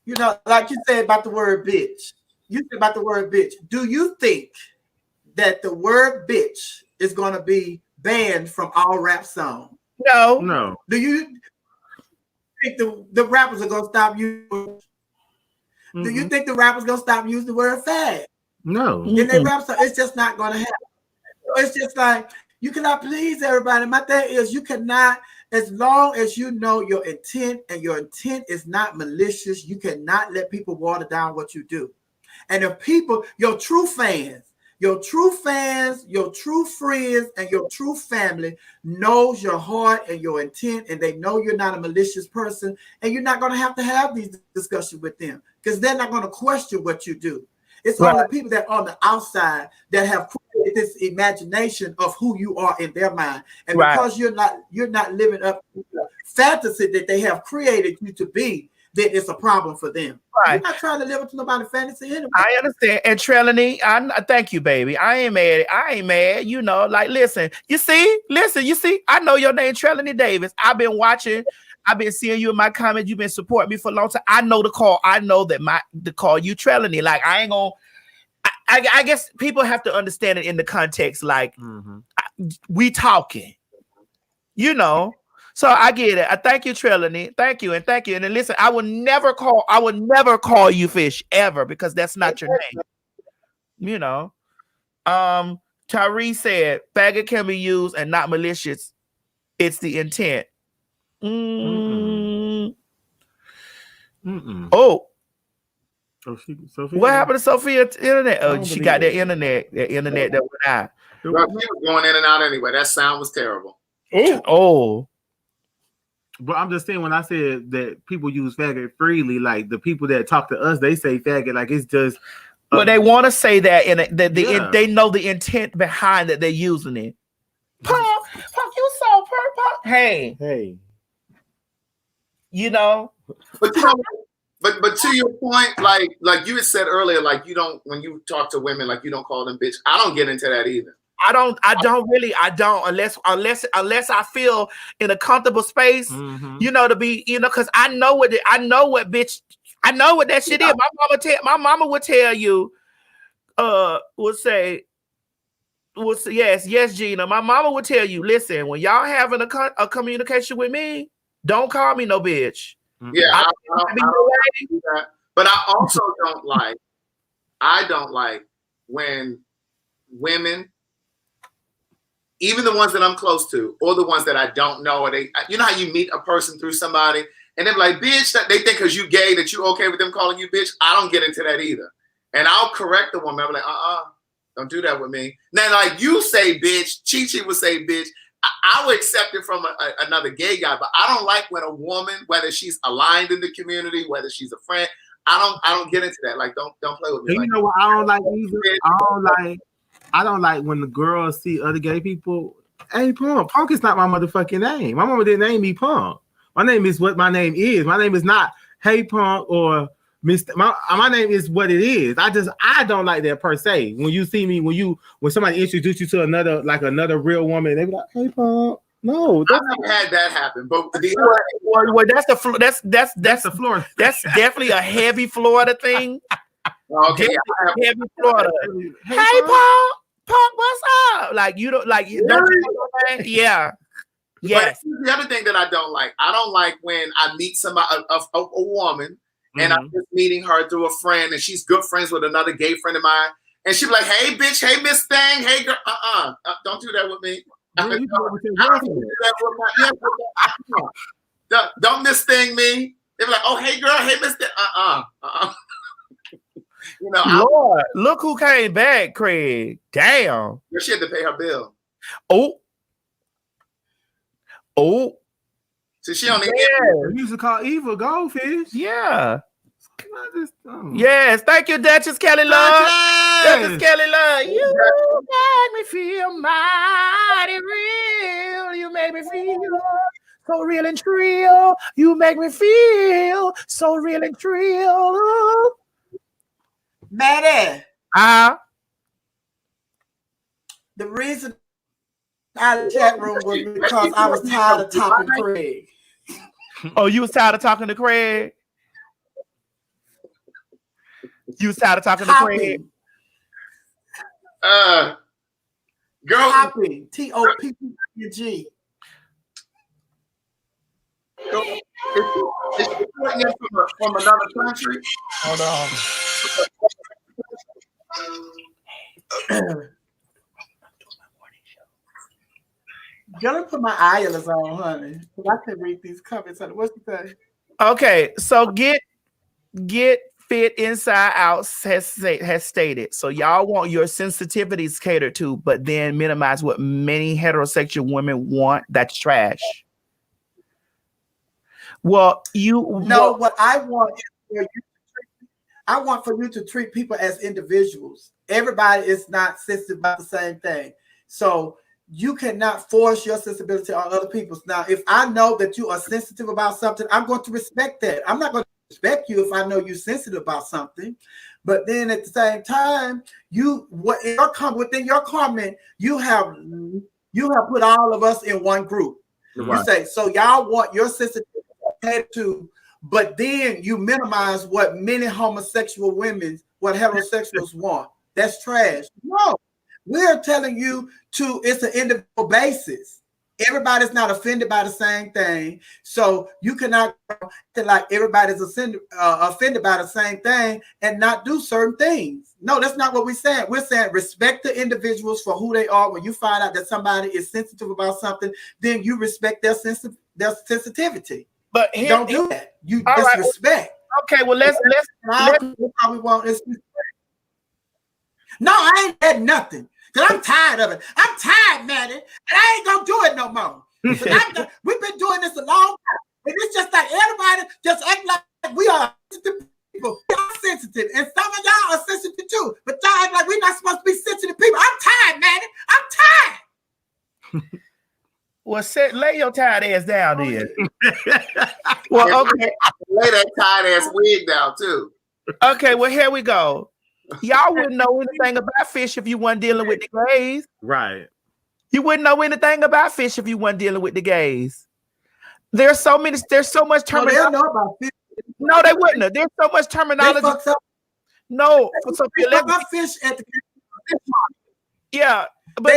you know, like you said about the word bitch. You said about the word bitch. Do you think that the word bitch is going to be banned from all rap songs? No. Do you think the rappers are going to stop using? Mm-hmm. Do you think the rappers going to stop using the word fag? No. In their rap song, it's just not going to happen. It's just like, you cannot please everybody. My thing is, you cannot, as long as you know your intent and your intent is not malicious, you cannot let people water down what you do. And if people, your true friends, your true friends, and your true family knows your heart and your intent, and they know you're not a malicious person, and you're not going to have these discussions with them because they're not going to question what you do. It's only people that are on the outside that have created this imagination of who you are in their mind. And because you're not living up to the fantasy that they have created you to be, then it's a problem for them. You're not trying to live up to nobody's fantasy anyway. I understand. And Trelani, I thank you, baby. I ain't mad. You know, like, listen, you see, I know your name, Trelani Davis. I've been seeing you in my comments. You've been supporting me for a long time. I know the call. I know that the call you Trelani. Like, I ain't gonna. I guess people have to understand it in the context. Like, we talking, you know. So I get it. I thank you, Trelani. Thank you. And then listen, I will never call you fish ever because that's not your name. You know. Tyree said faggot can be used and not malicious. It's the intent. Oh. Sophia. What happened to Sophia's internet? Oh, she got that internet that went out. Well, she was going in and out anyway. That sound was terrible. Oh. But I'm just saying, when I said that people use faggot freely, like the people that talk to us, they say faggot like it's just. But they want to say that, and they know the intent behind that they're using it. Punk, you so purple. Hey. You know. But to your point, like you had said earlier, like you don't, when you talk to women, like you don't call them bitch. I don't get into that either. I don't unless I feel in a comfortable space, you know, to be, you know, because I know what that shit is. My mama would tell you, yes, Gina. My mama would tell you, listen, when y'all having a communication with me, don't call me no bitch. Yeah, I don't do that. But I also don't like when women, even the ones that I'm close to, or the ones that I don't know, or you know how you meet a person through somebody, and they're like, bitch, that they think because you gay that you okay with them calling you bitch. I don't get into that either. And I'll correct the woman. I'm like, don't do that with me. Now, like you say bitch, Chi would say bitch. I would accept it from another gay guy, but I don't like when a woman, whether she's aligned in the community, whether she's a friend, I don't get into that. Like, don't play with me. You know what I don't like either? I don't like when the girls see other gay people. Hey, Punk. Punk is not my motherfucking name. My mama didn't name me Punk. My name is what my name is. My name is not Hey Punk or Mr. My name is what it is. I don't like that per se. When you see me, when somebody introduce you to another real woman, they be like, "Hey, Punk." No, I've never had that happen. But well, that's the Florida. That's definitely a heavy Florida thing. Okay, heavy Florida. Hey, Punk, what's up? Like you don't like you don't. Yeah. Yes. But the other thing that I don't like when I meet somebody, a woman. And I'm just meeting her through a friend, and she's good friends with another gay friend of mine. And she'll be like, "Hey, bitch, hey, Miss Thing, hey, girl, don't do that with me. Don't Miss Thing me." They be like, "Oh, hey, girl, hey, Miss Thing, You know, Lord, look who came back, Craig. Damn. she had to pay her bill. Oh. So she only The music called Evil Goldfish. Yeah. Just, Yes, thank you, Duchess Kelly Love. Duchess Kelly Love. You make me feel mighty real. You make me feel so real and trill. You make me feel so real and trill. Maddie. The reason out of the chat room was because I was tired of topping Craig. Oh, you was tired of talking to Craig? You was tired of talking to Craig? Girl. Topping. T-O-P-P-G. Is she putting it from another country? Hold on. Gotta put my eyelets on, honey. I can read these comments. What's the thing? Okay, so get fit inside out has stated. So y'all want your sensitivities catered to, but then minimize what many heterosexual women want. That's trash. Well, what I want is for you. I want for you to treat people as individuals. Everybody is not sensitive about the same thing, so you cannot force your sensibility on other people's. Now, if I know that you are sensitive about something, I'm going to respect that. I'm not going to respect you if I know you're sensitive about something. But then at the same time, within your comment, you have put all of us in one group. Right. You say, so y'all want your sensitivity to, but then you minimize what many homosexual women, what heterosexuals want. That's trash. No. We're telling you it's an individual basis. Everybody's not offended by the same thing. So you cannot like everybody's offended by the same thing and not do certain things. No, that's not what we're saying. We're saying respect the individuals for who they are. When you find out that somebody is sensitive about something, then you respect their sensitivity. But don't do that. You just respect. Okay, well let's how we want this respect. No, I ain't had nothing. Because I'm tired of it. I'm tired, Maddie. And I ain't going to do it no more. We've been doing this a long time. And it's just like everybody just act like we are sensitive people. We are sensitive. And some of y'all are sensitive too. But y'all act like we're not supposed to be sensitive people. I'm tired, Maddie. I'm tired. Well, lay your tired ass down then. Well, okay. Lay that tired ass wig down too. Okay, well, here we go. Y'all wouldn't know anything about fish if you weren't dealing with the gays. Right. You wouldn't know anything about fish if you weren't dealing with the gays. There's so much terminology. No, they know about fish. No, they wouldn't have. There's so much terminology. No, so about fish at the fish market. Yeah, but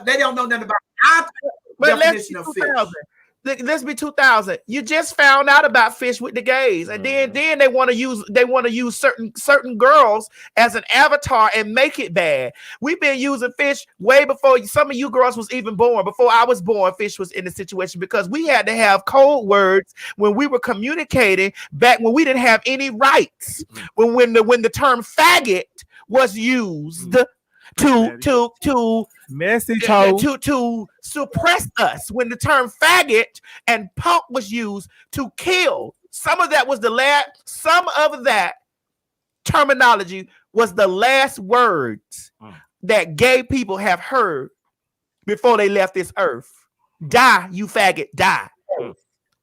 they don't know nothing about our definition of fish. Let's be 2000. You just found out about fish with the gays, and then they want to use certain girls as an avatar and make it bad. We've been using fish way before some of you girls was even born. Before I was born, fish was in the situation because we had to have code words when we were communicating back when we didn't have any rights. When the term faggot was used. To suppress us, when the term faggot and punk was used to kill. Some of that terminology was the last words that gay people have heard before they left this earth. Die, you faggot, die.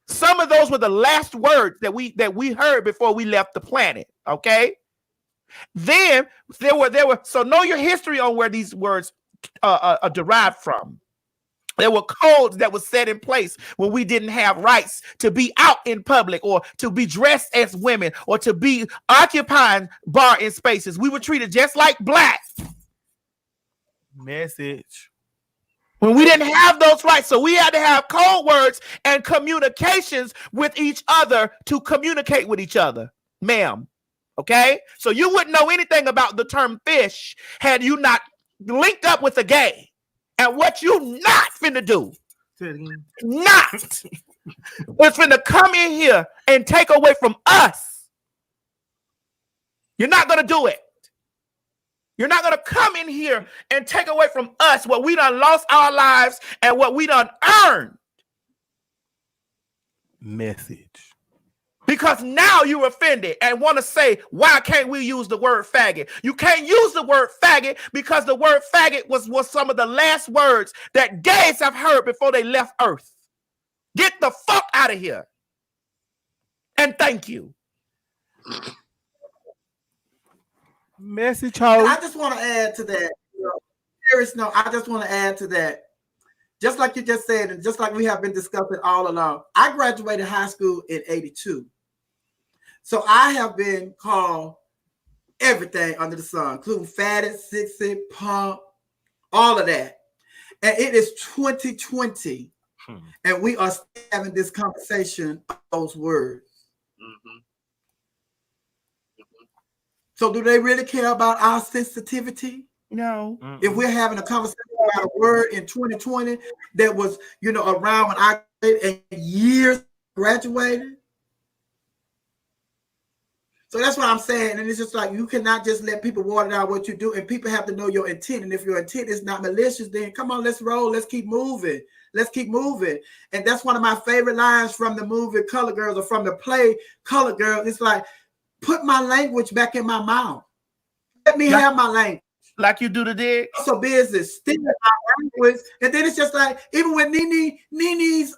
Some of those were the last words that we heard before we left the planet. Okay. Then there were so know your history on where these words are derived from. There were codes that were set in place when we didn't have rights to be out in public or to be dressed as women or to be occupying bar in spaces. We were treated just like black. Message. When we didn't have those rights, so we had to have code words and communications with each other to communicate with each other, ma'am. Okay, so you wouldn't know anything about the term fish had you not linked up with a gay. And what you not finna do, not, is finna come in here and take away from us You're not going to do it. You're not going to come in here and take away from us what we done lost our lives and what we done earned. Message. Because now you're offended and want to say, why can't we use the word faggot? You can't use the word faggot because the word faggot was some of the last words that gays have heard before they left Earth. Get the fuck out of here. And thank you. Message, ho. I just want to add to that. I just want to add to that. Just like you just said, and just like we have been discussing all along, I graduated high school in 82. So I have been called everything under the sun, including fatted, sexy, punk, all of that. And it is 2020, and we are still having this conversation of those words. Mm-hmm. So do they really care about our sensitivity? No. If we're having a conversation about a word in 2020 that was, around when I graduated and years graduated. So that's what I'm saying. And it's just like, you cannot just let people water out what you do, and people have to know your intent. And if your intent is not malicious, then come on, let's roll. Let's keep moving. Let's keep moving. And that's one of my favorite lines from the movie Color Girls, or from the play Color Girls. It's like, put my language back in my mouth. Let me have my language. Like you do today. So business, still my language. And then it's just like, even with Nene's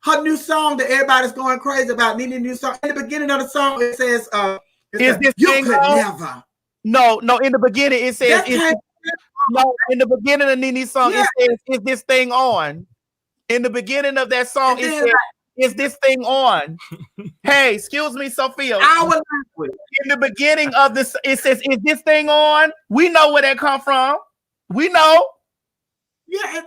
her new song that everybody's going crazy about, Nene's new song. In the beginning of the song, it says, Is this you thing could on? never. No, in the beginning it says, in the beginning of Nene's song, it says, is this thing on? In the beginning of that song, it says, is this thing on? Hey, excuse me, Sophia. Our language. In the beginning of this, it says, is this thing on? We know where that come from. We know. Yeah,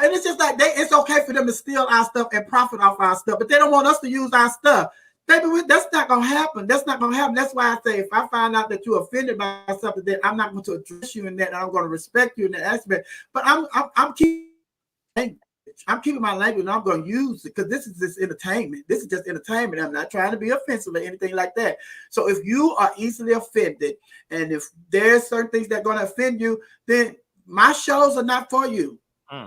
and it's just like it's okay for them to steal our stuff and profit off our stuff, but they don't want us to use our stuff. Baby, that's not gonna happen. That's not gonna happen. That's why I say, if I find out that you're offended by something, then I'm not going to address you in that, and I'm going to respect you in that aspect. But I'm keeping my language, and I'm going to use it, because this is just entertainment. This is just entertainment. I'm not trying to be offensive or anything like that. So if you are easily offended, and if there's certain things that are going to offend you, then my shows are not for you.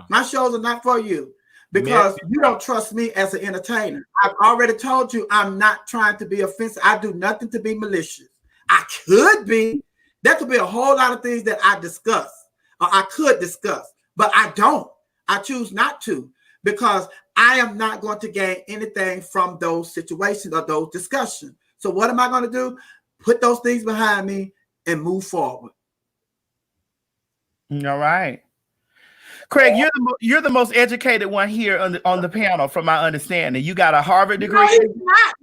My shows are not for you, because you don't trust me as an entertainer. I've already told you I'm not trying to be offensive. I do nothing to be malicious. I could be. There could be a whole lot of things that I discuss, or I could discuss, but I don't. I choose not to, because I am not going to gain anything from those situations or those discussions. So what am I going to do? Put those things behind me and move forward. All right. Craig, you're the most educated one here on the panel, from my understanding. You got a Harvard degree. No, he's not.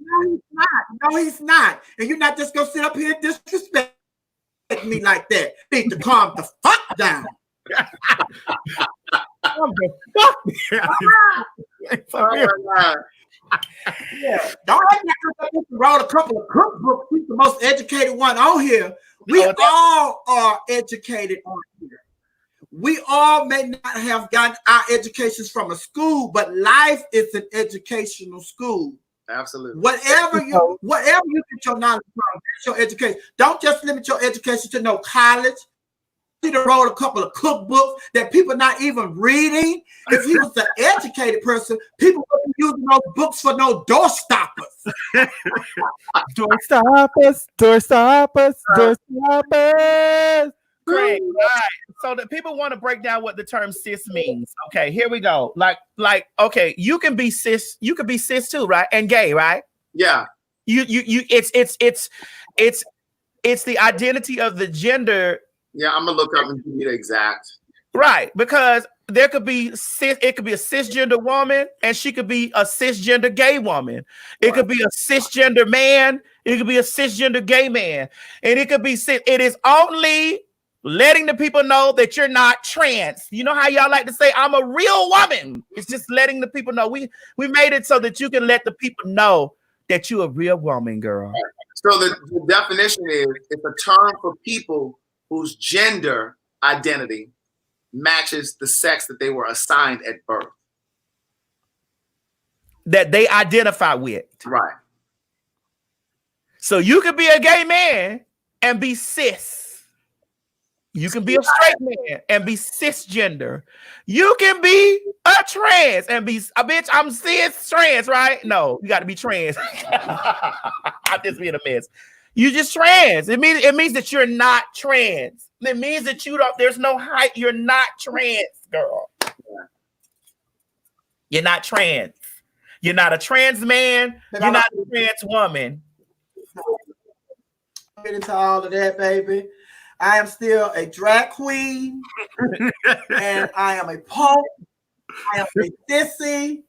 No, he's not. And you're not just going to sit up here and disrespect me like that. You need to calm the fuck down. Yeah, don't act like you wrote a couple of cookbooks. He's the most educated one on here. We all are educated on here. We all may not have gotten our educations from a school, but life is an educational school. Absolutely. Whatever you get your knowledge from, that's your education. Don't just limit your education to no college. He wrote a couple of cookbooks that people not even reading. If he was an educated person, people wouldn't be using those books for no door stoppers. Door stoppers. Great. All right. So that people want to break down what the term cis means. Okay, here we go. Like, okay, you can be cis too, right? And gay, right? Yeah. It's the identity of the gender. Yeah, I'm gonna look up and give you the exact. Right, because there could be it could be a cisgender woman, and she could be a cisgender gay woman. It could be a cisgender man. It could be a cisgender gay man, and it could be cis. It is only letting the people know that you're not trans. You know how y'all like to say, I'm a real woman. It's just letting the people know. We made it so that you can let the people know that you're a real woman, girl. So the definition is, it's a term for people whose gender identity matches the sex that they were assigned at birth. That they identify with. Right. So you can be a gay man and be cis. You can be a straight man and be cisgender. You can be a trans and be a bitch. I'm cis trans, right? No, you got to be trans. I'm just being a mess. You just trans. It means that you're not trans. It means that you don't. There's no height. You're not trans, girl. You're not trans. You're not a trans man. You're not a trans woman. Get into all of that, baby. I am still a drag queen, and I am a punk. I am a sissy.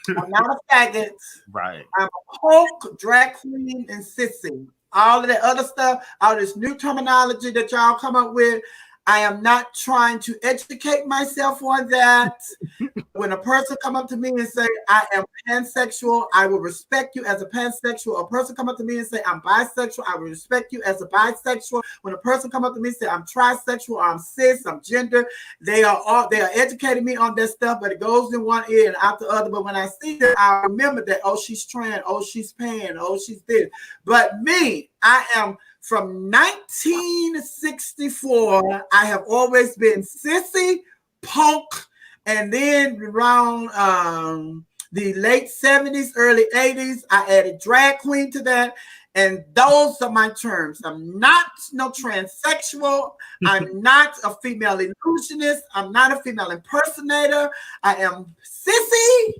I'm not a faggot. Right. I'm a punk, drag queen, and sissy. All of that other stuff, all this new terminology that y'all come up with, I am not trying to educate myself on that. When a person come up to me and say, I am pansexual, I will respect you as a pansexual. A person come up to me and say, I'm bisexual, I will respect you as a bisexual. When a person come up to me and say, I'm trisexual, I'm cis, I'm gender, they are educating me on that stuff, but it goes in one ear and out the other. But when I see them, I remember that, oh, she's trans, oh, she's pan, oh, she's this. But me, I am from 1964, I have always been sissy, punk, and then around the late 70s, early 80s, I added drag queen to that. And those are my terms. I'm not no transsexual. I'm not a female illusionist. I'm not a female impersonator. I am sissy,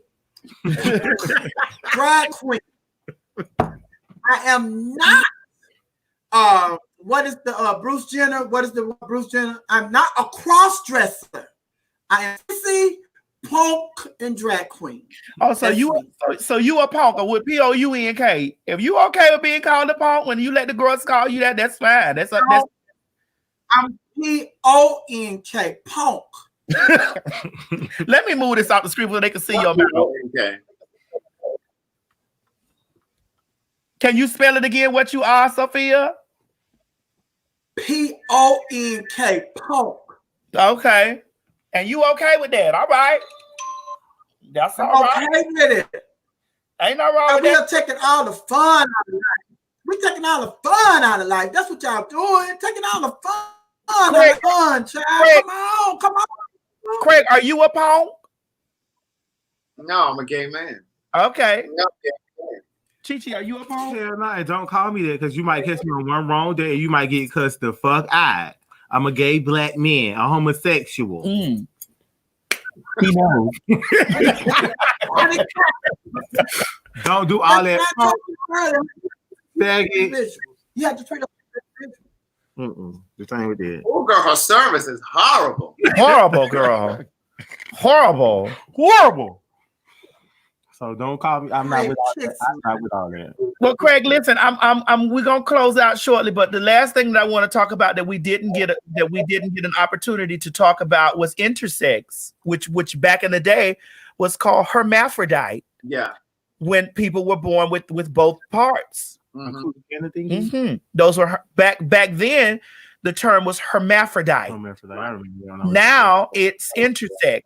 drag queen. I am not what is the Bruce Jenner? What is the Bruce Jenner? I'm not a cross-dresser. I am sissy, punk, and drag queen. Oh, so you a punk with P-O-U-N-K. If you okay with being called a punk, when you let the girls call you that, that's fine. I'm P-O-N-K, punk. Let me move this off the screen so they can see your mouth. Okay. Can you spell it again? What you are, Sophia? P-O-N-K, punk. Okay. And you okay with that? All right. That's all right. Okay with it. Ain't no wrong with that. We are taking all the fun out of life. We're taking all the fun out of life. That's what y'all doing. Taking all the fun out of fun, child. Craig, come on. Craig, are you a punk? No, I'm a gay man. Okay. No, Chi-Chi, are you a punk? Hell no, don't call me that because you might catch me on one wrong day and you might get cussed the fuck out. I'm a gay black man, a homosexual. He knows. Don't do all that. Faggot. You have to treat them. The same with that. Oh, girl, her service is horrible. Horrible, girl. Horrible. So don't call me. I'm not with all that. Well, Craig, listen, we're gonna close out shortly, but the last thing that I want to talk about that we didn't get an opportunity to talk about was intersex, which back in the day was called hermaphrodite. Yeah. When people were born with both parts. Mm-hmm. Those were back then. The term was hermaphrodite. I remember. Now it's intersex. They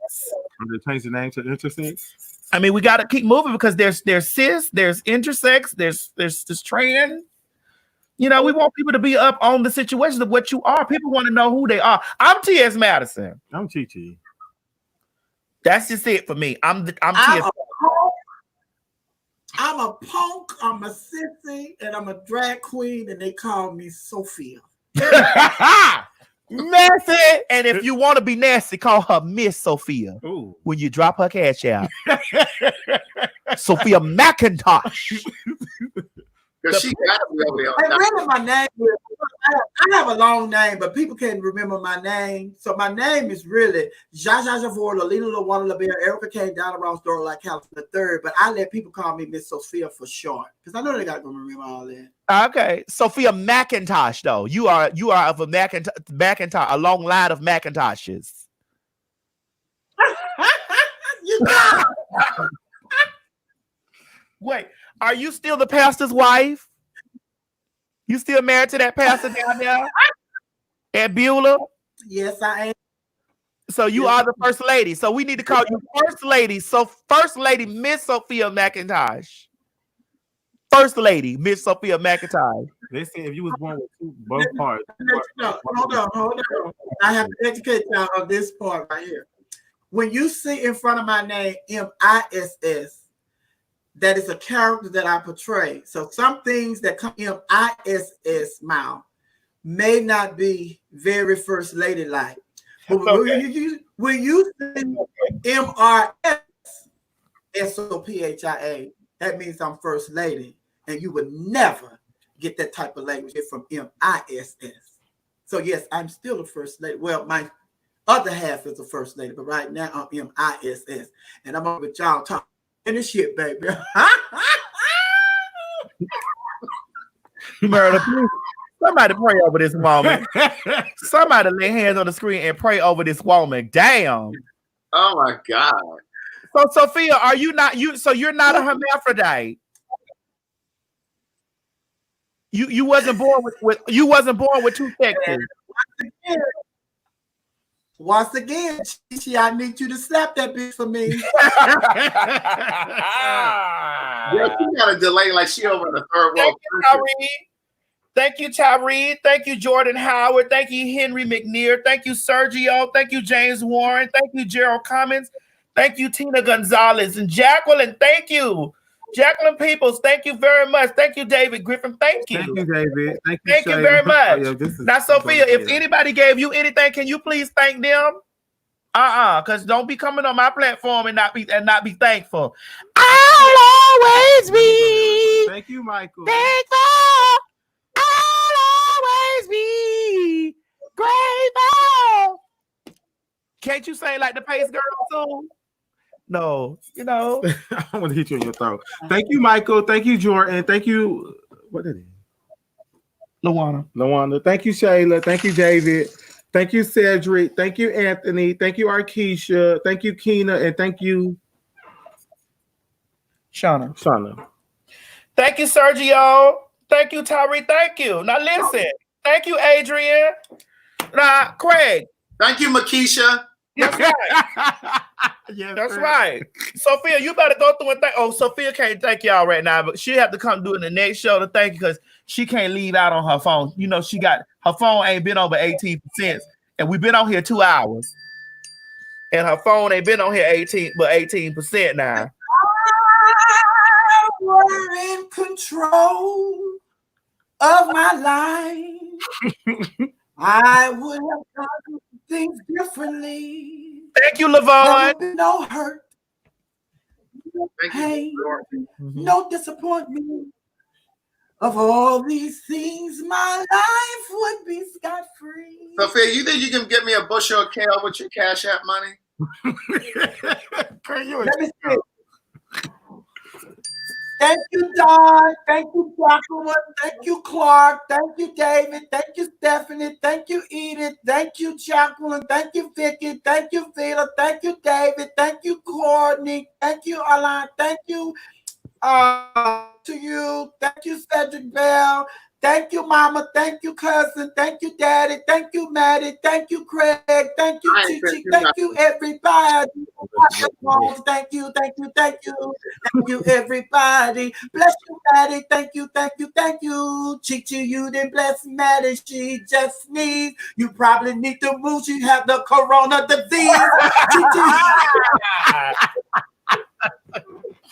changed the name to intersex. I mean, we got to keep moving because there's cis, there's intersex, there's trans. You know, we want people to be up on the situation of what you are. People want to know who they are. I'm T.S. Madison. I'm Chi-Chi. That's just it for me. I'm T.S. I'm a punk, I'm a sissy, and I'm a drag queen, and they call me Sophia. Messy. And if you want to be nasty, call her Miss Sophia. Ooh. When you drop her cash out. Sophia McIntosh. Because she got to be over there. And really, my name is, I have a long name, but people can't remember my name. So my name is really Jaja Javor, Lalina Lawana LaBear, Erica Kane, Donna Ross, Dora Like Calvin the third. But I let people call me Miss Sophia for short because I know they got to remember all that. Okay, Sophia McIntosh, though you are of a Macintosh, a long line of Macintoshes. You know. Wait, are you still the pastor's wife? You still married to that pastor down there at Beulah? Yes, I am. So you are the first lady. So we need to call you First Lady. So First Lady Miss Sophia McIntosh. First Lady, Miss Sophia McIntyre. They said if you was born with both parts. Hold on. I have to educate y'all on this part right here. When you see in front of my name MISS, that is a character that I portray. So some things that come MISS mouth may not be very First Lady like. But when you say MRS SOPHIA, that means I'm First Lady, and you would never get that type of language from MISS. So yes, I'm still a First Lady. Well, my other half is a First Lady, but right now I'm MISS, and I'm over with y'all talking this shit, baby. Murder, please. Somebody pray over this woman. Somebody lay hands on the screen and pray over this woman. Damn. Oh my God. So Sophia, are you not so you're not a hermaphrodite? You wasn't born with you wasn't born with two sexes. Once again, I need you to slap that bitch for me. Girl, she got a delay like she over in the third world. Thank you, Tyree. Thank you, Jordan Howard. Thank you, Henry McNear. Thank you, Sergio. Thank you, James Warren. Thank you, Gerald Cummins. Thank you, Tina Gonzalez. And Jacqueline, thank you. Jacqueline Peoples, thank you very much. Thank you, David Griffin. Thank you. Thank you, David. Thank you very much. Now, Sophia, if anybody gave you anything, can you please thank them? Because don't be coming on my platform and not be thankful. I'll always be. Thank you, Michael. Thankful. I'll always be grateful. Can't you sing like the Pace Girl too? No, you know. I want to hit you in your throat. Thank you, Michael. Thank you, Jordan. Thank you. What is it? Lawana. Thank you, Shayla. Thank you, David. Thank you, Cedric. Thank you, Anthony. Thank you, Arkesha. Thank you, Keena. And thank you, Shauna. Thank you, Sergio. Thank you, Tyree. Thank you. Now listen. Thank you, Adrian. Now, Craig. Thank you, Makisha. That's right. Yes, that's right. Sophia, you better go through and thank. Oh, Sophia can't thank y'all right now, but she'll have to come do it in the next show to thank you because she can't leave out on her phone. You know, she got her phone ain't been over 18%, and we've been on here 2 hours, and her phone ain't been on here 18% now. I were in control of my life, I would have done things differently. Thank you, Lavon. No hurt, no pain, no disappointment. Of all these things, my life would be scot-free. Sophia, you think you can get me a bushel of kale with your Cash App money? Let me see. Thank you, Don. Thank you, Jacqueline. Thank you, Clark. Thank you, David. Thank you, Stephanie. Thank you, Edith. Thank you, Jacqueline. Thank you, Vicky. Thank you, Vila. Thank you, David. Thank you, Courtney. Thank you, Alan. Thank you to you. Thank you, Cedric Bell. Thank you, Mama. Thank you, cousin. Thank you, Daddy. Thank you, Maddie. Thank you, Craig. Thank you, Chichi. Thank you, everybody. Thank you, thank you, thank you. Thank you, everybody. Bless you, Maddie. Thank you, thank you, thank you. Chichi, you didn't bless Maddie. She just needs. You probably need to move. She have the corona disease.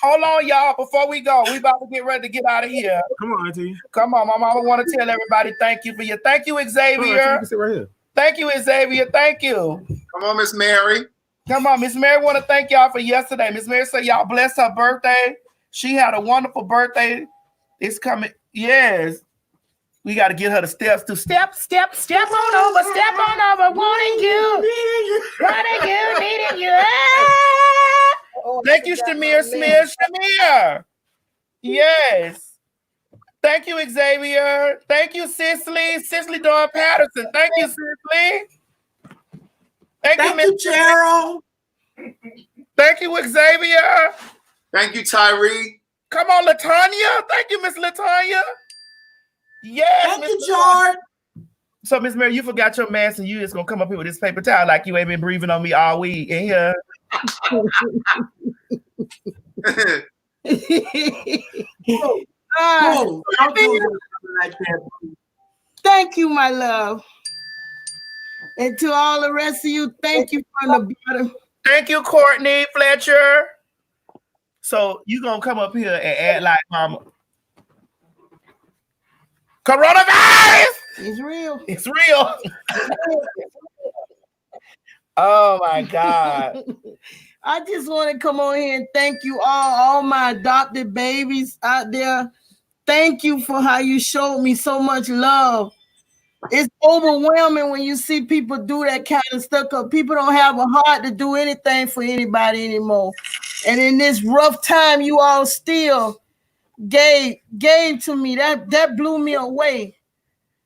Hold on, y'all. Before we go, we about to get ready to get out of here. Come on, Auntie. Come on, my mama want to tell everybody thank you for your. Thank you, Xavier. You can sit right here. Thank you, Xavier. Thank you. Come on, Miss Mary. Come on, Miss Mary want to thank y'all for yesterday. Miss Mary said y'all bless her birthday. She had a wonderful birthday. It's coming. Yes. We got to get her the steps to step on over, wanting you, needing you. Thank you, Shamir. Yes. Thank you, Xavier. Thank you, Cicely Dawn Patterson. Thank you, Cicely. Thank you, Gerald. Thank you, Xavier. Thank you, Tyree. Come on, Latanya. Thank you, Miss Latanya. Yes. Thank you, George. So, Miss Mary, you forgot your mask and you just gonna come up here with this paper towel like you ain't been breathing on me all week in here. Don't do this like that. Thank you, my love. And to all the rest of you, thank you from the bottom. Thank you, Courtney Fletcher. So you gonna come up here and act like mama. Coronavirus! It's real. It's real. Oh my God. I just want to come on here and thank you all my adopted babies out there. Thank you for how you showed me so much love. It's overwhelming when you see people do that kind of stuff because people don't have a heart to do anything for anybody anymore. And in this rough time, you all still gave to me. That blew me away.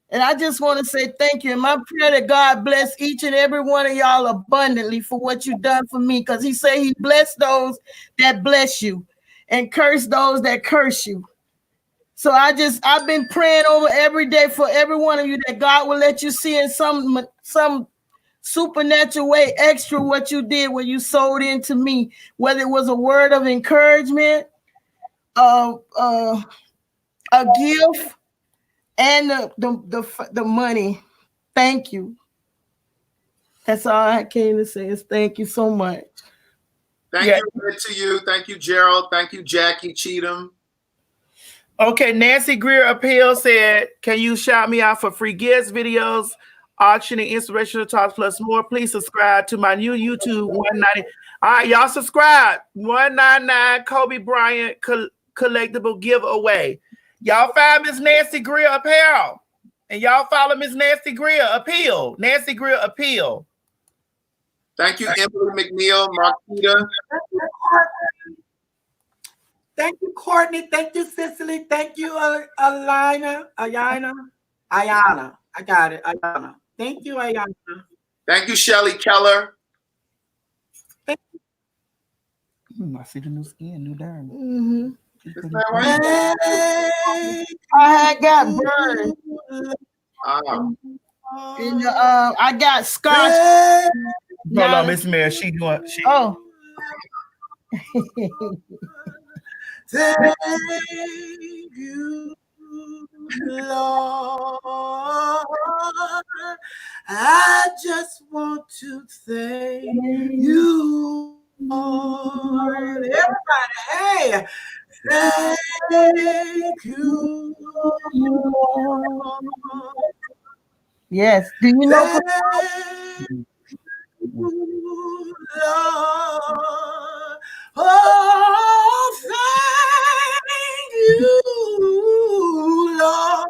And I just want to say thank you. And my prayer that God bless each and every one of y'all abundantly for what you've done for me. Because he said he blessed those that bless you and curse those that curse you. So I've been praying over every day for every one of you that God will let you see in some supernatural way extra what you did when you sold into me, whether it was a word of encouragement, a gift, and the money. Thank you. That's all I came to say is thank you so much. Thank you to you. Thank you, Gerald. Thank you, Jackie Cheatham. Okay, Nancy Greer Appeal said, can you shout me out for free gifts, videos, auctioning, inspirational talks, plus more? Please subscribe to my new YouTube 190. All right, y'all subscribe. 199 Kobe Bryant collectible giveaway. Y'all find Miss Nancy Greer Apparel. And y'all follow Miss Nancy Greer Appeal. Nancy Greer Appeal. Thank you, Emily McNeil, Marquita. Thank you, Courtney. Thank you, Cicely. Thank you, Ayana. I got it. Ayana. Thank you, Ayana. Thank you, Shelly Keller. I see the new skin, new derm. Mm-hmm. Hey, I had got burned. And, I got scotch. Hold on, Miss Mary. She doing. Oh. Thank you, Lord. I just want to thank you, Lord. Everybody, hey, thank you, Lord. Yes. Do you know? Lord. Oh, thank you, Lord.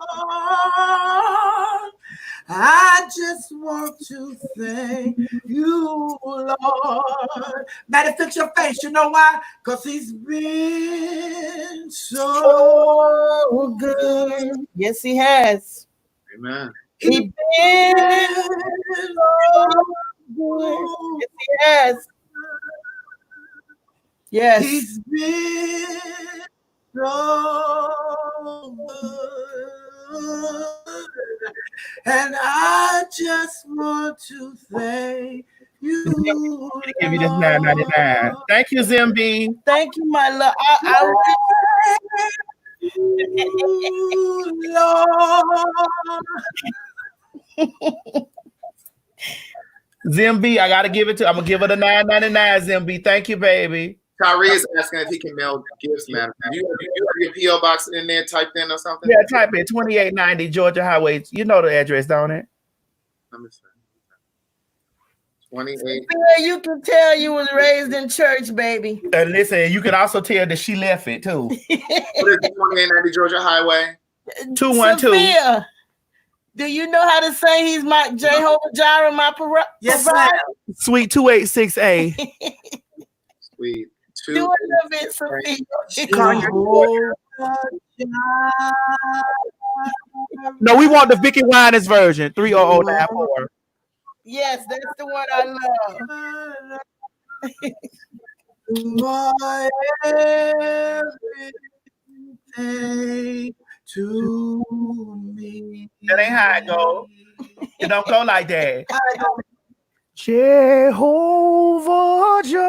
I just want to thank you, Lord. Maddie, fix your face. You know why? Because he's been so good. Yes, he has. Amen. He's been so good. Yes, he has. Yes. He's been so good. And I just want to thank you. Give you this $9.99. Thank you, Zimby. Thank you, my love. Zimby, I gotta give it to. I'm gonna give her the $9.99. Zimby, thank you, baby. Tyree is asking if he can mail gifts, man. You have your PO box in there typed in or something? Yeah, type in 2890 Georgia Highway. You know the address, don't it? Let me see. 28. Yeah, you can tell you was raised in church, baby. And listen, you can also tell that she left it too. What is it, 2890 Georgia Highway? 212. Sophia, do you know how to say he's my Jehovah Jireh, my provider? Yes, ma'am. Suite 286A. Sweet. Do a little bit, Sophia. No, we want the Vicky Winans version. 30094. Yes, that's the one I love. My everything to me. That ain't how it go. It don't go like that. Jehovah Jireh,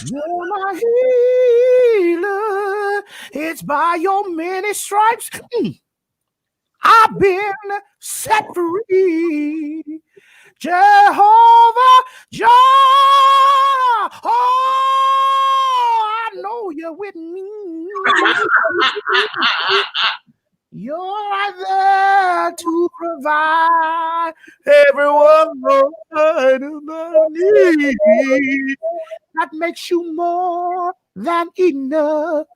you're my it's by your many stripes I've been set free. Jehovah Jireh, oh, I know you're with me. You're right there to provide everyone need. That makes you more than enough.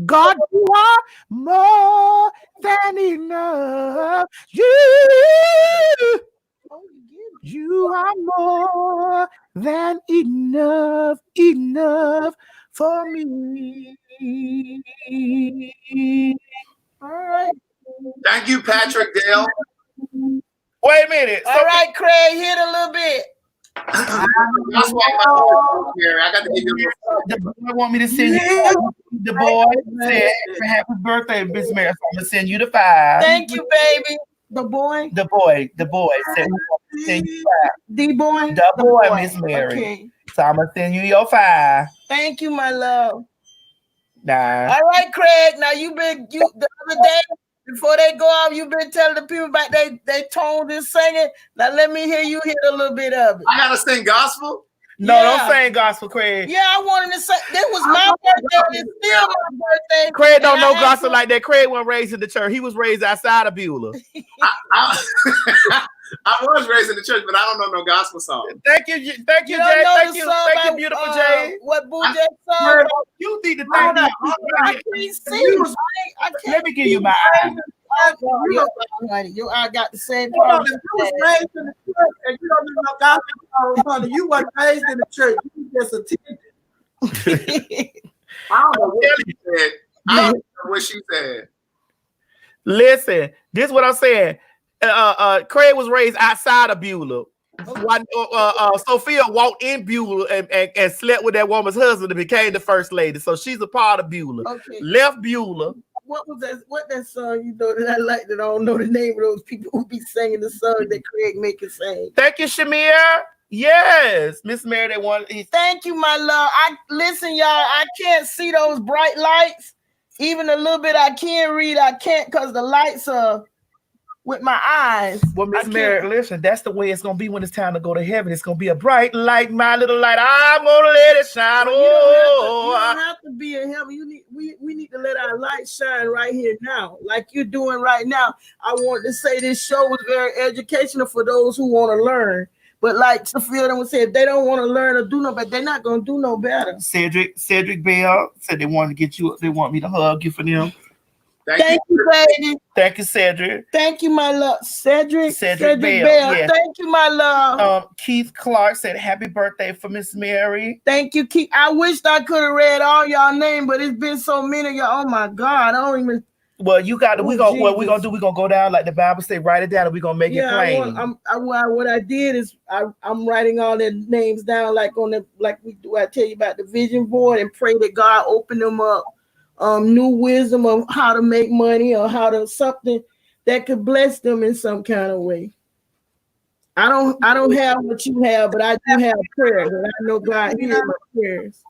God, you are more than enough. You are more than enough for me. All right. Thank you, Patrick Dale. Wait a minute. All right, Craig, hit a little bit. That's why I got to give you the boy want me to send you. The boy said, "Happy birthday, Miss Mary." So I'm gonna send you the 5. Thank you, baby. The boy said, "Send you 5." The boy, the boy, Miss Mary. Okay. So I'm gonna send you your 5. Thank you, my love. Nah. All right, Craig. Now the other day before they go off, you've been telling the people about they toned and singing. Now let me hear you hit a little bit of it. I gotta sing gospel. No, don't sing gospel, Craig. Yeah, I wanted to say this was my birthday. It's still my birthday. Craig don't know gospel like that. Craig wasn't raised in the church. He was raised outside of Beulah. I was raised in the church, but I don't know no gospel song. Thank you, Jay. Thank you, beautiful Jay. What Boo Jay song? You need to thank me. I can't see. Let me give you my eye. I got the same problem. You was raised in the church and you don't know no gospel song. You weren't raised in the church. You just attended. I don't know what she said. I don't know what she said. Listen, this is what I'm saying. Craig was raised outside of Beulah. Sophia walked in Beulah and slept with that woman's husband and became the first lady. So she's a part of Beulah. Okay. Left Beulah. What was that? What that song you know that I like that I don't know the name of those people who be singing the song that Craig make it sing? Thank you, Shamir. Yes, Miss Mary. They want. Thank you, my love. Listen, y'all. I can't see those bright lights. Even a little bit I can read. I can't because the lights are with my eyes. Well, Miss Mary, listen, that's the way it's gonna be when it's time to go to heaven. It's gonna be a bright light, my little light. I'm gonna let it shine. You don't have to be in heaven. We need to let our light shine right here now, like you're doing right now. I want to say this show was very educational for those who want to learn. But like Sophia would say, if they don't want to learn or do no better, they're not gonna do no better. Cedric Bell said they want to get you. They want me to hug you for them. Thank you, baby. Thank you, Cedric. Thank you, my love. Cedric Bell. Yeah. Thank you, my love. Keith Clark said happy birthday for Miss Mary. Thank you, Keith. I wished I could have read all y'all names, but it's been so many of y'all. Oh my God, I don't even. Well, you got to. We're gonna go down like the Bible say. Write it down, and we're gonna make it plain. What I did is I'm writing all their names down like we do. I tell you about the vision board and pray that God open them up. New wisdom of how to make money or how to something that could bless them in some kind of way. I don't have what you have, but I do have prayers, and I know God hears my prayers.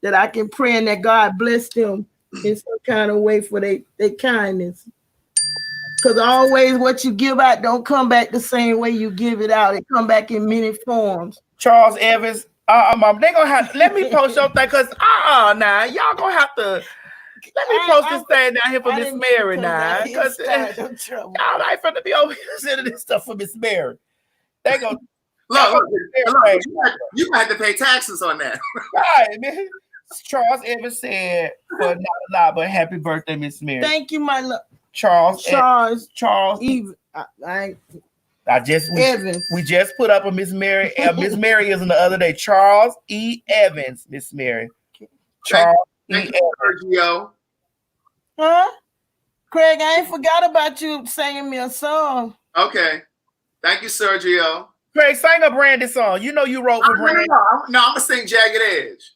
That I can pray and that God bless them in some kind of way for their kindness. Because always what you give out don't come back the same way you give it out. It come back in many forms. Charles Evans, they gonna have let me post your thing because now y'all gonna have to. Let me post this thing down here for Miss Mary now, because y'all ain't finna be over here sending this stuff for Miss Mary. They go look, you might have to pay taxes on that. Right, man. Charles Evans said, "But not a lot, but happy birthday, Miss Mary." Thank you, my love. Charles. Even We just put up a Miss Mary. Miss Mary isn't the other day. Charles E. Evans, Miss Mary. Charles Thank you, Sergio. Huh? Craig, I ain't forgot about you singing me a song. Okay. Thank you, Sergio. Craig, sing a Brandy song. You know you wrote for Brandy. No, I'm gonna sing Jagged Edge.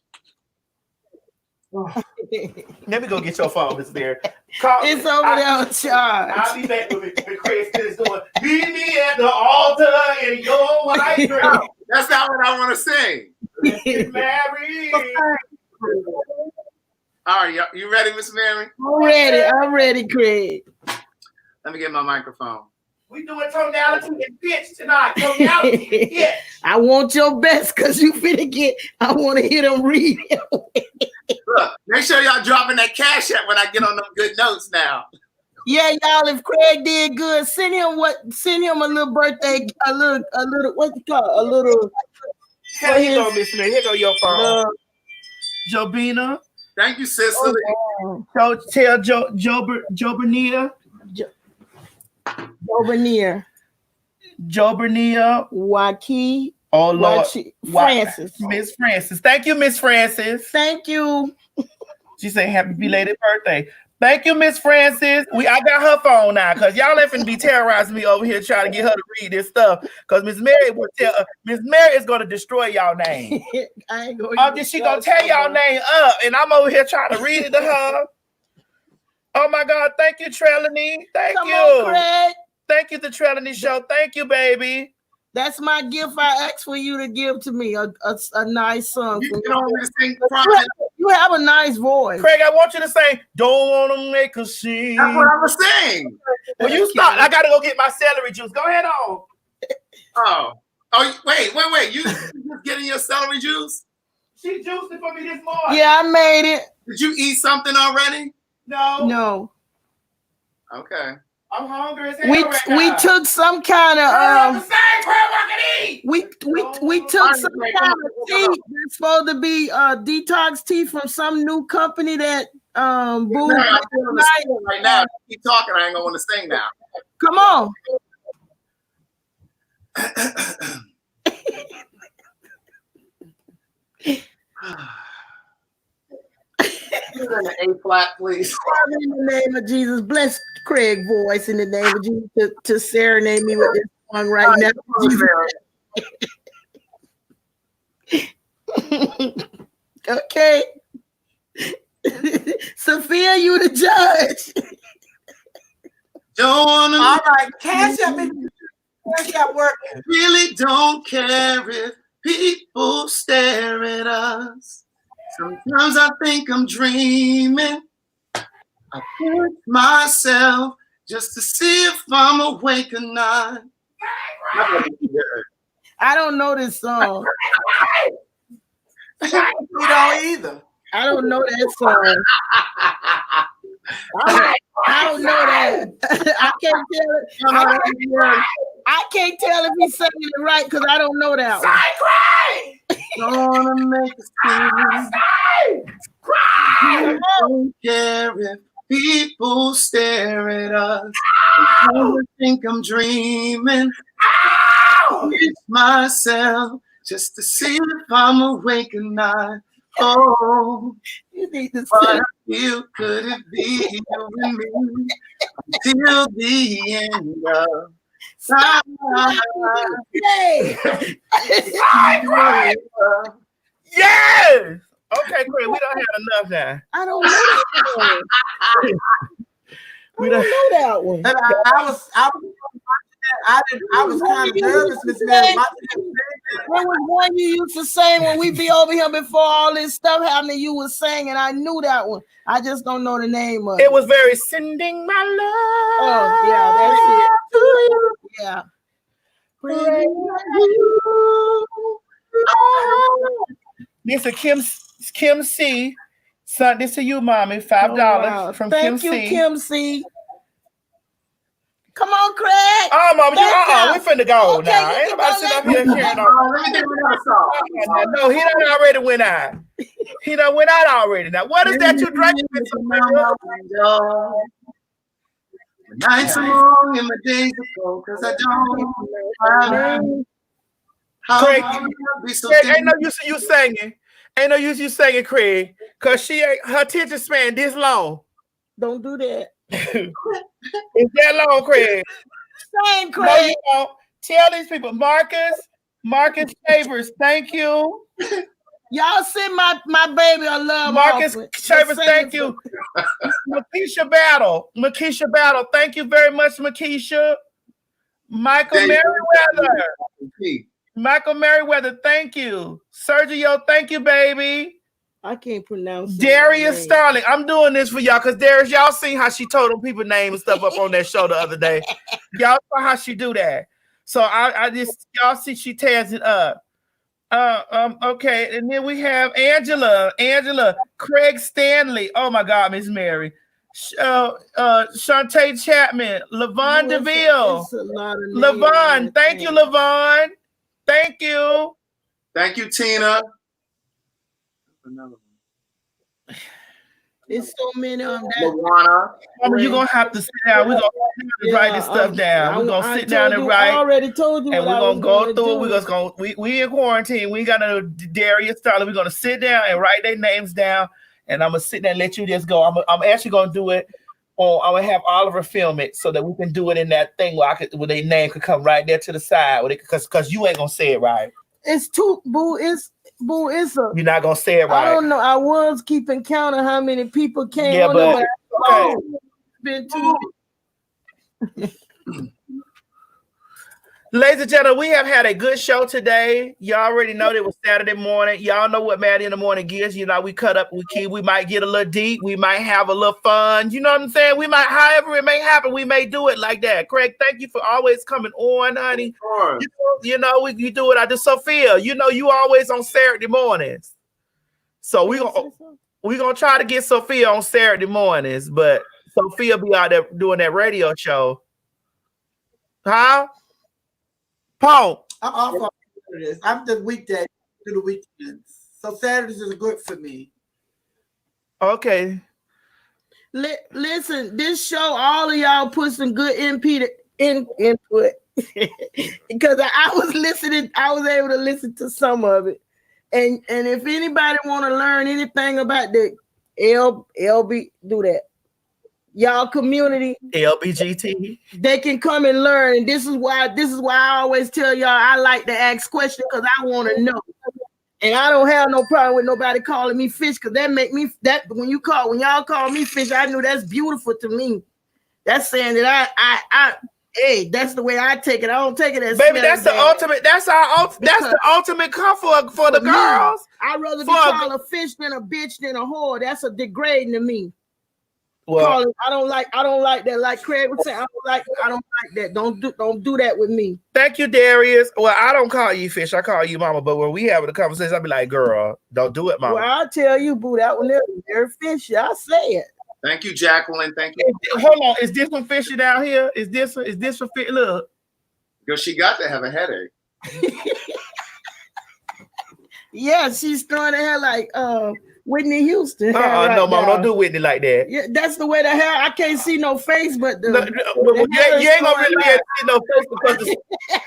Let me go get your phone, Miss Mary. It's over there on charge. I'll be back with Craig Spence going, meet me at the altar in your white dress. That's not what I want to sing. Mary. All right, you ready, Miss Mary? I'm ready, Craig. Let me get my microphone. We doing tonality and pitch tonight. Tonality and pitch. I want your best because you finna get. I want to hear them read. Look, make sure y'all dropping that cash app when I get on them good notes now. Yeah, y'all. If Craig did good, send him a little birthday, a little. What you call it? A little. Here go, Miss Mary. Here go your phone. Jobina. Thank you, sister. Oh, Tell Jobernia. Jobernia. Waki. Oh Lord, Francis. Miss Francis. Thank you, Miss Francis. Thank you. She said happy belated birthday. Thank you, Miss Francis. I got her phone now because y'all effing be terrorizing me over here trying to get her to read this stuff. Because Miss Mary will tell Miss Mary is gonna destroy y'all name. She gonna tear y'all name up, and I'm over here trying to read it to her. Oh my God! Thank you, Trelawney. Thank you. On, Craig. Thank you, the Trelawney Show. Thank you, baby. That's my gift I asked for you to give to me. A nice song. You have a nice voice. Craig, I want you to sing, don't want to make a scene. That's what I was saying. Well, you stop. I got to go get my celery juice. Go ahead on. Oh, wait. You just getting your celery juice? She juiced it for me this morning. Yeah, I made it. Did you eat something already? No. Okay. I'm hungry as hell we took some kind of we took some kind of tea that's supposed to be detox tea from some new company that boom. Right now, keep talking. I ain't gonna want to sing now. Come on. You're in the A flat, please. In the name of Jesus, bless Craig voice in the name of Jesus to serenade me with this song right now. Okay. Sophia, you the judge. All right, cash up working. Really don't care if people stare at us. Sometimes I think I'm dreaming. I pinch myself just to see if I'm awake or not. I don't know this song. You don't either. I don't know that song. I don't know that. I can't tell if he's saying it right because I don't know that one. Gonna make a scene. I don't care if people stare at us. I think I'm dreaming. It's myself just to see if I'm awake or not. Oh, you need to what I feel could it be you and me till the end of time. Yes. Okay, Craig, we don't have enough now. I don't know that one. I don't know that one. I was kind of nervous, Miss Mary. There was one you used to sing when we be over here before all this stuff happened. You was singing. I knew that one. I just don't know the name of it. It was very sending my love. Oh yeah, that's it. Yeah. This is Kim C. Son, this to you, mommy. $5 from Kim C. Thank you, Kim C. Come on, Craig. Oh, mama, we finna go now. Ain't nobody sitting up here carrying on. Let me get another song. No, he done already went out. He done went out already. Now, what is that you drinking? The nights are long and my days are cold because I don't. Craig, ain't no use you singing. Ain't no use you singing, Craig, because her attention span this long. Don't do that. It's that long, Craig. Same, Craig. No, you don't. Tell these people, Marcus Shavers, thank you. Y'all send my baby a love. Marcus Shavers, thank you. Makisha Battle, thank you very much, Makisha. Michael Merriweather, thank you. Sergio, thank you, baby. I can't pronounce Darius Starling. I'm doing this for y'all because Darius, y'all seen how she told them people names and stuff up on that show the other day. Y'all saw how she do that. So I just y'all see she tears it up. Okay, and then we have Angela, Craig Stanley. Oh my God, Miss Mary. Shantae Chapman, Levon DeVille. Levon, thank you, Levon. Thank you. Thank you, Tina. Another one. There's so many of them. You're gonna have to sit down. We're gonna write this stuff down. We're gonna sit down and write. I already told you. And we're gonna go through. We're just gonna we in quarantine. We ain't got no Darius Starling. We're gonna sit down and write their names down. And I'm gonna sit there and let you just go. I'm actually gonna do it. I'm gonna have Oliver film it so that we can do it in that thing where their name could come right there to the side. Because you ain't gonna say it right. It's too boo. It's a. You're not gonna say it right. I don't know. I was keeping count of how many people came. Yeah, but okay. Been too. Ladies and gentlemen, we have had a good show today. Y'all already know it was Saturday morning. Y'all know what Maddie in the morning is. You know, we cut up, we might get a little deep. We might have a little fun. You know what I'm saying? We might, however it may happen, we may do it like that. Craig, thank you for always coming on, honey. You know, you do it. I do. Sophia, you know, you always on Saturday mornings. So we're gonna try to get Sophia on Saturday mornings, but Sophia be out there doing that radio show. Huh? Paul, I'm off on Saturdays. I'm the weekday to the weekends, so Saturdays is good for me. Okay. Listen, this show, all of y'all put some good input because I was listening. I was able to listen to some of it, and if anybody want to learn anything about the LB, do that. Y'all community LBGT, they can come and learn. And this is why I always tell y'all I like to ask questions because I want to know. And I don't have no problem with nobody calling me fish because that make me that when y'all call me fish, I knew that's beautiful to me. That's saying that I hey, that's the way I take it. I don't take it as baby. That's the ultimate. That's the ultimate comfort for the girls. I'd rather be called a fish than a bitch than a whore. That's a degrading to me. Well, I don't like that. Like Craig would say, I don't like that. Don't do that with me. Thank you, Darius. Well, I don't call you fish. I call you mama. But when we have a conversation, I'll be like, girl, don't do it, mama. Well, I'll tell you, boo, that one they're fishy. I say it. Thank you, Jacqueline. Thank you. Hold on. Is this one fishy down here? Is this one fishy? Look. Because she got to have a headache. Yeah, she's throwing her hair like Whitney Houston. No, mama, don't do Whitney like that. Yeah, that's the way the hair. I can't see no face, but you ain't gonna really be able to see no face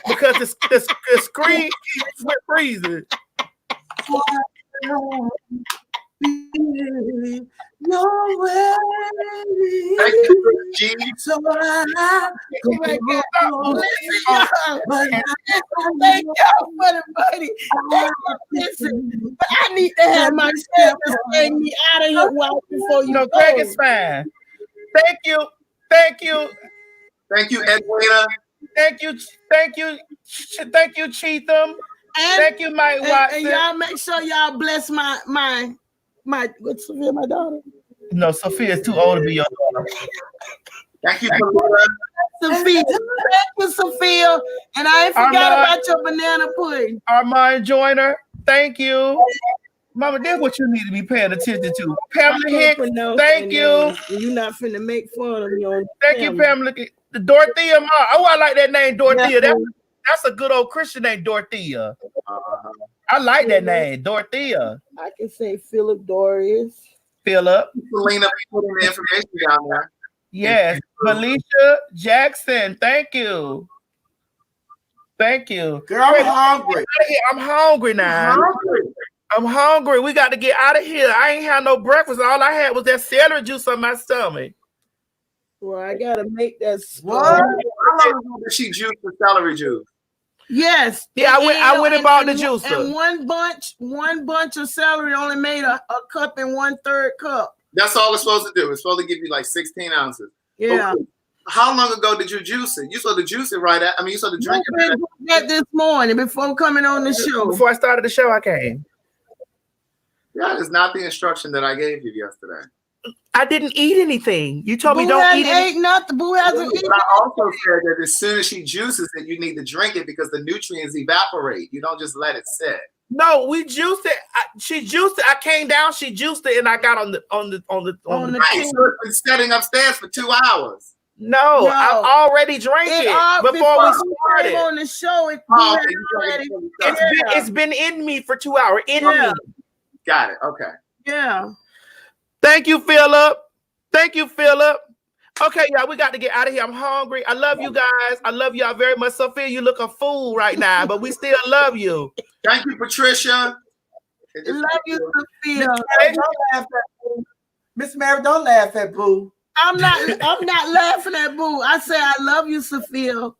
because the screen keeps freezing. No way. Thank you, G. So thank y'all for the money. Listen, but I need to have my therapist take me out of here before you go. Craig is fine. Thank you, Edwina. Thank you, Cheatham. Thank you, Mike Watson. And y'all make sure y'all bless my what's Sophia, my daughter? No, Sophia is too old to be your daughter. Thank you, Sophia. Thank you, Sophia. And I ain't forgot about your banana pudding. Armand Joyner, thank you. Mama, that's what you need to be paying attention to. Pamela Hicks, thank you. You're not finna make fun of me on Thank you, Pamela. Dorothea Ma. Oh, I like that name, Dorothea. That's a good old Christian name, Dorothea. I like that name, Dorothea. I can say Philip Dorius. Philip. Selena, putting the information down there. Yes. Felicia Jackson, thank you. Thank you. Girl, I'm hungry. I'm hungry now. I'm hungry. We got to get out of here. I ain't had no breakfast. All I had was that celery juice on my stomach. Well, I gotta make that. What? How long ago did she juice the celery juice? Yes. Yeah, I went and bought the juicer. And one bunch of celery only made a cup and 1/3 cup. That's all it's supposed to do. It's supposed to give you like 16 ounces. Yeah. Okay. How long ago did you juice it? You supposed to juice it right at. I mean, you supposed to drink it. That this morning before coming on the show. Before I started the show, I came. That is not the instruction that I gave you yesterday. I didn't eat anything. You told me Boo don't eat hasn't anything. ate nothing. Boo hasn't eaten. I also said that as soon as she juices it, you need to drink it because the nutrients evaporate. You don't just let it sit. No, we juiced it. She juiced it. I came down, she juiced it, and I got on the Right, so it's been sitting upstairs for 2 hours. No, I already drank it before we started. On the show, it's been in me for 2 hours. In me. Got it. Okay. Yeah. Thank you, Philip. Thank you, Philip. Okay, y'all, we got to get out of here. I'm hungry. I love you guys. I love y'all very much. Sophia, you look a fool right now, but we still love you. Thank you, Patricia. Love you, Sophia. Miss Mary, don't laugh at Boo. I'm not laughing at Boo. I say I love you, Sophia.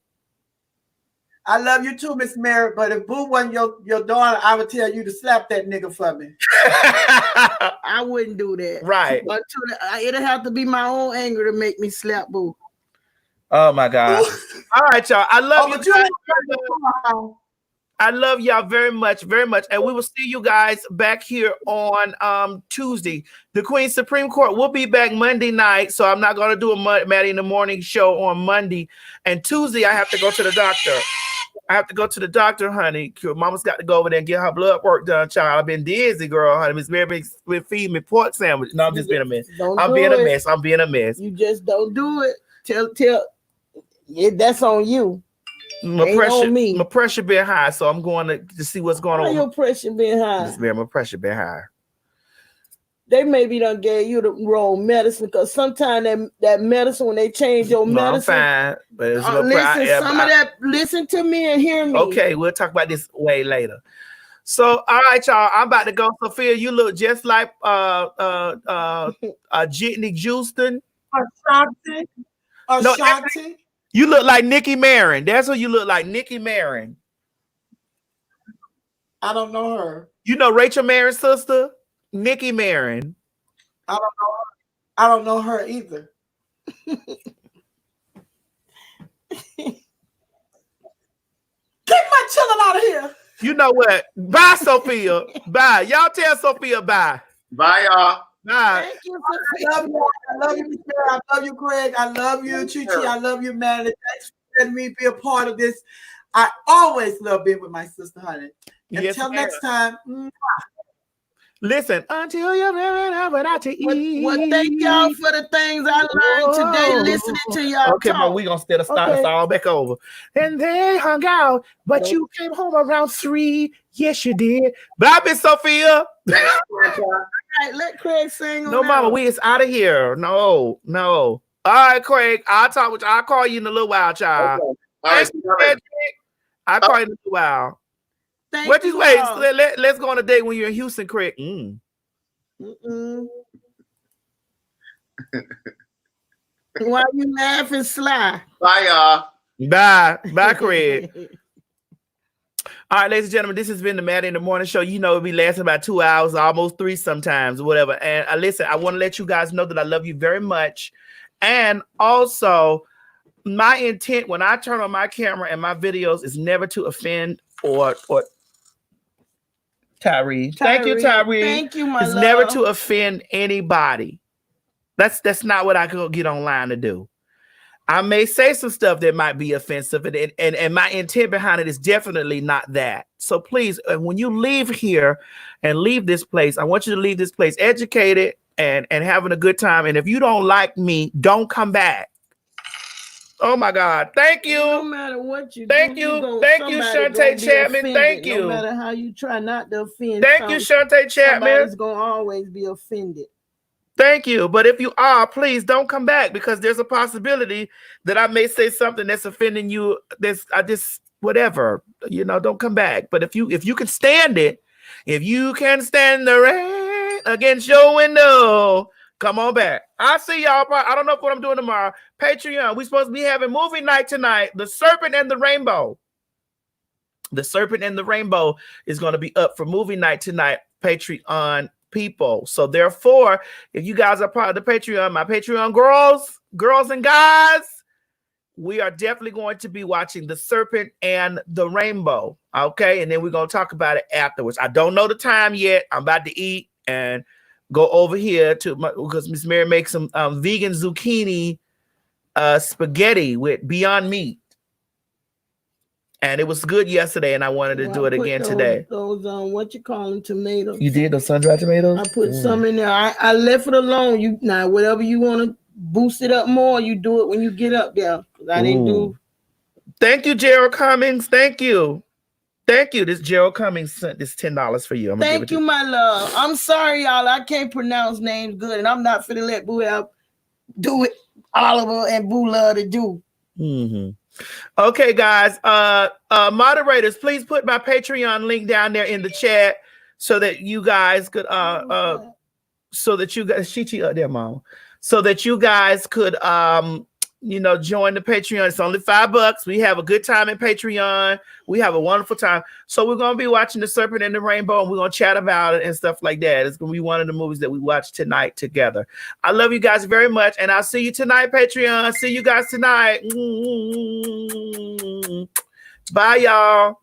I love you too, Miss Mary. But if Boo wasn't your daughter, I would tell you to slap that nigga for me. I wouldn't do that. Right. It'll have to be my own anger to make me slap Boo. Oh my God. All right, y'all. I love you guys. I love y'all very much, very much. And we will see you guys back here on Tuesday. The Queen's Supreme Court will be back Monday night. So I'm not going to do a Maddie in the Morning show on Monday. And Tuesday, I have to go to the doctor. I have to go to the doctor, honey. Mama's got to go over there and get her blood work done, child. I've been dizzy, girl, honey. Miss Mary been feeding me pork sandwich. No, I'm just being a mess. I'm being a mess. I'm being a mess. You just don't do it. That's on you. My pressure been high, so I'm going to see what's going on. Your pressure been high? My pressure been high. They maybe done gave you the wrong medicine because sometimes that medicine, when they change your medicine, I'm fine. But listen to me and hear me. Okay, we'll talk about this way later. So, all right, y'all. I'm about to go. Sophia, you look just like Jitney Houston. Ashanti. You look like Nikki Marin. That's what you look like, Nikki Marin. I don't know her. You know Rachel Marin's sister, Nikki Marin. I don't know her either. Get my children out of here. You know what? Bye, Sophia. Bye. Y'all tell Sophia bye. Bye, y'all. Bye. Thank you, I love you, Miss Mary. I love you, Craig. I love you, Chi. I love you, Maddie. Thanks for letting me be a part of this. I always love being with my sister, honey. Until next time. Listen, until you're out without to eat. Well, thank y'all for the things I learned today listening to y'all. Okay, but we're going to start us all back over. And they hung out, but you came home around 3. Yes, you did. Bye, Miss Sophia. All right, let Craig sing. No, Mama, we is out of here. No. All right, Craig, I'll talk with you. I'll call you in a little while, child. Okay. All right. I'll call you in a little while. Let's go on a date when you're in Houston, Craig. Why you laughing, Sly? Bye, y'all. Bye, Craig. All right, ladies and gentlemen, this has been the Maddie in the Morning Show. You know, it'll be lasting about 2 hours, almost 3 sometimes, whatever. And listen, I want to let you guys know that I love you very much. And also, my intent when I turn on my camera and my videos is never to offend or Tyree. Thank you, Tyree. Thank you, my love. It's never to offend anybody. That's not what I go get online to do. I may say some stuff that might be offensive, and my intent behind it is definitely not that. So please, when you leave here and leave this place, I want you to leave this place educated and having a good time. And if you don't like me, don't come back. Oh my God. Thank you. No matter what you Thank do, you. Thank you, Shantae Chapman. Thank you. No matter how you try not to offend. Thank you, Shantae Chapman. Somebody's going to always be offended. Thank you. But if you are, please don't come back because there's a possibility that I may say something that's offending you. Whatever, don't come back. But if you can stand it, if you can stand the rain against your window, come on back. I'll see y'all. I don't know what I'm doing tomorrow. Patreon. We're supposed to be having movie night tonight. The Serpent and the Rainbow. The Serpent and the Rainbow is going to be up for movie night tonight. Patreon people. So therefore, if you guys are part of the Patreon, my Patreon girls and guys, we are definitely going to be watching The Serpent and the Rainbow. Okay. And then we're going to talk about it afterwards. I don't know the time yet. I'm about to eat and go over here to because Miss Mary makes some vegan zucchini spaghetti with Beyond Meat. And it was good yesterday, and I wanted to do it again today. Those what you call them, tomatoes. You did those sun-dried tomatoes? I put some in there. I left it alone. You now whatever you want to boost it up more, you do it when you get up there. I didn't do. Thank you, Gerald Cummings. Thank you. This Gerald Cummings sent this $10 for you. Thank you, my love. I'm sorry, y'all. I can't pronounce names good, and I'm not finna let Boo help do it. Oliver and Boo love to do. Mm-hmm. Okay, guys. Moderators, please put my Patreon link down there in the chat so that you guys could so that you guys up there, Mama. So that you guys could join the Patreon. It's only $5. We have a good time in Patreon. We have a wonderful time. So we're gonna be watching The Serpent and the Rainbow, and we're gonna chat about it and stuff like that. It's gonna be one of the movies that we watch tonight together. I love you guys very much, and I'll see you tonight, Patreon. See you guys tonight. Bye, y'all.